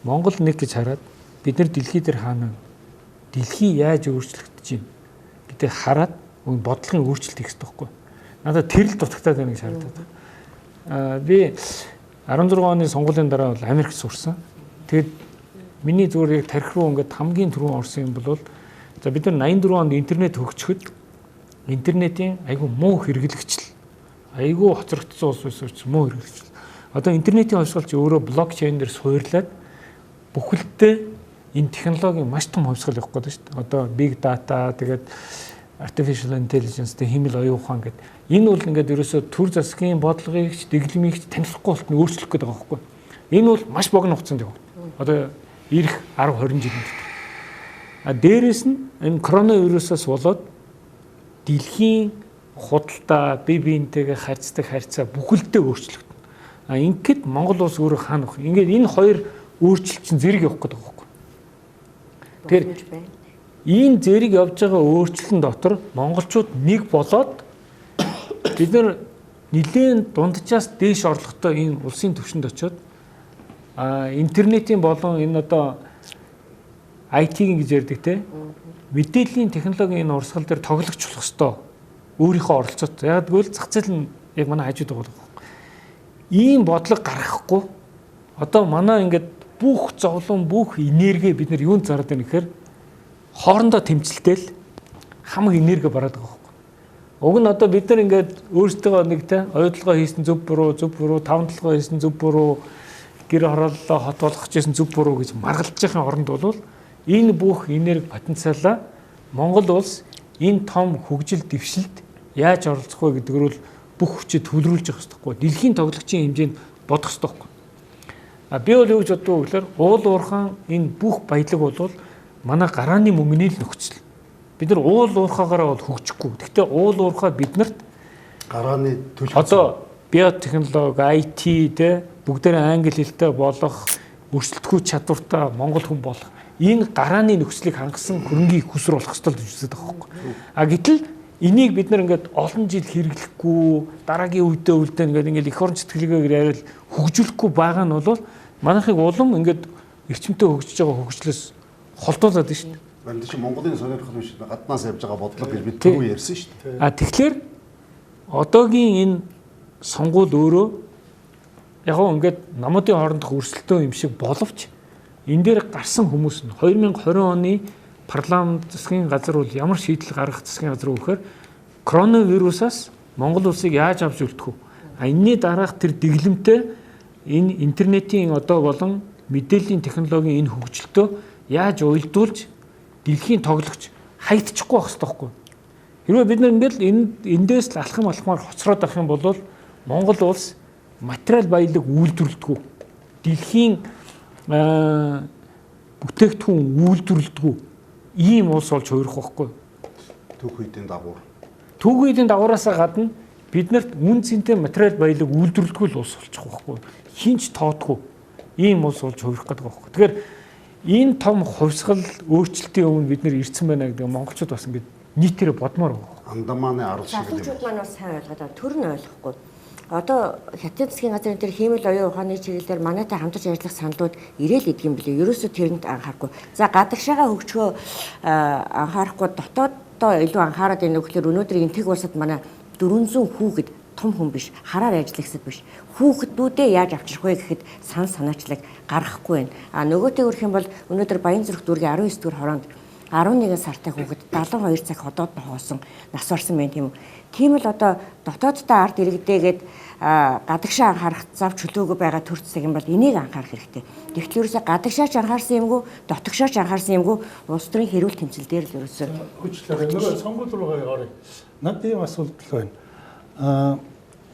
Монгол нэг гэж хараад бид нар дэлхий дээр хаана дэлхий яаж өөрчлөгдөж байна гэдэг хараад бодлогын өөрчлөлт хийх хэрэгтэй байхгүй. Надад тэр л дутагтаад байна гэж харагдаад байна. Би 16 оны сонгуулийн дараа бол Америкт сурсан. Тэгээд миний зүгээр яг тарих руу ингээд хамгийн түрүүн орсон юм бол за бид нар 84 онд интернет хөгжөхөд интернетийн айгүй муу хэрэглэгчл айгүй хоцрогдсон улс байсан учраас муу хэрэглэгчл. Одоо интернетийн хувьсгалч өөрөө блокчейн дээр суурлаад бүхэлдээ энэ технологийн маш том хувьсгал явах гэдэг шүү дээ. Одоо big data тэгээд artificial intelligence тэг хэмэл оюун ухаан гэдэг. Энэ бол ингээд ерөөсөө төр засгийн бодлогыг дэглэмийг танилцахгүй болтны өөрчлөх гэдэг байгаа байхгүй. Энэ бол маш богино хугацаанд явна. Одоо ирэх 10-20 жилийн дотор. Дээрээс нь энэ коронавирусаас болоод дэлхийн худалдаа бие биентэйгээ харьцдаг харьцаа бүхэлдээ өөрчлөгдөн. Ингээд Монгол улс өөрөө хаана вэ? Ингээд энэ хоёр өөрчлөлт чинь зэрэг явах гэдэг байгаа байхгүй. Тэгэхээр ийм зэрэг явж байгаа өөрчлөлтөн дотор монголчууд нэг болоод бид нар нэлээд дунджаас дээш орлоготой энэ улсын түвшинд очиод интернетийн болон энэ одоо IT-ийн гэж ярьдаг те мэдээллийн технологийн энэ урсгал дээр тоглогч болох ёстой. Өөрийнхөө оролцоот. Яг гэвэл зах зээл нь яг манай хажууд байгаа. Ийм бодлого гаргахгүй. Одоо манай ингээд бүх зовлон, бүх энерги бид нар юунд зараад байна гэхээр хоорондоо тэмцэлтэл хамаг энерги бараад байгаа байхгүй. Уг нь одоо бид нар ингээд өөрсдөө нэг те ойдлогоо хийсэн зөв буруу, таван толгоо хийсэн зөв буруу, гэр хорооллоо хот болгох гэсэн зөв буруу гэж маргалж байгаа оронд бол энэ бүх энерги потенциалаа Монгол улс энэ том хөгжил дэвшилд яаж оролцох вэ гэдгээр бол бүх хүчийг төвлөрүүлж явах хэрэгтэй байхгүй. Дэлхийн тоглогчийн хэмжээнд бодох хэрэгтэй байхгүй. Би бол юу гэж боддог вэ гэхээр уул уурхаан энэ бүх баялаг бол манай гарааны мөнгөний л нөхцөл. Бид нар уул уурхаагаараа бол хөгжихгүй. Гэхдээ уул уурхаа биднэрт гарааны төлөв одоо биотехнологи, IT те бүгдээрээ англи хэлтэй болох өрсөлдөхгүй чадвартай монгол хүн болох энэ гарааны нөхцөлийг хангасан хөрөнгийн хүсэр болох ёстой л гэж үздэг байгаа байхгүй. Гэтэл энийг бид нар ингээд олон жил хэрэглэхгүй дараагийн үедээ ингээд эх орон сэтгэлгээгээр яриад хөгжүүлэхгүй байгаа нь бол манайхыг улам ингээд эрчимтэй хөгжиж байгаа хөгжлөөс холдуулаад байна шүү дээ. Энд чинь Монголын сонирхол биш гаднаас явж байгаа бодлого гэж бид түрүү ярьсан шүү дээ. Тэгэхээр одоогийн энэ сонгууль өөрөө яг гоо ингээд намуудын хоорондох өрсөлдөөн юм шиг боловч энэ дээр гарсан хүмүүс нь 2020 оны парламент засгийн газар бол ямар шийдэл гаргах засгийн газар вэ гэхээр коронавирусаас Монгол улсыг яаж авч үлдэх вэ? Энэний дараах тэр дэглэмтэй энэ интернетийн одоо болон мэдээллийн технологийн энэ хөгжилтөө яаж уйлдуулж дэлхийн тоглогч хаягдчихгүй байх хэрэгтэй байхгүй. Хэрвээ бид нар ингээд эндээс л алхмаар хоцроод авах юм бол Монгол улс материал баялаг үйлдвэрлэдэггүй. Дэлхийн бүтээгдэхүүн үйлдвэрлэдэггүй ийм улс болж хувирах байхгүй. Түүхийдийн дагуур. Түүхийдийн дагуураас гадна биднэрт үн цэнтэй материал баялаг үйлдвэрлэдэггүй л улс болчих байхгүй. Хинч тоодгүй ийм улс болж хувирах гэдэг байхгүй. Тэгэхээр энэ том хувьсгал өөрчлөлтийн өмнө бид нэр ирсэн байна гэдэг монголчууд бас ингээд нийтээрээ бодмоор байгаа. Андаманы арал шиг юм. Залуучууд маань бас сайн ойлгоод байгаа. Төр нь ойлгохгүй. Одоо хятад засгийн газрын дээр хиймэл оюун ухааны чиглэлээр манайтай хамтарч ажиллах саналууд ирээл идэг юм билээ. Ерөөсөө тэрэнд анхаарахгүй. За гадагшаага хөгжгөө анхаарахгүй дотооддоо илүү анхаарад байна гэхээр өнөөдөр энэ тэг улсад манай 400 хүүхэд том хүн биш, хараар ажиллагсад биш. Хүүхдүүдээ яаж авчрах вэ гэхэд санаачлаг гаргахгүй байна. Нөгөөтэй өрөх юм бол өнөөдөр Баянзүрх дүүргийн 19 дугаар хороонд 11 сартай хүүхэд 72 цаг ходоод хоосон нас орсон байна тийм үү. Тийм л одоо дотооддоо ард иргэдээгээд гадагшаа анхаарах зав чөлөөгүй байгаа төр засаг юм бол энийг анхаарах хэрэгтэй. Тэгвэл ерөөсөө гадагшаач анхаарсан юмгүй, дотогшаач анхаарсан юмгүй улс төрийн хэрүүл тэмцэл дээр л ерөөсөө хүчлээ. Нөгөө сонгууль руугаа орё. Над ийм асуудал байна.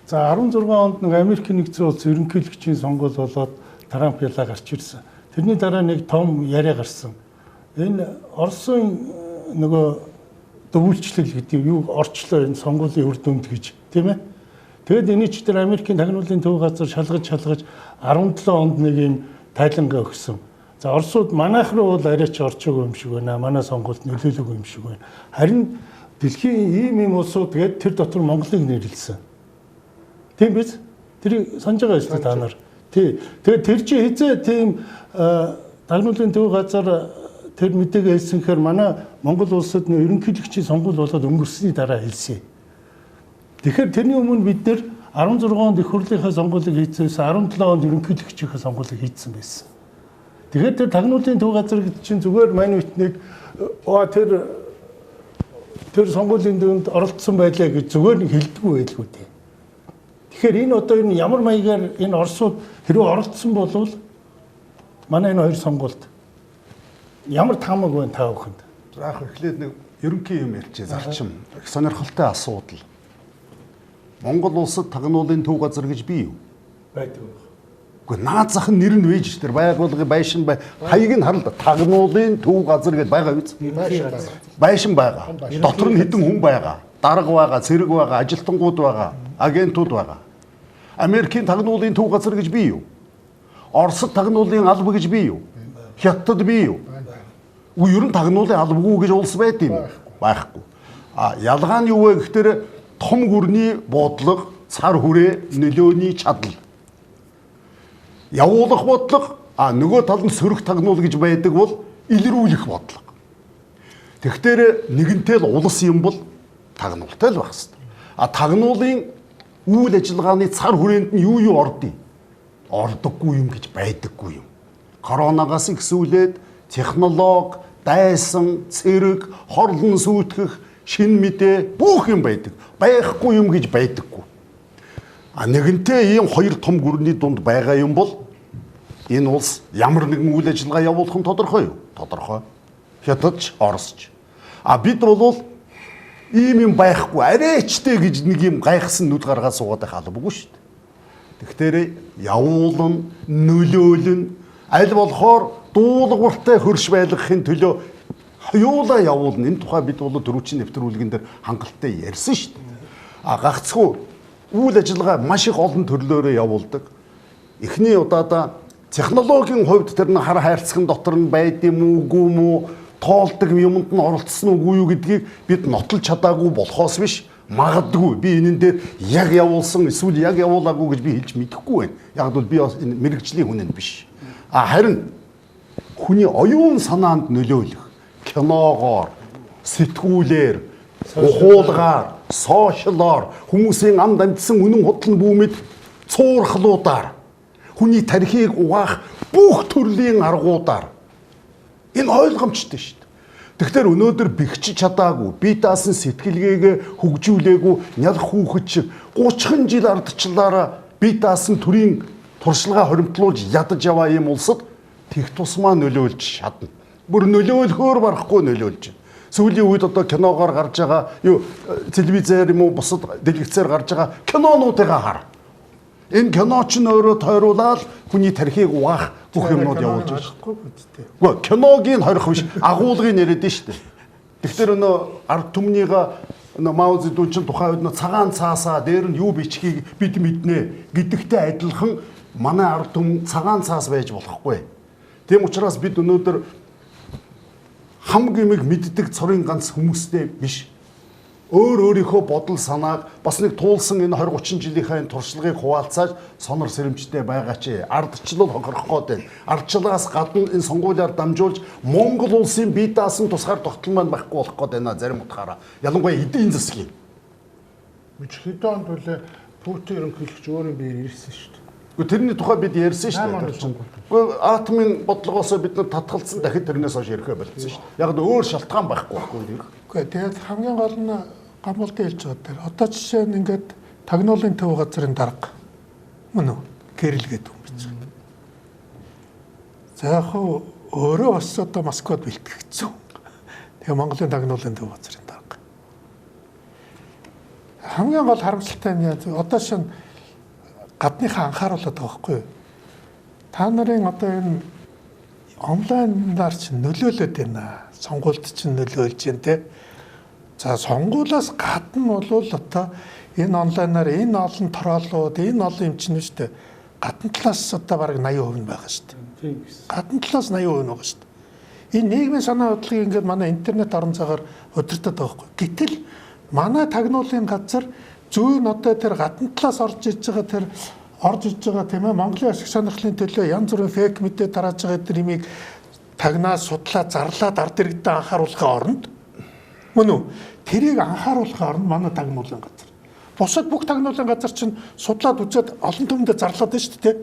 За 16 онд нэг Америкийн нэгдсэн улс ерөнхийлөгчийн сонгуул болоод Трамп ялаа гарч ирсэн. Тэрний дараа нэг том яриа гарсан. Энэ Оросын нөгөө дөвүүлчлэл гэдэг юу орчлоо энэ сонгуулийн үр дүнд гэж тийм ээ. Тэгэд энэ ч тэр Америкийн тагнуулын төв газар шалгаж 17 онд нэг юм тайлангаа өгсөн. За Оросууд манайх руу бол арайч орчоогүй юм шиг байна. Манай сонгуульд нөлөөлөөгүй юм шиг байна. Харин дэлхийн ийм улсууд тэгээд тэр дотор Монголыг нэрлэлсэн. Тийм биз? Тэр санаж байгаа шүү дээ та нар. Тий. Тэгээд тэр чи хизээ тийм тагнуулын төв газар тэр мэдээгээ хэлсэнхээр манай Монгол улсад нөө ерөнхийлөгчийн сонгуул болоод өнгөрсөний дараа хэлсэн. Тэгэхээр тэрний өмнө бид нэр 16 онд их хурлынхаа сонгуулийг хийцээс 17 онд ерөнхийлөгчийнхээ сонгуулийг хийцсэн байсан. Тэгэхээр тэр тагнуулын төв газар гэдэг чинь зүгээр мань үтнийг тэр сонгуулийн дэвнд оролцсон байлаа гэж зүгээр нэг хэлдэггүй байлгүй дээ. Тэгэхээр энэ одоо энэ ямар маягаар энэ Оросууд хэрвээ оролцсон болвол манай энэ хоёр сонгуульд ямар таамаг байна та бүхэнд? За яг эхлээд нэг ерөнхий юм ярьчээ зарчим. Их сонирхолтой асуудал. Монгол улсад тагнуулын төв газар гэж бий юу? Байдаг. Гэхдээ наад зах нь нэр нь вэж тэр байгууллагын байшин хаяг нь харалт тагнуулын төв газар гэж байгаа биз? Байшин байгаа. Дотор нь хэдэн хүн байгаа. Дарга байгаа, цэрэг байгаа, ажилтнууд байгаа, агентууд байгаа. Америкийн тагнуулын төв газар гэж бий юу? Оросд тагнуулын алба гэж бий юу? Хятадд бий юу? Ер нь тагнуулын албагүй гэж улс байд юм байхгүй. Ялгаа нь юу вэ гэхээр том гүрний бодлого, цар хүрээ, нөлөөний чадал. Явуулах бодлого, нөгөө тал нь сөрөг тагнуул гэж байдаг бол илрүүлэх бодлого. Тэгэхээр нэгэнтэй л улс юм бол тагнуултай л байх хэвээр. Тагнуулын үйл ажиллагааны цар хүрээнд нь юу ордё? Ордоггүй юм гэж байдаггүй юм. Коронавигаас ихсүүлээд технологи, дайсан, цэрэг, хорлон сүйтгэх, шин мэдээ бүх юм байдаг. Байхгүй юм гэж байдаггүй. Нэгэнтээ ийм хоёр том гүрний дунд байгаа юм бол энэ улс ямар нэгэн үйл ажиллагаа явуулах нь тодорхой юу? Тодорхой. Хятадч, Оросч. Бид бол ийм юм байхгүй, арайчтэй гэж нэг юм гайхсан нүд гаргаад суугаад байх албагүй шүү дээ. Тэгэхээр явуулна, нөлөөлнө, аль болохоор дуулууртай хөрш байлгахын төлөө хоёулаа явуулна. Энэ тухай бид бол дөрвчийн нэвтрүүлгэн дээр хангалттай ярьсан шүү дээ. Гагцхүү үйл ажиллагаа маш их олон төрлөөрөө явуулдаг. Эхний удаадаа технологийн хувьд тэр хар хайрцагын дотор нь байд юм уугүй юм уу, тоолдог юмд нь оролцсон уугүй юу гэдгийг бид нотолж чадаагүй болохоос биш. Магадгүй би энэн дээр яг явуулсан эсвэл яг явуулаагүй гэж би хэлж мэдэхгүй байна. Яг бол би энэ мэрэгжлийн хүн нь биш. Харин хүний оюун санаанд нөлөөлөх киногоор, сэтгүүлээр, ухуулгаар, сошиалоор, хүмүүсийн амд амьдсан үнэн худлын бүүмэд цуурхлуудаар, хүний тархийг угаах бүх төрлийн аргуудаар энэ ойлгомжтой шүү дээ. Тэгэхээр өнөөдөр бэхжиж чадаагүй, бие даасан сэтгэлгээгээ хөгжүүлээгүй нялх хүүхэд шиг 30 жил ардчлаараа бие даасан төрийн туршлагаа хоримтлуулж ядаж яваа юм улсад тех тусмаа нөлөөлж чадна. Бүр нөлөөлөхөөр барахгүй нөлөөлж байна. Сүүлийн үед одоо киногоор гарч байгаа, телевизээр юм уу бусад дэлгэцээр гарч байгаа кинонуудыгаа хар. Энэ кино ч нөөрөө тойруулаад хүний тархийг угаах бүх юмнууд явуулж байна. Киногийн хорих биш, агуулгын яриад нь шүү дээ. Тэгэхээр ард түмнийга Мао Цзэдун чинь тухайн үед цагаан цаасаа дээр нь юу бичгийг бид мэднэ гэдэгтэй адилхан манай ард түмэн цагаан цаас байж болохгүй. Тийм учраас бид өнөөдөр хам гимиг мэддэг цорын ганц хүмүүстэй биш. Өөрийнхөө бодол санааг бас нэг туулсан энэ 20-30 жилийнхаа туршлагыг хуваалцааж сонор сэрэмжтэй байгаа чи ардчлал хохирох гээд байна. Ардчлагаас гадна энэ сонгуулиар дамжуулж Монгол улсын бие даасан тусгаар тогтол маань байхгүй болох гээд байна зарим утгаараа. Ялангуяа эдийн засгийн. Хэдэн онд үлээ Путин ерөнхийлөгч өөрийн биеэр ирсэн шүү дээ. Гэхдээ тэрний тухай бид ярьсан шүү дээ. Гэхдээ атомын бодлогоосоо бид нар татгалцсан дахид тэрнээс хойш ярихгүй болчихсон шүү дээ. Яг нь өөр шалтгаан байхгүй байхгүй. Үгүй тэгээд хамгийн гол нь гамбалтай хэлж байгаа дээр одоо жишээ нь ингээд тагнуулын төв газрын дарга мөн үү гэрэлгээд юм биш. За яг өөрөө бас одоо Москвад бэлтгэгдсэн. Тэгээ Монголын тагнуулын төв газрын дарга. Хамгийн гол харамсалтай нь одоо шин гадныхаа анхааруулаад байгаа байхгүй юу? Та нарын одоо энэ онлайнаар чинь нөлөөлөд байна. Сонгуульд чинь нөлөөлж байна те. За сонгуулиас гадна бол одоо энэ онлайнаар энэ олон тороолууд, энэ олон юм чинь шүү дээ. Гадна талаас одоо бараг 80% нь байгаа шүү дээ. Тийм гэсэн. Гадна талаас 80% нь байгаа шүү дээ. Энэ нийгмийн санаа бодлогыг ингээд манай интернет орон цагаар удирдах байгаа байхгүй. Гэтэл манай тагнуулын газар зүүн одоо тэр гадна талаас орж иж байгаа тийм ээ Монголын ашиг сонирхлын төлөө янз бүрийн фейк мэдээ тарааж байгаа тэр имийг тагнаа судлаа зарлаад ард иргэдэд анхааруулахын оронд мөн үү тэрийг анхааруулахын оронд манай тагнуулын газар. Бусад бүх тагнуулын газар чинь судлаад үзээд олон түмэндээ зарлаад байна шүү дээ.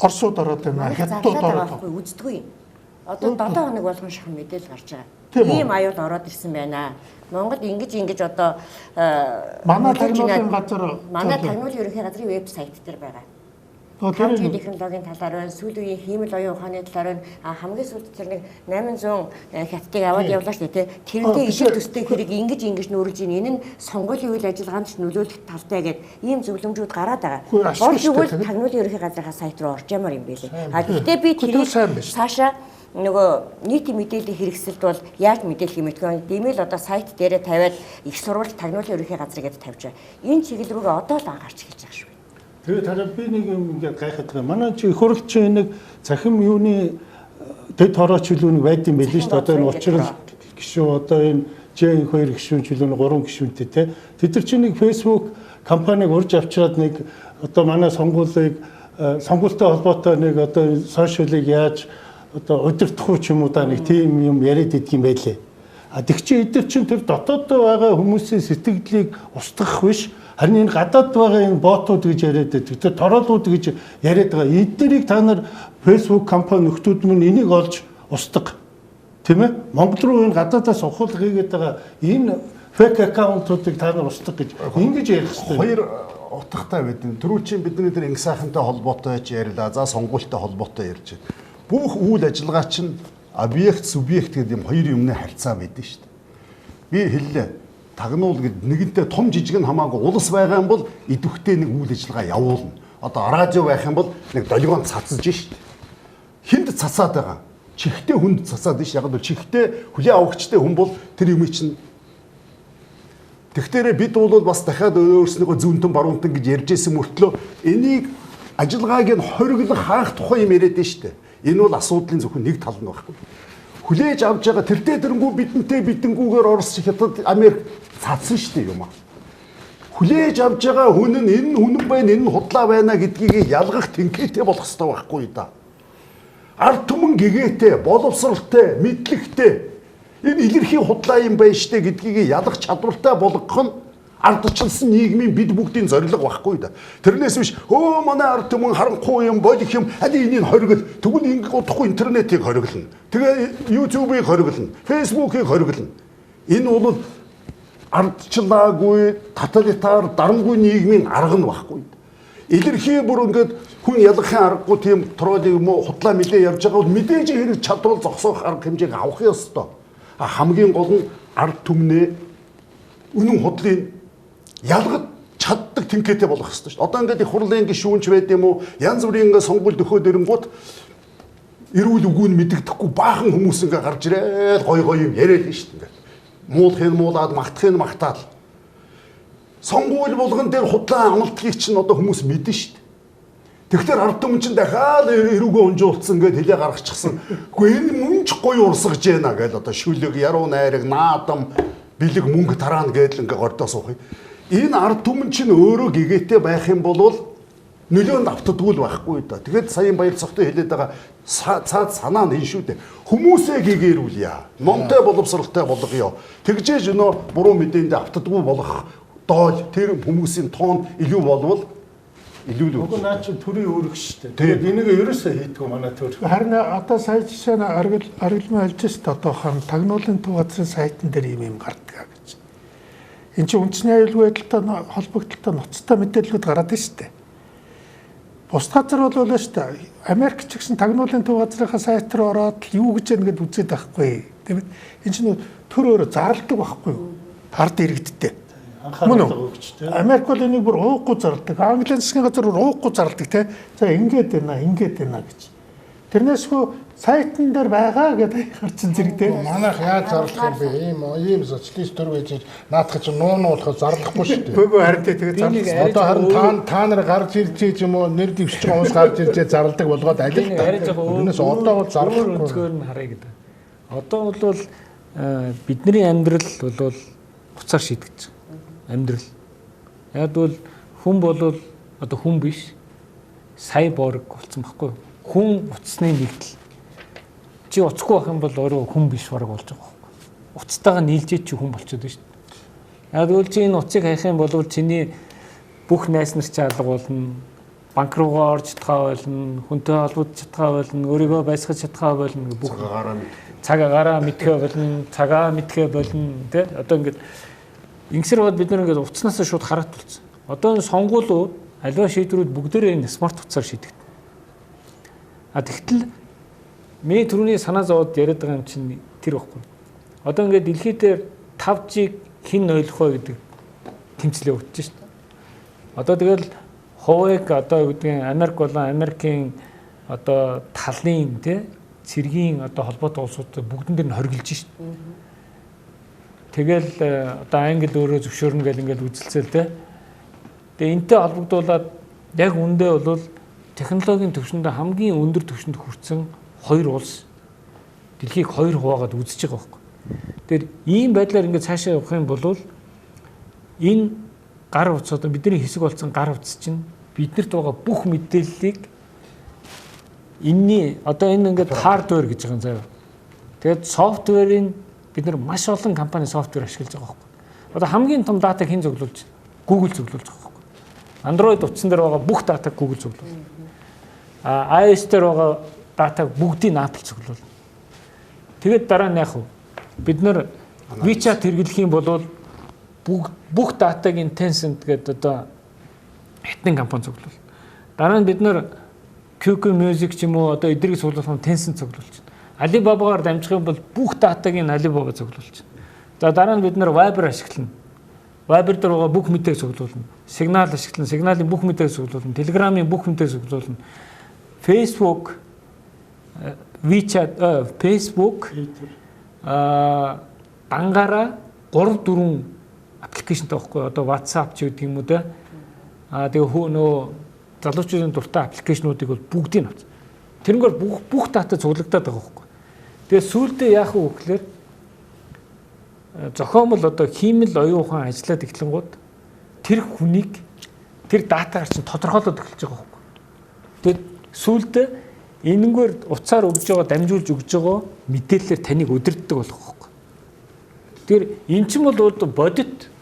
Орсууд ороод байна, хятадууд ороод байна. Үздэггүй. Одоо 7 хоног болгон шахам мэдээлэл гарч байгаа. Ийм аюул ороод ирсэн байна. Монголд ингэж одоо манай тагнуулын газар манай тагнуулын ерөнхий газрын вебсайт дээр байгаа. Тэгэхээр технологийн талаар байна, сүүлийн хиймэл оюун ухааны талаар байна. Хамгийн сүүлд тэр нэг 800 хятадыг аваад явлаа шүү дээ. Тэрнээ ишээ төстэй хэрэг ингэж нүүрж ийн. Энэ нь сонгуулийн үйл ажиллагаанд ч нөлөөлөх талтай гэдэг ийм зөвлөмжүүд гараад байгаа. Болчихвол тагнуулын ерөнхий газрынхаа сайт руу орж ямаар юм бэ лээ. Гэхдээ би тэрийг цаашаа нөгөө нийтийн мэдээллийн хэрэгсэлд бол яаж мэдээлэх юм бэ гэвэл дэмэл одоо сайт дээрээ тавиад их сурвалж тагнуулын ерөнхий газар гэдээ тавьж байгаа. Энэ чиглэл рүү одоо л анхаарч эхэлж байгаа шүү. Тэгээд хараа би нэг юм ингээд гайхаад байгаа. Манай чи их хурлчин нэг цахим юуны дэд хорооч хөлөөний байд юм байл шүү дээ. Одоо энэ учиртай гишүүн одоо энэ J2 гишүүн хөлөөний 3 гишүүнтэй те. Тэд нар чи нэг Facebook компаниг урьж авчираад нэг одоо манай сонгуулийг сонгуультай холбоотой нэг одоо сошиалыг яаж одоо удирдах уу ч юм уу да нэг тийм юм яриад идэх юм байлээ. Тэг чи эдгээр чин тэр дотоод байгаа хүмүүсийн сэтгэлдлийг устгах биш харин энэ гадаад байгаа энэ ботууд гэж яриад байдаг. Тэр тороолууд гэж яриад байгаа. Эднэрийг та нар Facebook компани нөхдүүд мөн энийг олж устгах. Тийм ээ? Монгол руу энэ гадаадаас ухуулга хийгээд байгаа энэ фейк аккаунтуудыг та нар устгах гэж ингэж ярих хэрэгтэй. Хоёр утгатай байдэн. Түрүүчийн бидний тэр М.Энхсайхнтай холбоотой ч ярьлаа. За сонгуультай холбоотой ярьж байна. Бүх үйл ажиллагаа чинь объект, субъект гэдэг юм хоёр юмны харьцаа байдаг шүү дээ. Би хэллээ. Тагнуул гэдэг нэгэнтээ том жижиг нь хамаагүй улс байгаа юм бол идэвхтэй нэг үйл ажиллагаа явуулна. Одоо радио байх юм бол нэг долгион цацж шүү дээ. Хүнд цацаад байгаа. Чихтэй хүнд цацаад биш. Яг нь чихтэй хүлээ авахчтай хүн бол тэр юм чинь. Тэгтэрээ бид бол бас дахиад өөрснийгөө зүүнтэн баруунтан гэж ярьж исэн мөртлөө энийг ажиллагааг нь хориглох хаах тухай юм яриад шүү дээ. Энэ бол асуудлын зөвхөн нэг тал нь байхгүй. Хүлээж авж байгаа тэртээ тэрнгүү бидэнгүүгээр Орос, Хятад, Америк цацсан шүү дээ юм аа. Хүлээж авж байгаа хүн нь энэ хүн байна, энэ худлаа байна гэдгийг ялгах тэнхээтэй болох хэрэгтэй байхгүй да. Ард түмэн гэгээтэй, боловсралтай, мэдлэгтэй энэ илэрхий худлаа юм байна штэ гэдгийг ялгах чадвартай болгох нь ардчилсан нийгмийн бид бүгдийн зорилго байхгүй да. Тэрнээс биш манай ард түмэн харанхуй юм бодих юм али энийг хоригл тэгвэл ингэ удахгүй интернетийг хориглоно. Тэгээ YouTube-ыг хориглоно, Facebook-ыг хориглоно. Энэ бол ардчлаагүй тоталитар дарамгүй нийгмийн арга нь байхгүй. Илэрхий бүр ингээд хүн ялгахын аргагүй тийм троллиг юм уу худлаа мэдээ явж байгаа бол мэдээж хэрэг чадвал зогсоох арга хэмжээг авах ёстой. Хамгийн гол нь ард түмнээ үнэн худлын ялгад чаддаг тэнхээтэй болох хэрэгтэй шүү дээ. Одоо ингээд их хурлын гишүүнч байд юм уу? Янз бүрийн ингээд сонгуульд өгөхөд ирэнгүүт эрүүл үгүй нь мэддэхгүй баахан хүмүүс ингээд гарч ирээл гой юм яриад нь шүү дээ. Муулахын муулаад магтахын магтаал. Сонгууль болгон дээр худлаа амлалтгийг чинь одоо хүмүүс мэднэ шүү дээ. Тэгэхээр ард түмэн чинь дахиад эрүүгөө унжуулсан ингээд хэлээ гаргачихсан. Гэхдээ энэ мөнч гоё урсгаж яана гэж одоо шүлэг, яруу найраг, наадам, бэлэг мөнгө тараана гэдэл ингээд гордоо суухыг. Энэ ард түмэн чинь өөрөө гэгээтэй байх юм бол нөлөөнд автдаггүй л байхгүй да. Тэгэхэд саяын баяр цогтой хэлээд байгаа цаад санаа нь энэ шүү дээ. Хүмүүсээ гээгэрүүлье. Номтой боловсралтай болгоё. Тэгжээж өнөө буруу мэдээнд автдаггүй болох доол тэр хүмүүсийн тоон илүү болвол илүү л Уг наа чи төрийн үүрэг шүү дээ. Тэгээд энийг ерөөсөө хийдгүү манай төр. Харин одоо сая жишээ нь аргалмаа хэлж шүү дээ. Одоохон тагнуулын төв газрын сайтн дээр юм гардаг гэж. Энд чинь үндэсний аюулгүй байдалтай холбогдлолтой ноцтой мэдээлэлүүд гараад байна шүү дээ. Бус газар бол шүү дээ. Америк ч гэсэн тагнуулын төв газрынхаа сайт руу ороод юу гэж яагаад үзээд байхгүй. Тэгээд энэ чинь төр өөрө зарладаг байхгүй юу? Ард иргэдтэй. Анхаарал өгч тийм. Америк бол энийг бүр уухгүй зарладаг. Английн засгийн газар бүр уухгүй зарладаг тийм. За ингээд байна гэж. Тэрнээс хөө сайтн дээр байгаа гэдэг харчин зэрэг тийм. Манайх яаж зарлах юм бэ? Ийм социалист төр байж наадах чинь нуун болохоо зарлахгүй шүү дээ. Гүгөө харин тэгээд зарлах. Одоо харин та нар гарч ирж юм уу нэр дэвшиж хүмүүс гарч ирж зарладаг болгоод алил та. Тэрнээс одоо бол зарлахгүй. Өнцгөр нь харъя гэдэг. Одоо бол бидний амьдрал бол буцаар шийдэж байгаа. Амьдрал. Яг бол хүн бол одоо хүн биш. Сая борг болсон байхгүй юу? Хүн уцсны нэгдэл. Чи уцгүй байх юм бол өөрөө хүн биш бараг болж байгаа байхгүй юу? Уцтайгаа нийлжээд чи хүн болчиход байна шүү дээ. Яг бол чи энэ уцыг хайх юм бол чиний бүх найс нар чи алга болно. Банк руугаа орж чадхаа болно, хүнтэй холбогдож чадхаа болно, өөрийгөө байсгаж чадхаа болно бүх цагаараа мэдхээ болно, цагаа мэдхээ болно тий. Одоо ингээд ингэсэр бод бид нэг ингээд уцнаасаа шууд хараат болсон. Одоо энэ сонгуулиуд аливаа шийдвэрүүд бүгдээрээ энэ смарт уцаар шийдэгдэнэ. А тэгтэл миний түрүүний санаа зовоод яриад байгаа юм чинь тэр байхгүй. Одоо ингээд дэлхий дээр 5G-г хэн ойлгох вэ гэдэг тэмцэл явагдаж шүү дээ. Одоо тэгэл Хувийг одоо гэдэг Америк болон Америкийн одоо талын тий цэргийн одоо холбоотой улсууд бүгдэн дээр нь хоригдж шít. Тэгэл одоо англи өөрөө зөвшөөрнө гэл ингээл үзэлцэл тий. Тэгээ энтэй холбогдуулаад яг үндэ бол технологийн төвшөнд хамгийн өндөр төвшөнд хүрсэн хоёр улс дэлхийг хоёр хуваагаад үзэж байгаа байхгүй. Тэгэхээр ийм байдлаар ингээд цаашаа явах юм бол энэ гар утас одоо бидний хэсэг болсон гар утас чинь биднэрт байгаа бүх мэдээллийг энэний одоо энэ ингээд хардвер гэж байгаа юм заяа. Тэгээд софтверийг бид нар маш олон компани софтвер ашиглаж байгаа байхгүй. Одоо хамгийн том датаг хэн зөвлөж байна? Google зөвлөж байгаа байхгүй. Android утсан дээр байгаа бүх датаг Google зөвлөв. iOS дээр байгаа датаг бүгдийг Apple зөвлөв. Тэгээд дараа нь яах вэ? Бид нар WeChat хэрэглэх юм бол бүх датагийн Tencent гэдэг одоо хятадын компани зөвлөл. Дараа нь бид нар QQ Music ч юм уу одоо эдрийг суулгах Tencent зөвлөлж байна. Alibaba-гаар дамжих юм бол бүх датагийн Alibaba зөвлөлж байна. За дараа нь бид нар Viber ашиглана. Viber дээр байгаа бүх мэдээг зөвлөлнө. Signal ашиглана. Signal-ийн бүх мэдээг зөвлөлнө. Telegram-ийн бүх мэдээг зөвлөлнө. Facebook, WeChat, Facebook дангаараа 3-4 аппликейшнтэй байхгүй одоо WhatsApp ч гэдэг юм уу те. Тэгээ нөө залуучуудын дуртай аппликейшнуудыг бол бүгдийг авч. Тэрнгээр бүх дата цуглагдаад байгаа байхгүй. Тэгээ сүүлдээ яах вэ гэхээр зохиомл одоо хиймэл оюун ухаан ажиллаад эхлэнгууд тэр хүнийг тэр датагаар чинь тодорхойлоод эхэлж байгаа байхгүй. Тэгээд сүүлдээ энэнгээр уцаар өгж байгаа дамжуулж өгж байгаа мэдээлэлээр таныг удирддаг болох байхгүй. Тэр эн чинь бол бодит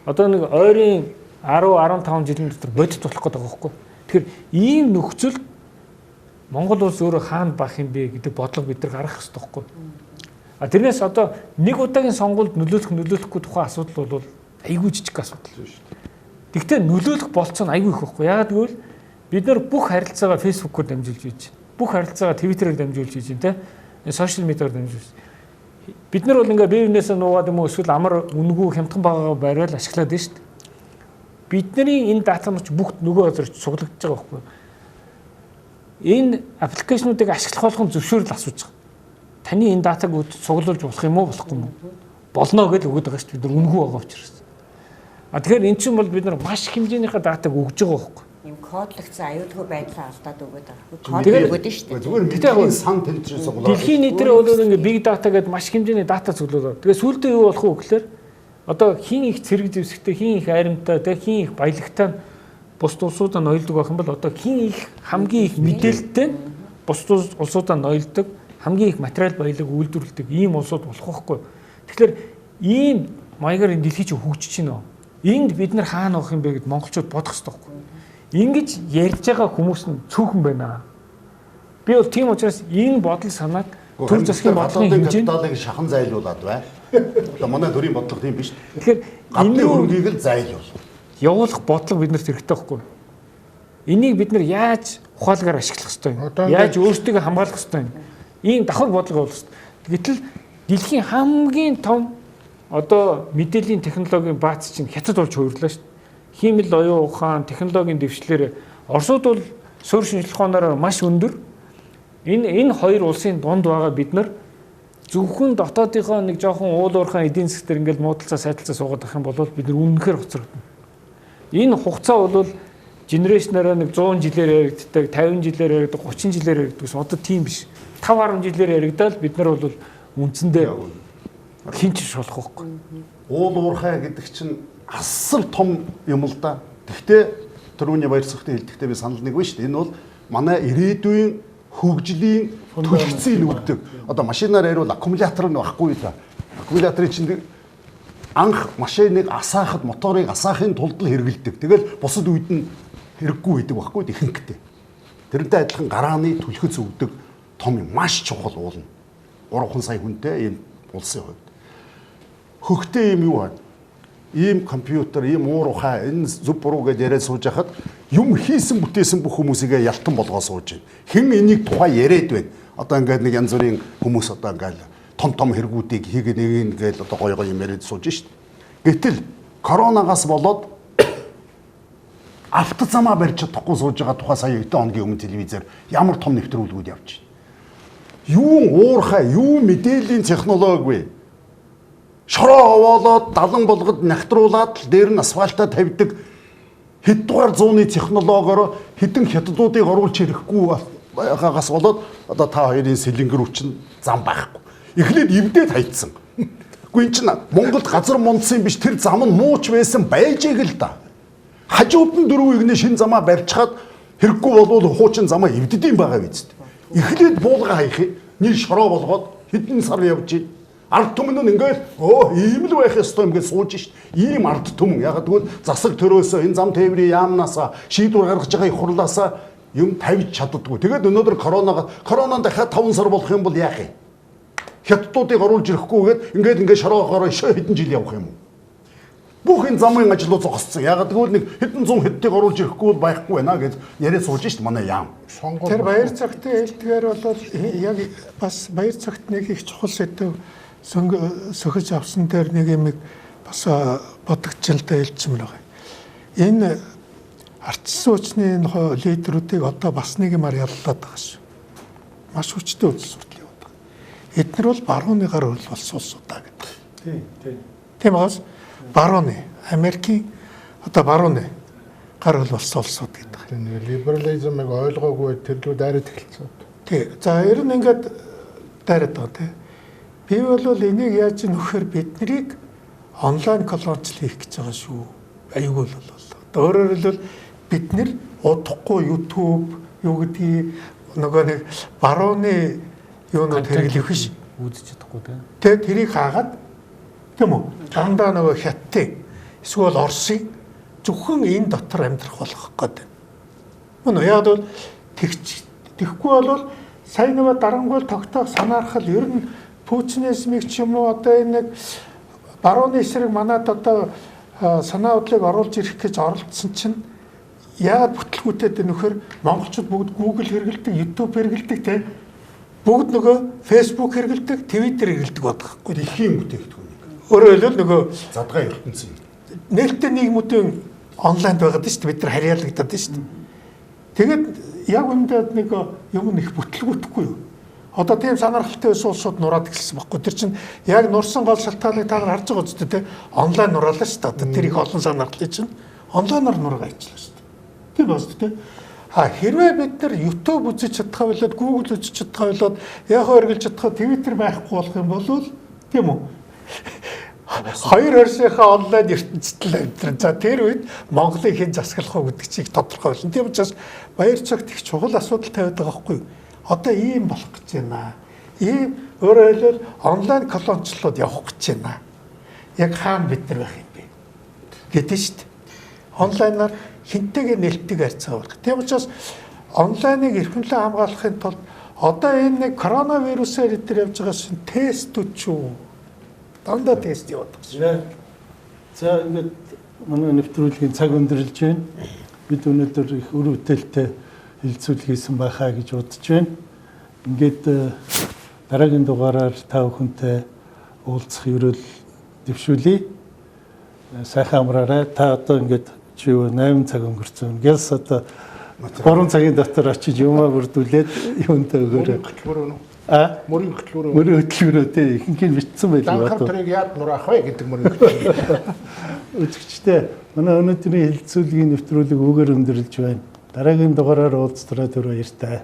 одоо нэг ойрын 10-15 жилийн дотор бодит болох гэдэг байгаа байхгүй. Тэгэхээр ийм нөхцөл Монгол улс өөрөө хаана байх юм бэ гэдэг бодлого бид нар гаргах хэрэгтэй байхгүй. Тэрнээс одоо нэг удаагийн сонгуульд нөлөөлөхгүй тухайн асуудал бол айгүй жижиг асуудал шүү дээ. Тэгвэл нөлөөлөх болцоо нь айгүй их байхгүй. Яагаад гэвэл бид нар бүх харилцаагаа Facebook-оор дамжуулж хийж байна. Бүх харилцаагаа Twitter-ээр дамжуулж хийж байна те. Сошиал медиаар дамжуулж. Бид нар бол ингээ бие биенээсээ нуугаад юм уу эсвэл амар үнэгүй хямдхан байгаагаа бариад ашиглаад байна шүү дээ. Бидний энэ датанууд бүгд нөгөө газар цуглагдж байгаа байхгүй. Энэ аппликейшнуудыг ашиглах болгон зөвшөөрөл асууж байгаа. Таны энэ датаг цуглуулж болох юм уу болохгүй юм уу? Болно гэж өгöd байгаа шүү дээ. Бид нар үнэгүй байгаа учраас. Тэгэхээр эн чинь бол бид нар маш хэмжээнийхээ датаг өгж байгаа байхгүй. Ийм кодлогдсон аюулгүй байдлаа алдаад өгöd байгаа. Код өгöd нь шүү дээ. Зүгээр мэдээ сан тэмцээс суглаа. Дэлхийн нийтээр бол ингээ big data гэдэг маш хэмжээний дата цуглуулаад. Тэгээ сүүлдээ юу болох вэ гэхээр одоо хин их цэрэг зэвсэгтэй, хин их аримтай, тэг хин их баялагтай бус улсуудаа ноёлдог байх юм бол одоо хин их хамгийн их мэдээлэлтэй бус улсуудаа ноёлдог, хамгийн их материал баялаг үйлдвэрлэдэг ийм улсууд болох байхгүй. Тэгэхээр ийм маягаар энэ дэлхий чинь хөгжиж байна. энд бид нар хаана авах юм бэ гэд монголчууд бодох хэрэгтэй байхгүй. Ингэж ярьж байгаа хүмүүс нь цөөхөн байна. Би бол тийм учраас энэ бодол санааг төр засгийн бодлогын хэмжээнд капиталыг шахан зайлуулад бай. Одоо манай төрийн бодлого тийм биш. Тэгэхээр гадны хөрөнгийг л зайлуул. Явуулах бодлого биднэрт хэрэгтэй байхгүй. Энийг бид нар яаж ухаалгаар ашиглах ёстой юм? Яаж өөрсдөө хамгаалах ёстой юм? Ийм давхар бодлого бол. Гэтэл дэлхийн хамгийн том одоо мэдээллийн технологийн бааз чинь хятад болж хувирлаа шүү дээ. Хиймэл оюун ухаан, технологийн дэвшлэлээр Оросууд бол суурь шинжилх ухаанаар маш өндөр. Энэ хоёр улсын дунд байгаа бид нар зөвхөн дотоодынхоо нэг жоохон уул уурхайн эдийн засгтэр ингээл муудалцаа сайдалцаа суугаад авах юм бол бид нар үнэнхээр хоцрогдно. Энэ хугацаа бол генерашнаараа нэг 100 жилээр яригддаг, 50 жилээр яригддаг, 30 жилээр яригддаг. Одоо тийм биш. 5 10 жилээр яригдаад бид нар бол үндсэндээ хинч шолох байхгүй. Уул уурхай гэдэг чинь асар том юм л да. Гэхдээ түрүүний баяр цогтой хэлдэхдээ би санал нэг байна шүү дээ. Энэ бол манай ирээдүйн хөгжлийн төлөвцийг өгдөг. Одоо машинаар ярил аккумулятор нь байхгүй л да. Аккумуляторын чинь анх машиныг асаахад моторыг асаахын тулд л хэрэгэлдэг. Тэгэл бусад үед нь хэрэггүй байдаг байхгүй ихэнхдээ. Тэрнтэй адилхан гарааны түлхэц өгдөг том юм маш чухал уулна. 3 сая хүнтэй энэ улсын хувьд. Хөхтэй юм юу байна? Ийм компьютер, ийм уур ухаан, энэ зүв буруу гэж яриад сууж хахад юм хийсэн бүтээсэн бүх хүмүүсийг ялтан болгоо сууж байна. Хэн энийг тухай яриад байна? Одоо ингээд нэг янз бүрийн хүмүүс одоо ингээд том хэрэгүүдийг хийгээд нэг ингээл одоо гоё юм яриад сууж шít. Гэтэл коронавигаас болоод автозамаа барьж чадахгүй сууж байгаа тухай сая хэдэн хоногийн өмнө телевизээр ямар том нэвтрүүлгүүд явж байна. Юу уурхай, юу мэдээллийн технологи вэ? Шороо овоолоод далан болгоод нягтруулаад дээр нь асфальтаа тавьдаг хэддугаар зууны технологиор хэдэн хятадуудыг оруулж ирэхгүй байгаагаас болоод одоо та хоёрын сэлэнгэр хүчин зам байхгүй. Эхлээд эвдээд хайцсан. Үгүй энэ чинь Монголд газар мундсан биш тэр зам нь мууч байсан байжийг л да. Хажууд нь дөрөв игнэ шин замаа барьчихад хэрэггүй болвол хуучин замаа эвддэм байгаа биз дээ. Эхлээд буулга хаяхыг нэг шороо болгоод хэдэн сар явж ийн. Ард түмэн нь ингээд ийм л байх ёстой юм гэж сууж шít. Ийм ард түмэн яг тэгвэл засаг төрөөсөө энэ зам тээврийн яамнасаа шийдвэр гаргаж байгаа их хурлаасаа юм тавьж чаддаггүй. Тэгээд өнөөдөр коронавинд дахиад 5 сар болох юм бол яах юм? Хятадуудыг оруулж ирэхгүйгээд ингээд шороогоороо ишээ хэдэн жил явах юм уу? Бүх энэ замын ажлууд зогссон. Яг тэгвэл нэг хэдэн зуун хэдтийг оруулж ирэхгүй бол байхгүй байна гэж яриад сууж шít манай яам. Тэр баяр цагтын хэлдгээр бол яг бас баяр цагт нэг их чухал сэдв сөхөж авсан дээр нэг юм бас бодогчлалтай хэлжмээр байгаа. Энэ ардчсан хүчний энэ лидерүүдийг одоо бас нэг юмар яллаад байгаа шүү. Маш хүчтэй үзэл суртал яваад байгаа. Эдгээр бол барууны гар хөл болсон улсуудаа гэдэг. Тийм байгаас барууны Америкийн одоо барууны гар хөл болсон улсууд гэдэг. Тийм либерализмыг ойлгоогүй тэрлүү дайраад эхэлсэн. Тийм. За ер нь ингээд дайраад байгаа тийм. Би бол энийг яаж нөхөр биднийг онлайн колоничлал хийх гэж байгаа шүү. Аюул бол. Өөрөөр хэлбэл бид нэр удахгүй YouTube юу гэдгийг нөгөө нэг барууны юунууд хэрэглэх биш үзэж чадахгүй тийм. Тэгээ тэрийг хаагаад тийм үү? Дандаа нөгөө хятадын эсвэл Оросын зөвхөн энэ дотор амьдрах болох гэдэг. Мөн яг бол тэгхгүй бол сая нөгөө дарангуул тогтоох санаархал ер нь Путинизмыг ч юм уу одоо энэ нэг барууны эсрэг манад одоо санаа бодлыг оруулж ирэх гэж оролцсон чинь яагаад бүтлгүүтэд нөхөр монголчууд бүгд Google хэрэгэлдэг, YouTube хэрэгэлдэг те бүгд нөгөө Facebook хэрэгэлдэг, Twitter хэрэгэлдэг бодохгүй дэлхийн бүтээгдэхүүн. Өөрөөр хэлбэл нөгөө задгай ертөнцийн нээлттэй нийгмүүдийн онлайнд байгаад шүү дээ бид нар харьяалагдаад шүү дээ. Тэгээд яг үүндээ нэг юм их бүтлгүүтэхгүй юу? Одоо тийм санаархалтай байсан улсууд нураад эхэлсэн байхгүй. Тэр чинь яг нурсан гол шалтгааныг та нар харж байгаа үстэй те онлайн нураалаа шүү дээ. Одоо тэр их олон санаархлыг чинь онлайнаар нургаа ажиллаа шүү дээ. Тийм байна те. Хэрвээ бид нар YouTube үзэж чадхаа болоод Google үзэж чадхаа болоод яг хэрэгжилж чадхаа Twitter байхгүй болох юм бол тийм үү? Хоёр орсынхаа онлайн ертөнцид л амьдран. За тэр үед Монголыг хэн засаглах вэ гэдэг чиг тодорхой болно. Тийм учраас баяр цагт их чухал асуудал тавиад байгаа байхгүй юу? Одоо ийм болох гэж байна. Ийм өөрөөр хэлбэл онлайн колоничлууд явах гэж байна. Яг хаана бид нар байх юм бэ? гэдэг шүү дээ. Онлайнаар хинтэйгээ нэлтийг харьцуулах. Тийм учраас онлайныг эрхэмлэн хамгаалахын тулд одоо энэ нэг коронавирусээр итер явж байгаа шин тестүүд ч үү. Дандаа тест явуулдаг шин. За ингээд манай нэвтрүүлгийн цаг өндөрлж байна. Бид өнөөдөр их өр бүтээлтэй хэлэлцүүлэг хийсэн байхаа гэж бодож байна. Ингээд дараагийн дугаараар та бүхэнтэй уулзах ерөөл дэвшүүлье. Сайхан амраарай. Та одоо ингээд чи 8 цаг өнгөрцөн. Гялс одоо 3 цагийн дотор очиж юмаа бүрдүүлээд юунтай өгөөрэй. Мөрийн хөтөлбөрөө. Мөрийн хөтөлбөрөө тий ихэнх нь бичсэн байлгүй байна. Данхар тэрийг яад нураах вэ гэдэг мөрийн хөтөлбөрөө. Үзэгчтэй манай өнөөдрийн хэлэлцүүлгийн нэвтрүүлэг үгээр өндөрлж байна. Дараагийн дугаараар уулзтраа түр баяртай.